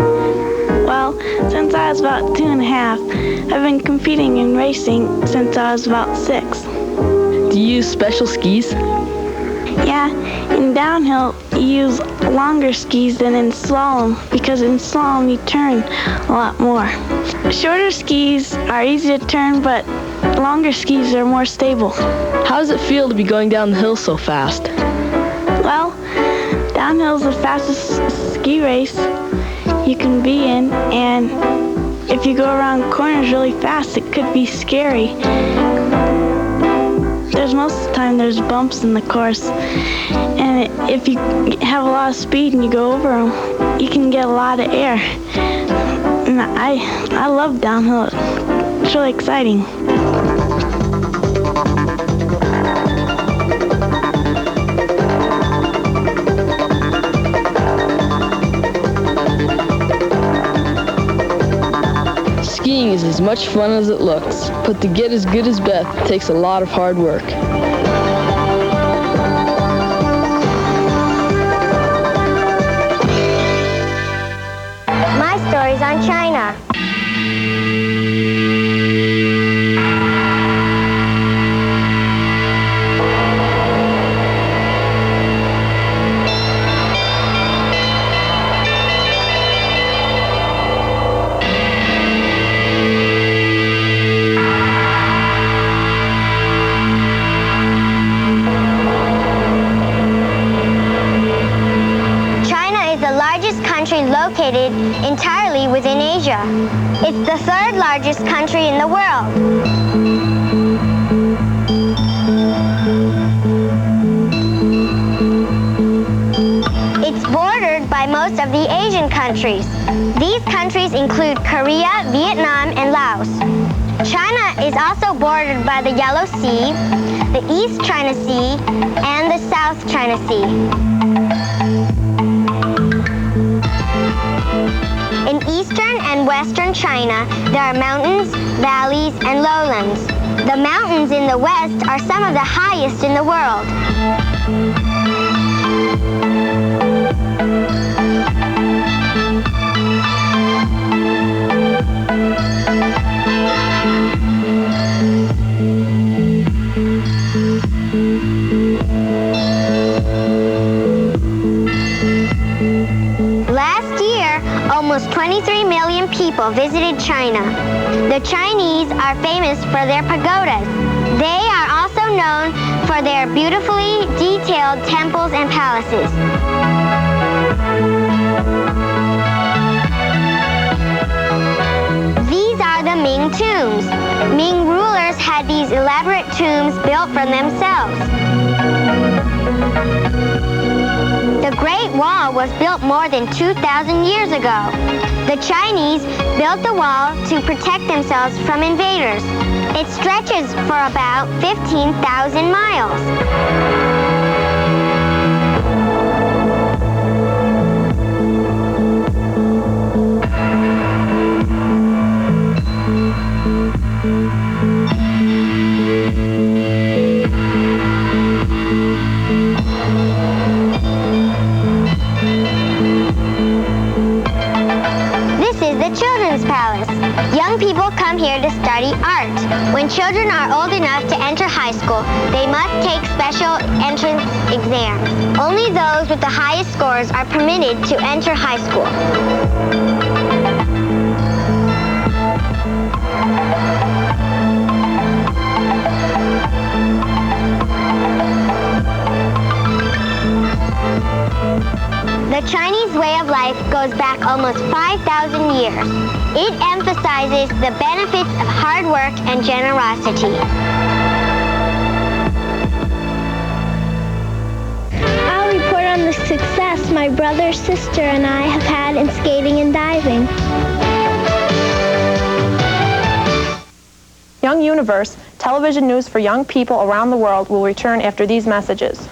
Well, since I was about 2.5, I've been competing in racing since I was about 6. Do you use special skis? Yeah, in downhill, you use longer skis than in slalom, because in slalom you turn a lot more. Shorter skis are easy to turn, but longer skis are more stable. How does it feel to be going down the hill so fast? Well, downhill is the fastest ski race you can be in, and if you go around corners really fast, it could be scary. Most of the time there's bumps in the course, and if you have a lot of speed and you go over them, you can get a lot of air. And I love downhill. It's really exciting. Skiing is as much fun as it looks, but to get as good as Beth takes a lot of hard work. My story's on China. Located entirely within Asia. It's the third largest country in the world. It's bordered by most of the Asian countries. These countries include Korea, Vietnam, and Laos. China is also bordered by the Yellow Sea, the East China Sea, and the South China Sea. In eastern and western China, there are mountains, valleys, and lowlands. The mountains in the west are some of the highest in the world. Almost 23 million people visited China. The Chinese are famous for their pagodas. They are also known for their beautifully detailed temples and palaces. tombs. Ming rulers had these elaborate tombs built for themselves. The Great Wall was built more than 2,000 years ago. The Chinese built the wall to protect themselves from invaders. It stretches for about 15,000 miles. Young people come here to study art. When children are old enough to enter high school, they must take special entrance exams. Only those with the highest scores are permitted to enter high school. The Chinese way of life goes back almost 5,000 years. It emphasizes the benefits of hard work and generosity. I'll report on the success my brother, sister, and I have had in skating and diving. Young Universe, television news for young people around the world, will return after these messages.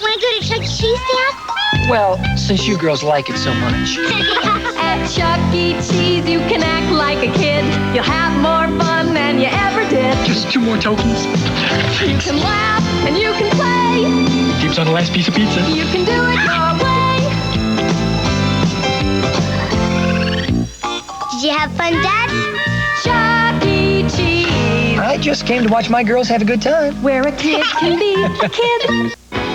Want to go to Chuck E. Cheese, Dad? Well, since you girls like it so much. At Chuck E. Cheese, you can act like a kid. You'll have more fun than you ever did. Just 2 more tokens. You can laugh and you can play. Keeps on the last piece of pizza. You can do it your way. Did you have fun, Dad? Chuck E. Cheese. I just came to watch my girls have a good time. Where a kid can be a kid.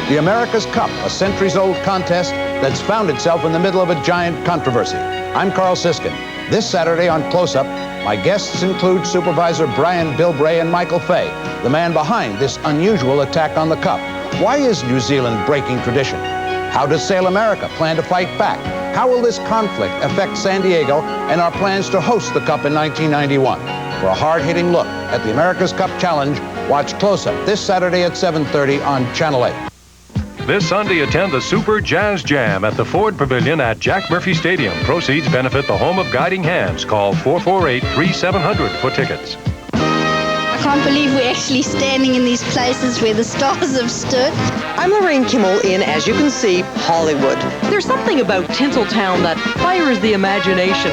The America's Cup, a centuries-old contest that's found itself in the middle of a giant controversy. I'm Carl Siskin. This Saturday on Close Up, my guests include Supervisor Brian Bilbray and Michael Fay, the man behind this unusual attack on the Cup. Why is New Zealand breaking tradition? How does Sail America plan to fight back? How will this conflict affect San Diego and our plans to host the Cup in 1991? For a hard-hitting look at the America's Cup Challenge, watch Close Up this Saturday at 7:30 on Channel 8. This Sunday, attend the Super Jazz Jam at the Ford Pavilion at Jack Murphy Stadium. Proceeds benefit the Home of Guiding Hands. Call 448-3700 for tickets. I can't believe we're actually standing in these places where the stars have stood. I'm Lorraine Kimmel in, as you can see, Hollywood. There's something about Tinseltown that fires the imagination.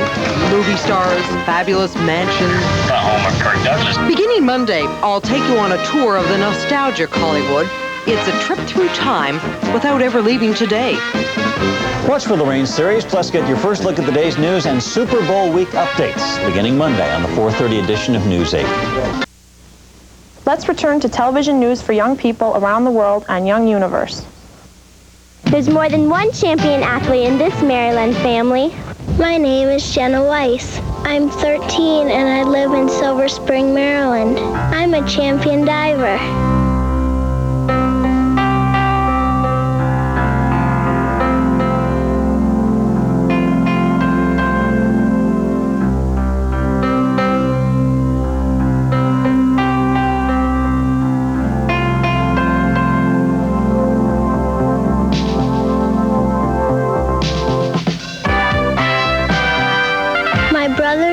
Movie stars, fabulous mansions. The home of Kirk Douglas. Beginning Monday, I'll take you on a tour of the nostalgic Hollywood. It's a trip through time without ever leaving today. Watch for Lorraine's series, plus get your first look at the day's news and Super Bowl week updates, beginning Monday on the 4:30 edition of News 8. Let's return to television news for young people around the world on Young Universe. There's more than one champion athlete in this Maryland family. My name is Jenna Weiss. I'm 13 and I live in Silver Spring, Maryland. I'm a champion diver.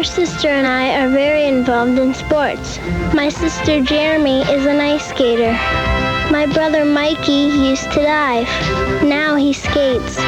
Sister and I are very involved in sports. My sister Jeremy is an ice skater. My brother Mikey used to dive. Now he skates.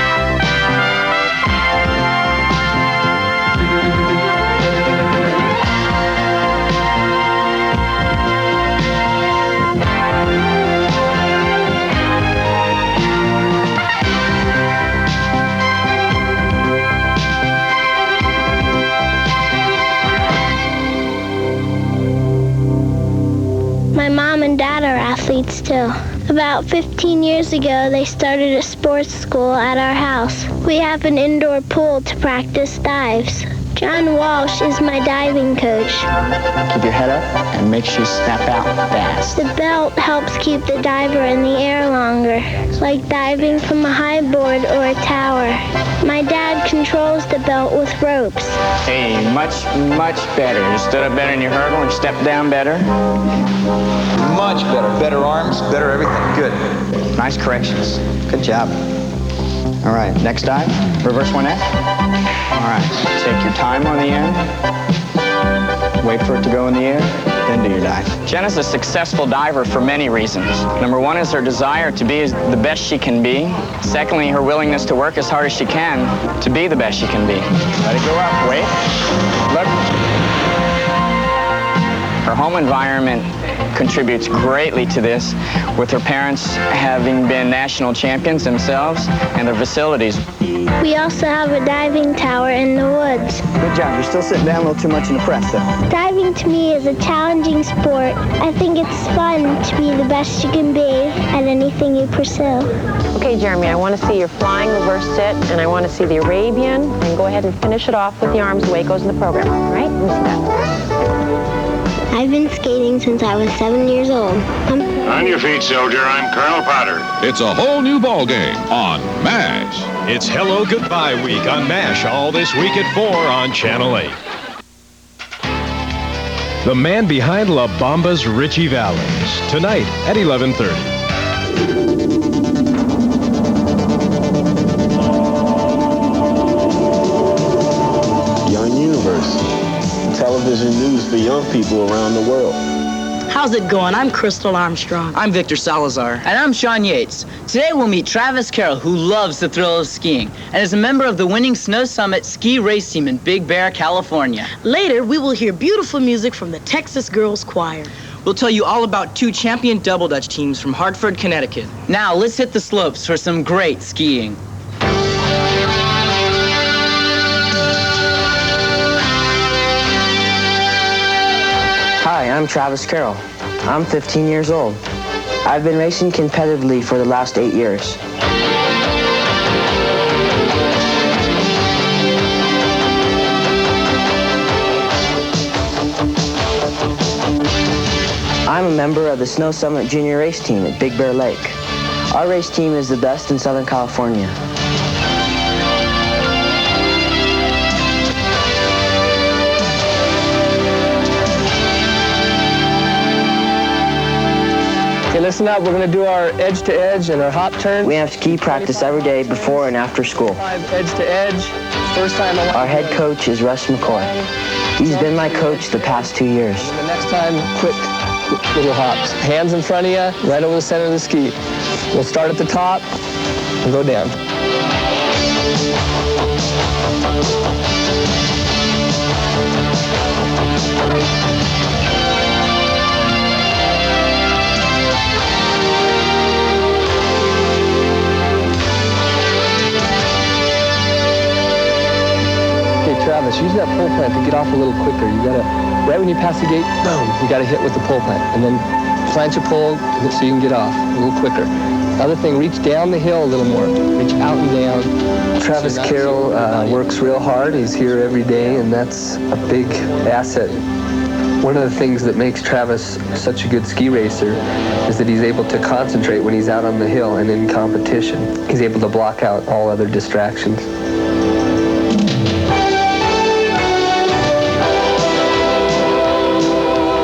My mom and dad are athletes too. About 15 years ago, they started a sports school at our house. We have an indoor pool to practice dives. John Walsh is my diving coach. Keep your head up and make sure you snap out fast. The belt helps keep the diver in the air longer, like diving from a high board or a tower. My dad controls the belt with ropes. Hey, much better. You stood up better in your hurdle and stepped down better. Much better. Better arms, better everything. Good. Nice corrections. Good job. All right, next dive. Reverse 1F. All right, take your time on the end. Wait for it to go in the air, then do your dive. Jenna's a successful diver for many reasons. Number one is her desire to be the best she can be. Secondly, her willingness to work as hard as she can to be the best she can be. Let it go up, wait, look. Her home environment contributes greatly to this, with her parents having been national champions themselves and their facilities. We also have a diving tower in the woods. Good job. You're still sitting down a little too much in the press, though. Diving to me is a challenging sport. I think it's fun to be the best you can be at anything you pursue. Okay, Jeremy, I want to see your flying reverse sit, and I want to see the Arabian, and go ahead and finish it off with the arms the way it goes in the program, all right? Let me see that. I've been skating since I was 7 years old. On your feet, soldier. I'm Colonel Potter. It's a whole new ball game on MASH. It's Hello Goodbye Week on MASH all this week at 4 on Channel 8. The man behind La Bamba's Richie Valens, tonight at 11:30. Young Universe, television news for young people around the world. How's it going? I'm Crystal Armstrong. I'm Victor Salazar. And I'm Sean Yates. Today we'll meet Travis Carroll, who loves the thrill of skiing, and is a member of the winning Snow Summit ski race team in Big Bear, California. Later, we will hear beautiful music from the Texas Girls Choir. We'll tell you all about 2 champion double dutch teams from Hartford, Connecticut. Now let's hit the slopes for some great skiing. Hi, I'm Travis Carroll. I'm 15 years old. I've been racing competitively for the last 8 years. I'm a member of the Snow Summit Junior Race Team at Big Bear Lake. Our race team is the best in Southern California. Okay, listen up. We're going to do our edge to edge and our hop turn. We have ski practice every day before and after school. Edge to edge. First time Our head coach is Russ McCoy. He's been my coach the past 2 years. The next time, quick little hops. Hands in front of you, right over the center of the ski. We'll start at the top and go down. Travis, use that pole plant to get off a little quicker. You gotta, right when you pass the gate, boom, you gotta hit with the pole plant. And then plant your pole so you can get off a little quicker. Other thing, reach down the hill a little more. Reach out and down. Travis Carroll works real hard. He's here every day, and that's a big asset. One of the things that makes Travis such a good ski racer is that he's able to concentrate when he's out on the hill and in competition. He's able to block out all other distractions.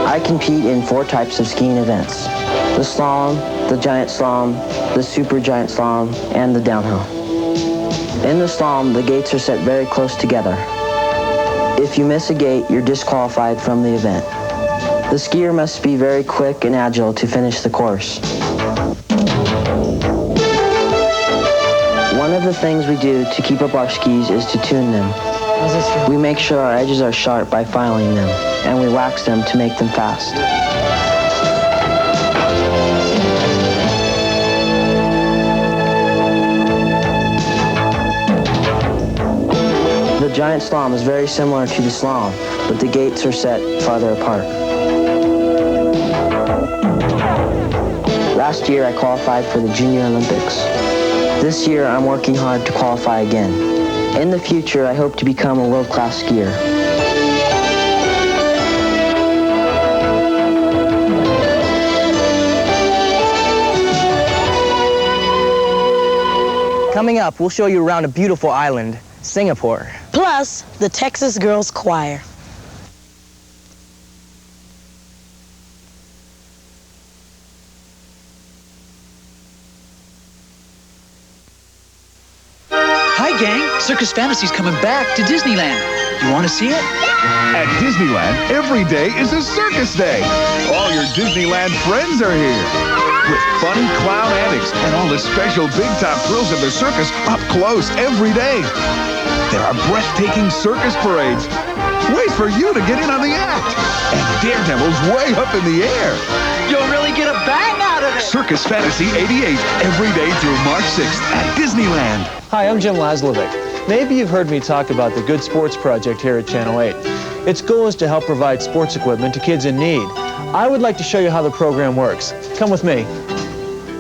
I compete in 4 types of skiing events: the slalom, the giant slalom, the super giant slalom, and the downhill. In the slalom, the gates are set very close together. If you miss a gate, you're disqualified from the event. The skier must be very quick and agile to finish the course. One of the things we do to keep up our skis is to tune them. We make sure our edges are sharp by filing them, and we wax them to make them fast. The giant slalom is very similar to the slalom, but the gates are set farther apart. Last year I qualified for the Junior Olympics. This year I'm working hard to qualify again. In the future, I hope to become a world-class skier. Coming up, we'll show you around a beautiful island, Singapore. Plus, the Texas Girls Choir. Hi, gang. Circus Fantasy's coming back to Disneyland. You want to see it? At Disneyland, every day is a circus day. All your Disneyland friends are here. With funny clown antics and all the special big-top thrills of the circus up close every day. There are breathtaking circus parades. Wait for you to get in on the act. And daredevils way up in the air. You'll really get a bang out of it. Circus Fantasy 88, every day through March 6th at Disneyland. Hi, I'm Jim Laszlovic. Maybe you've heard me talk about the Good Sports Project here at Channel 8. Its goal is to help provide sports equipment to kids in need. I would like to show you how the program works. Come with me.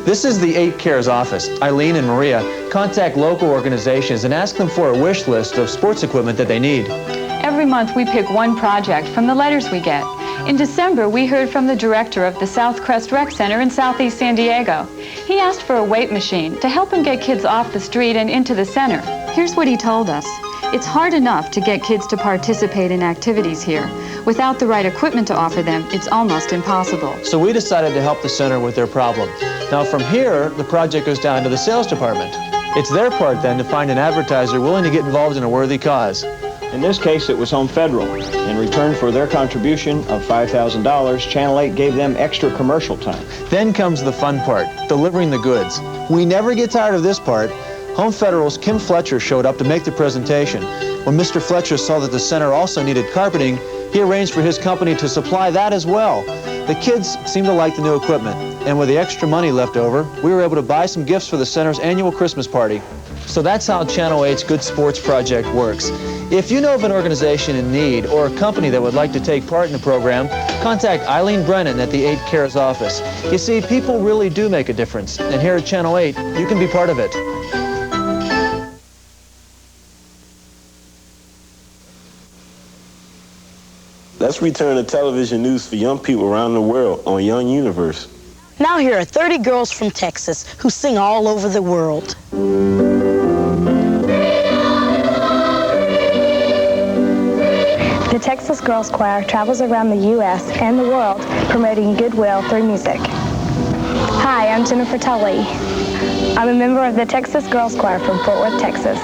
This is the 8 Cares office. Eileen and Maria contact local organizations and ask them for a wish list of sports equipment that they need. Every month we pick one project from the letters we get. In December, we heard from the director of the South Crest Rec Center in Southeast San Diego. He asked for a weight machine to help him get kids off the street and into the center. Here's what he told us. It's hard enough to get kids to participate in activities here. Without the right equipment to offer them, it's almost impossible. So we decided to help the center with their problem. Now from here, the project goes down to the sales department. It's their part then to find an advertiser willing to get involved in a worthy cause. In this case, it was Home Federal. In return for their contribution of $5,000, Channel 8 gave them extra commercial time. Then comes the fun part, delivering the goods. We never get tired of this part. Home Federal's Kim Fletcher showed up to make the presentation. When Mr. Fletcher saw that the center also needed carpeting, he arranged for his company to supply that as well. The kids seemed to like the new equipment, and with the extra money left over, we were able to buy some gifts for the center's annual Christmas party. So that's how Channel 8's Good Sports Project works. If you know of an organization in need or a company that would like to take part in the program, contact Eileen Brennan at the 8 Cares office. You see, people really do make a difference, and here at Channel 8, you can be part of it. Let's return to television news for young people around the world on Young Universe. Now here are 30 girls from Texas who sing all over the world. The Texas Girls Choir travels around the U.S. and the world promoting goodwill through music. Hi, I'm Jennifer Tully. I'm a member of the Texas Girls Choir from Fort Worth, Texas.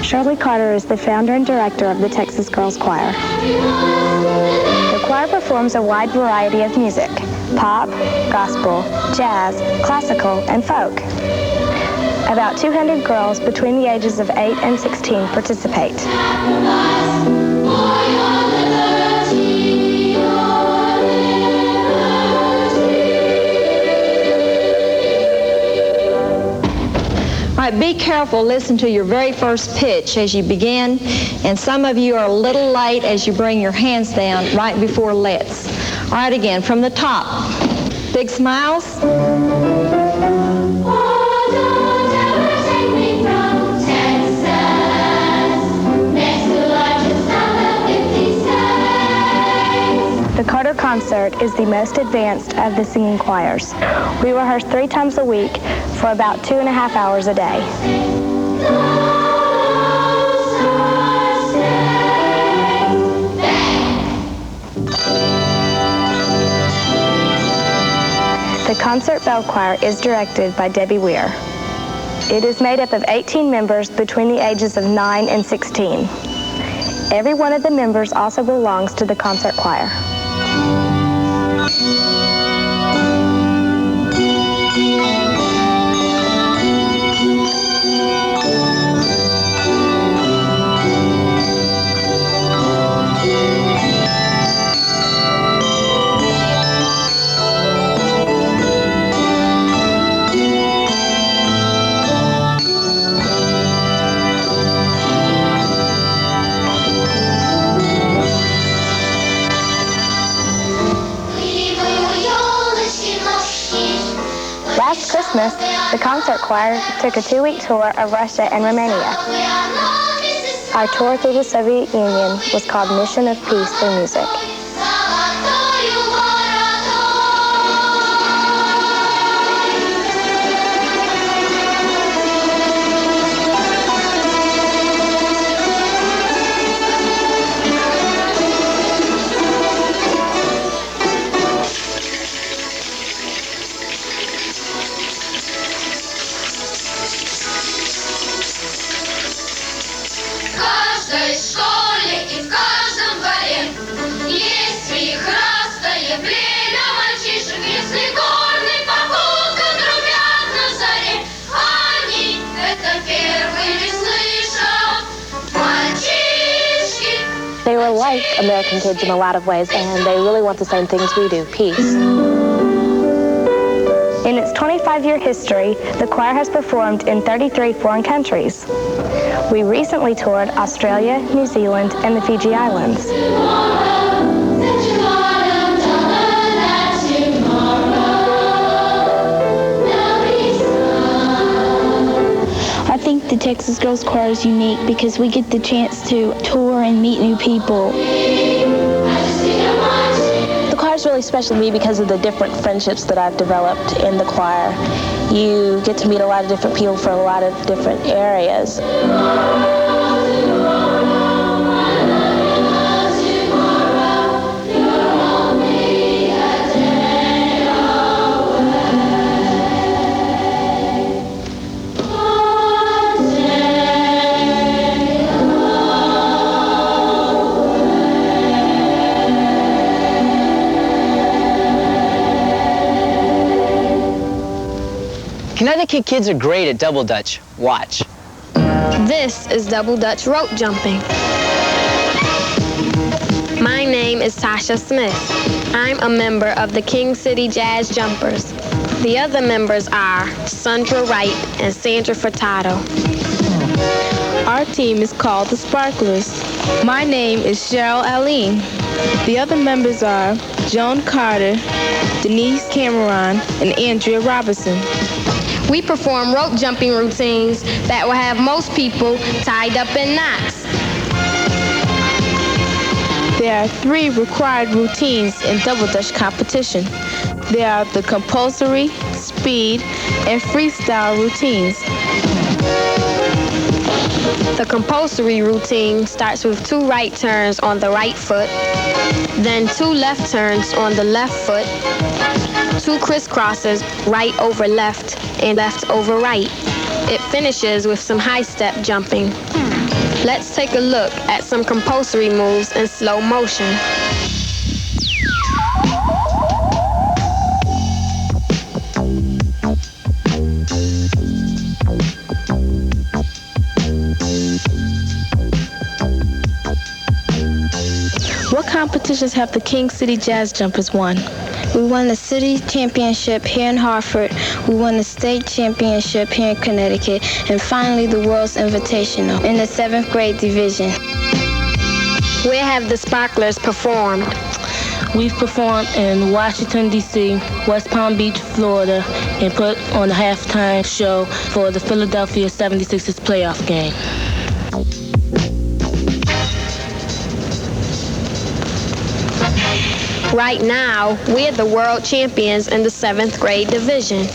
Shirley Carter is the founder and director of the Texas Girls Choir. The choir performs a wide variety of music: pop, gospel, jazz, classical, and folk. About 200 girls between the ages of 8 and 16 participate. All right, be careful. Listen to your very first pitch as you begin, and some of you are a little late as you bring your hands down right before let's. All right, again, from the top. Big smiles. The Carter Concert is the most advanced of the singing choirs. We rehearse 3 times a week for about 2.5 hours a day. The Concert Bell Choir is directed by Debbie Weir. It is made up of 18 members between the ages of 9 and 16. Every one of the members also belongs to the concert choir. We will Last Christmas, the concert choir took a 2-week tour of Russia and Romania. Our tour through the Soviet Union was called Mission of Peace through Music. They were like American kids in a lot of ways, and they really want the same things we do, peace. In its 25-year history, the choir has performed in 33 foreign countries. We recently toured Australia, New Zealand, and the Fiji Islands. I think the Texas Girls Choir is unique because we get the chance to tour and meet new people. The choir is really special to me because of the different friendships that I've developed in the choir. You get to meet a lot of different people from a lot of different areas. Connecticut kids are great at double dutch. Watch. This is double dutch rope jumping. My name is Tasha Smith. I'm a member of the King City Jazz Jumpers. The other members are Sandra Wright and Sandra Furtado. Our team is called the Sparklers. My name is Cheryl Aline. The other members are Joan Carter, Denise Cameron, and Andrea Robinson. We perform rope jumping routines that will have most people tied up in knots. There are 3 required routines in double dutch competition. There are the compulsory, speed, and freestyle routines. The compulsory routine starts with 2 right turns on the right foot, then 2 left turns on the left foot, 2 crisscrosses right over left and left over right. It finishes with some high step jumping. Let's take a look at some compulsory moves in slow motion. What competitions have the King City Jazz Jumpers won? We won the city championship here in Hartford. We won the state championship here in Connecticut. And finally, the World's Invitational in the 7th grade division. Where have the Sparklers performed? We've performed in Washington, D.C., West Palm Beach, Florida, and put on a halftime show for the Philadelphia 76ers playoff game. Right now, we're the world champions in the 7th grade division.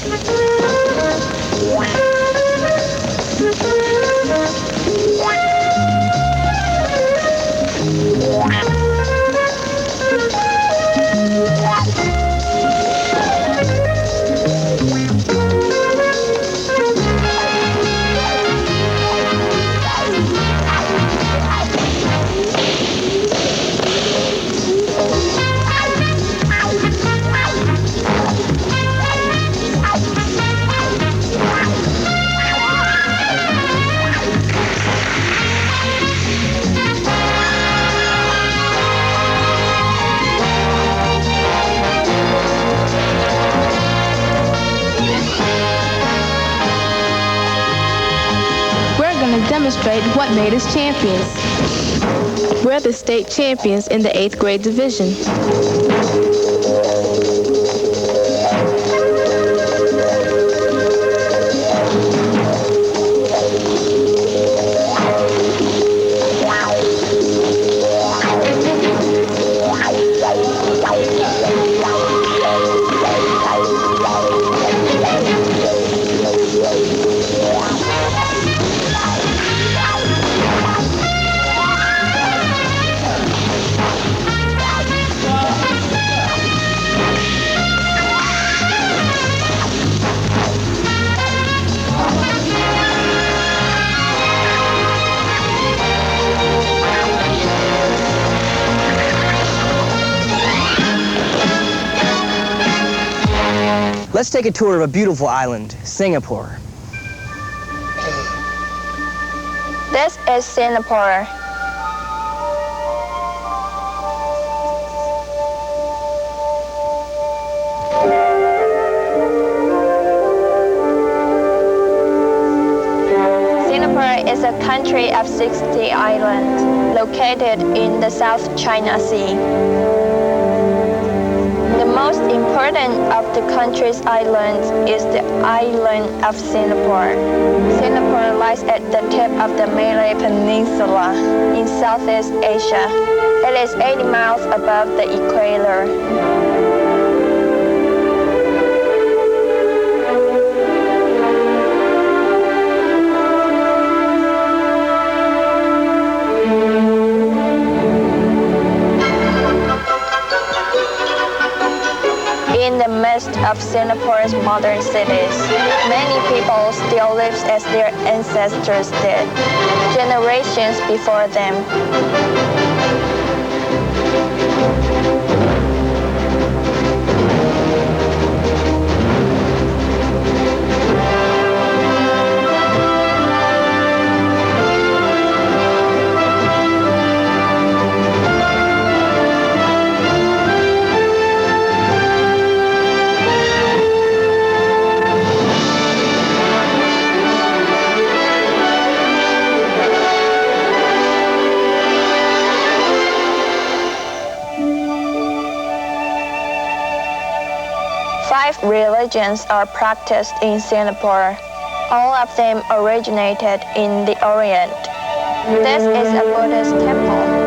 Demonstrate what made us champions. We're the state champions in the 8th grade division. Let's take a tour of a beautiful island, Singapore. This is Singapore. Singapore is a country of 60 islands located in the South China Sea. The most important of the country's islands is the island of Singapore. Singapore lies at the tip of the Malay Peninsula in Southeast Asia. It is 80 miles above the equator. In the midst of Singapore's modern cities, many people still live as their ancestors did, generations before them. Five religions are practiced in Singapore. All of them originated in the Orient. This is a Buddhist temple.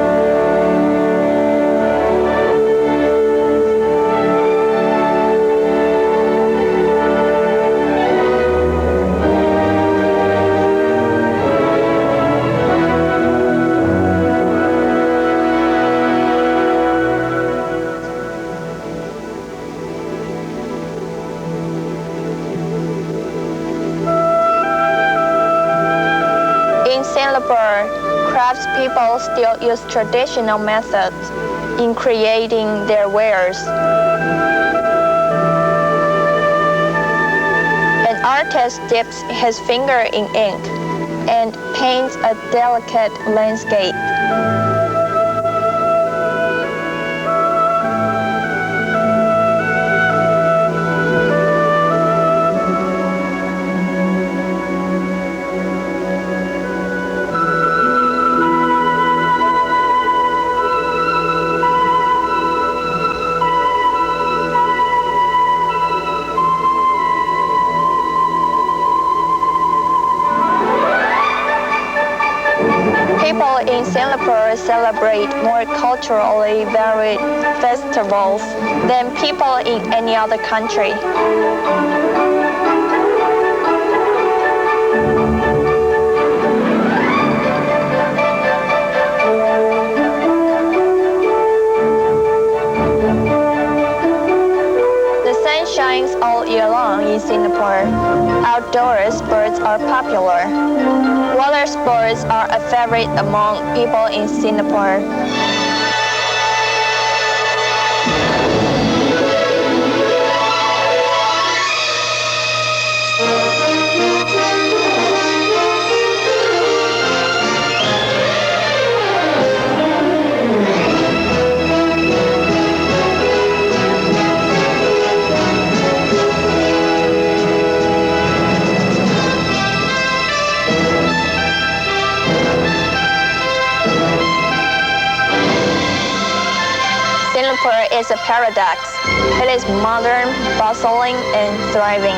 In Singapore, craftspeople still use traditional methods in creating their wares. An artist dips his finger in ink and paints a delicate landscape. People in Singapore celebrate more culturally varied festivals than people in any other country. The sun shines all year long in Singapore. Outdoor sports are popular. Water sports are a favorite among people in Singapore. Singapore is a paradox. It is modern, bustling, and thriving.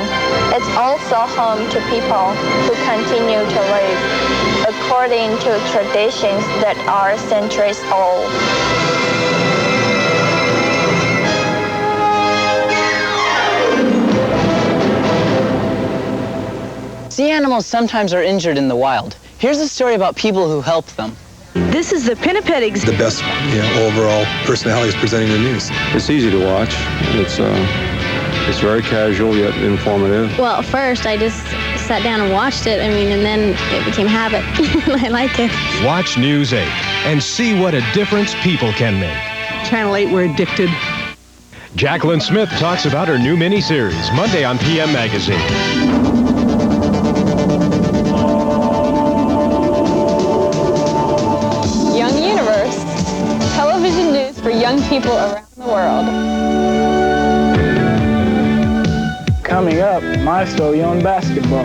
It's also home to people who continue to live according to traditions that are centuries old. Sea animals sometimes are injured in the wild. Here's a story about people who help them. This is the Pinnipedigs. The best, overall personalities presenting the news. It's easy to watch. It's very casual yet informative. Well, first I just sat down and watched it, and then it became habit. I like it. Watch News 8 and see what a difference people can make. Channel 8, we're addicted. Jacqueline Smith talks about her new miniseries, Monday on PM Magazine. Young Universe, television news for young people around the world. Coming up, my story on basketball.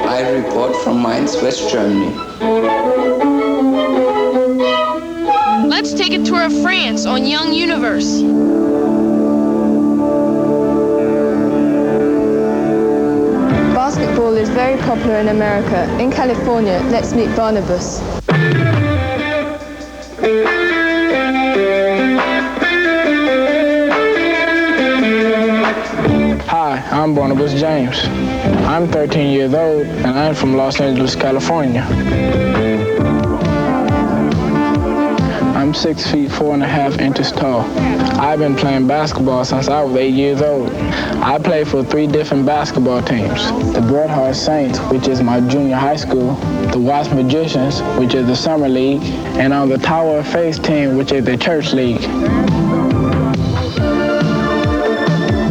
I report from Mainz, West Germany. Let's take a tour of France on Young Universe. Basketball is very popular in America. In California, let's meet Barnabas. Hi, I'm Barnabas James. I'm 13 years old, and I'm from Los Angeles, California. I'm 6 feet 4.5 inches tall. I've been playing basketball since I was 8 years old. I play for 3 different basketball teams. The Bret Hart Saints, which is my junior high school, the Watts Magicians, which is the summer league, and on the Tower of Faith team, which is the church league.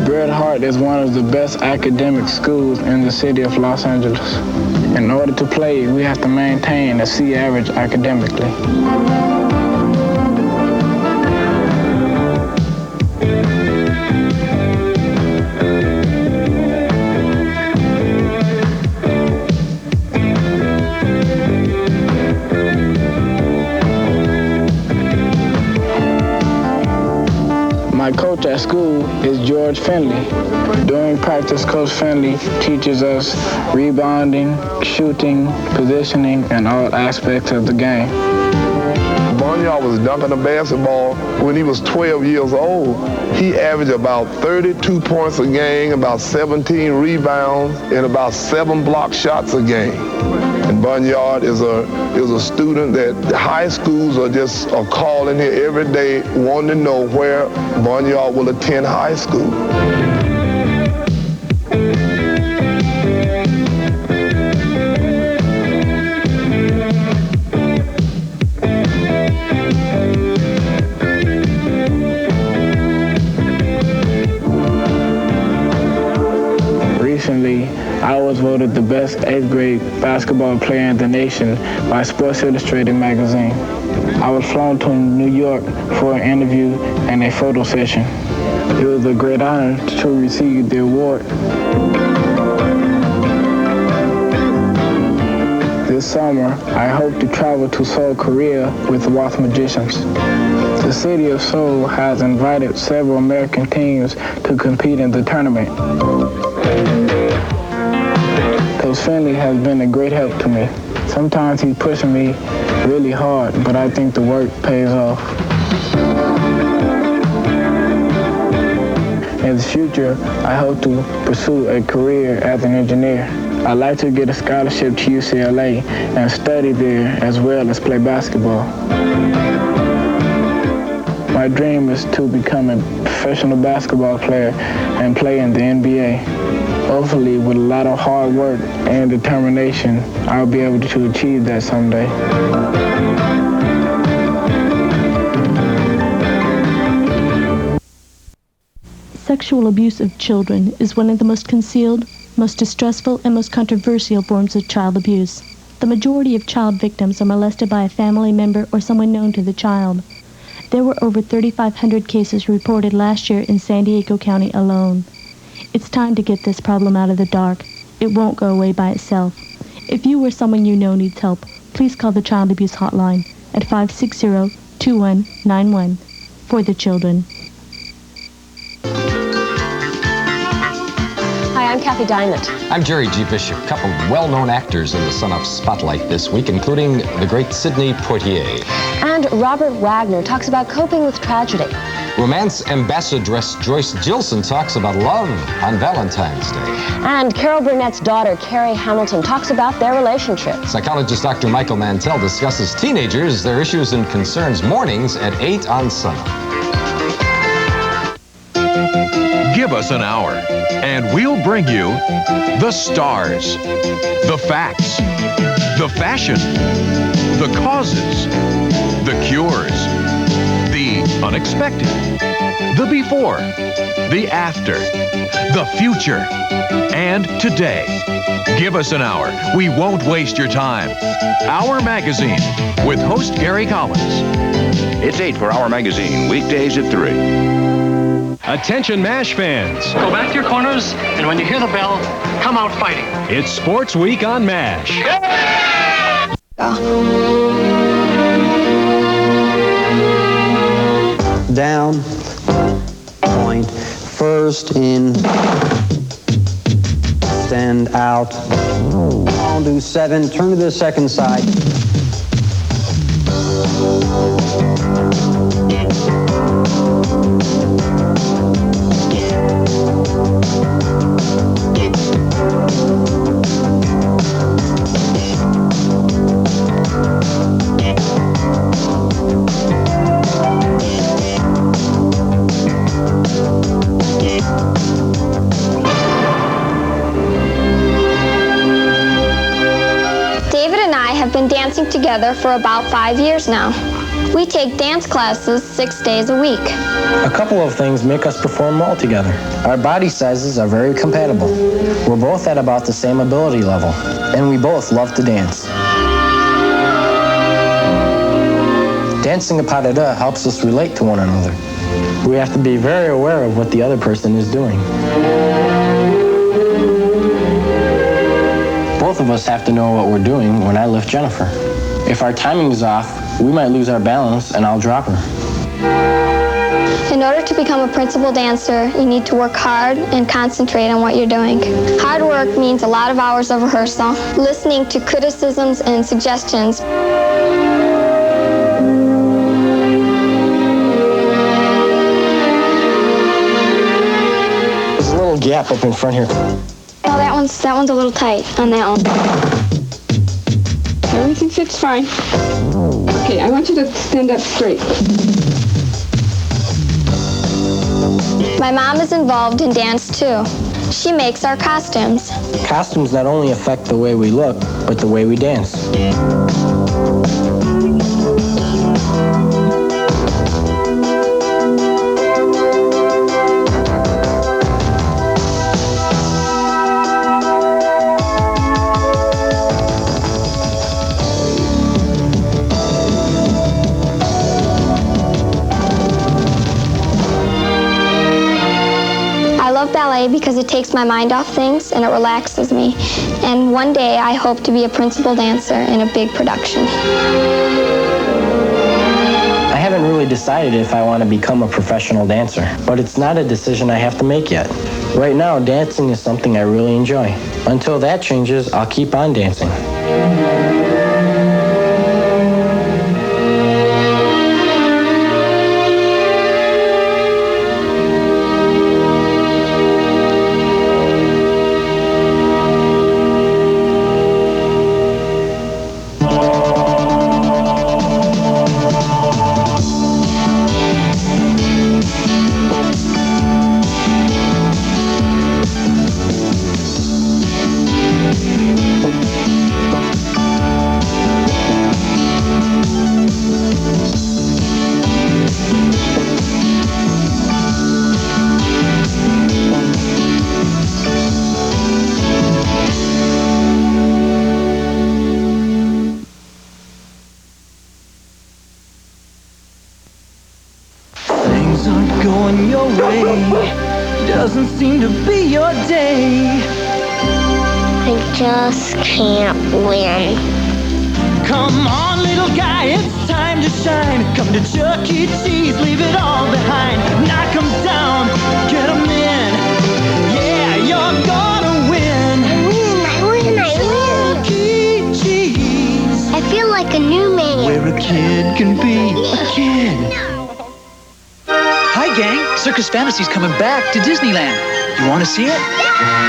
Bret Hart is one of the best academic schools in the city of Los Angeles. In order to play, we have to maintain a C average academically. My coach at school is George Finley. During practice, Coach Finley teaches us rebounding, shooting, positioning, and all aspects of the game. Barnyard was dunking the basketball when he was 12 years old. He averaged about 32 points a game, about 17 rebounds, and about 7 block shots a game. And Barnyard is a student that the high schools are calling here every day, wanting to know where Barnyard will attend high school. Recently, I was voted the best 8th grade basketball player in the nation by Sports Illustrated magazine. I was flown to New York for an interview and a photo session. It was a great honor to receive the award. This summer, I hope to travel to Seoul, Korea with the Watts Magicians. The city of Seoul has invited several American teams to compete in the tournament. Coach Finley has been a great help to me. Sometimes he's pushing me really hard, but I think the work pays off. In the future, I hope to pursue a career as an engineer. I'd like to get a scholarship to UCLA and study there as well as play basketball. My dream is to become a professional basketball player and play in the NBA. Hopefully, with a lot of hard work and determination, I'll be able to achieve that someday. Sexual abuse of children is one of the most concealed, most distressful, and most controversial forms of child abuse. The majority of child victims are molested by a family member or someone known to the child. There were over 3,500 cases reported last year in San Diego County alone. It's time to get this problem out of the dark. It won't go away by itself. If you or someone you know needs help, please call the Child Abuse Hotline at 560-2191 for the children. Hi, I'm Kathy Diamond. I'm Jerry G. Bishop. A couple of well-known actors in the Sun Up spotlight this week, including the great Sidney Poitier. And Robert Wagner talks about coping with tragedy. Romance ambassadress Joyce Gilson talks about love on Valentine's Day. And Carol Burnett's daughter, Carrie Hamilton, talks about their relationship. Psychologist Dr. Michael Mantell discusses teenagers, their issues and concerns, mornings at 8 on Sun Up. Give us an hour, and we'll bring you the stars, the facts, the fashion, the causes, the cures, the unexpected. The before, the after, the future, and today. Give us an hour. We won't waste your time. Our Magazine with host Gary Collins. It's 8 for Our Magazine, weekdays at 3. Attention MASH fans. Go back to your corners, and when you hear the bell, come out fighting. It's Sports Week on MASH. Down, point, first in, stand out, on to 7, turn to the second side. Dancing together for about 5 years now. We take dance classes 6 days a week. A couple of things make us perform well together. Our body sizes are very compatible. We're both at about the same ability level, and we both love to dance. Dancing a pas de deux helps us relate to one another. We have to be very aware of what the other person is doing. Both of us have to know what we're doing when I lift Jennifer. If our timing is off, we might lose our balance and I'll drop her. In order to become a principal dancer, you need to work hard and concentrate on what you're doing. Hard work means a lot of hours of rehearsal, listening to criticisms and suggestions. There's a little gap up in front here. Oh, that one's a little tight on that one. Everything fits fine. Okay, I want you to stand up straight. My mom is involved in dance too. She makes our costumes. Costumes not only affect the way we look, but the way we dance. Ballet because it takes my mind off things and it relaxes me. And one day I hope to be a principal dancer in a big production. I haven't really decided if I want to become a professional dancer, but it's not a decision I have to make yet. Right now, dancing is something I really enjoy. Until that changes, I'll keep on dancing. Going your way doesn't seem to be your day. I just can't win. Come on, little guy, it's time to shine. Come to Chuck E. Cheese, leave it all behind. Knock 'em down, get 'em in. Yeah, you're gonna win. I win. Chuck E. Cheese. I feel like a new man. Where a kid can be a kid. Hi, gang. Circus Fantasy's coming back to Disneyland. You want to see it?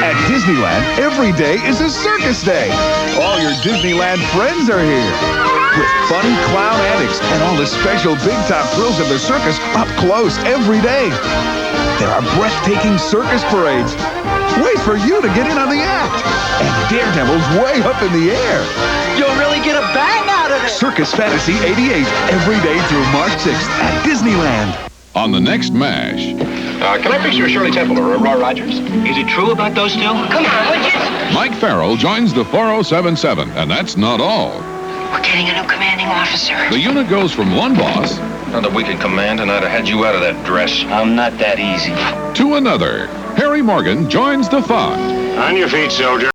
At Disneyland, every day is a circus day. All your Disneyland friends are here. With funny clown antics and all the special big-time thrills of the circus up close every day. There are breathtaking circus parades. Wait for you to get in on the act. And daredevils way up in the air. You'll really get a bang out of Circus Fantasy 88, every day through March 6th at Disneyland. On the next MASH. Can I picture Shirley Temple or Roy Rogers? Is it true about those two? Come on, would you? Mike Farrell joins the 4077, and that's not all. We're getting a new commanding officer. The unit goes from one boss... Another week in command, and I'd have had you out of that dress. I'm not that easy. ...to another. Harry Morgan joins the fun. On your feet, soldier.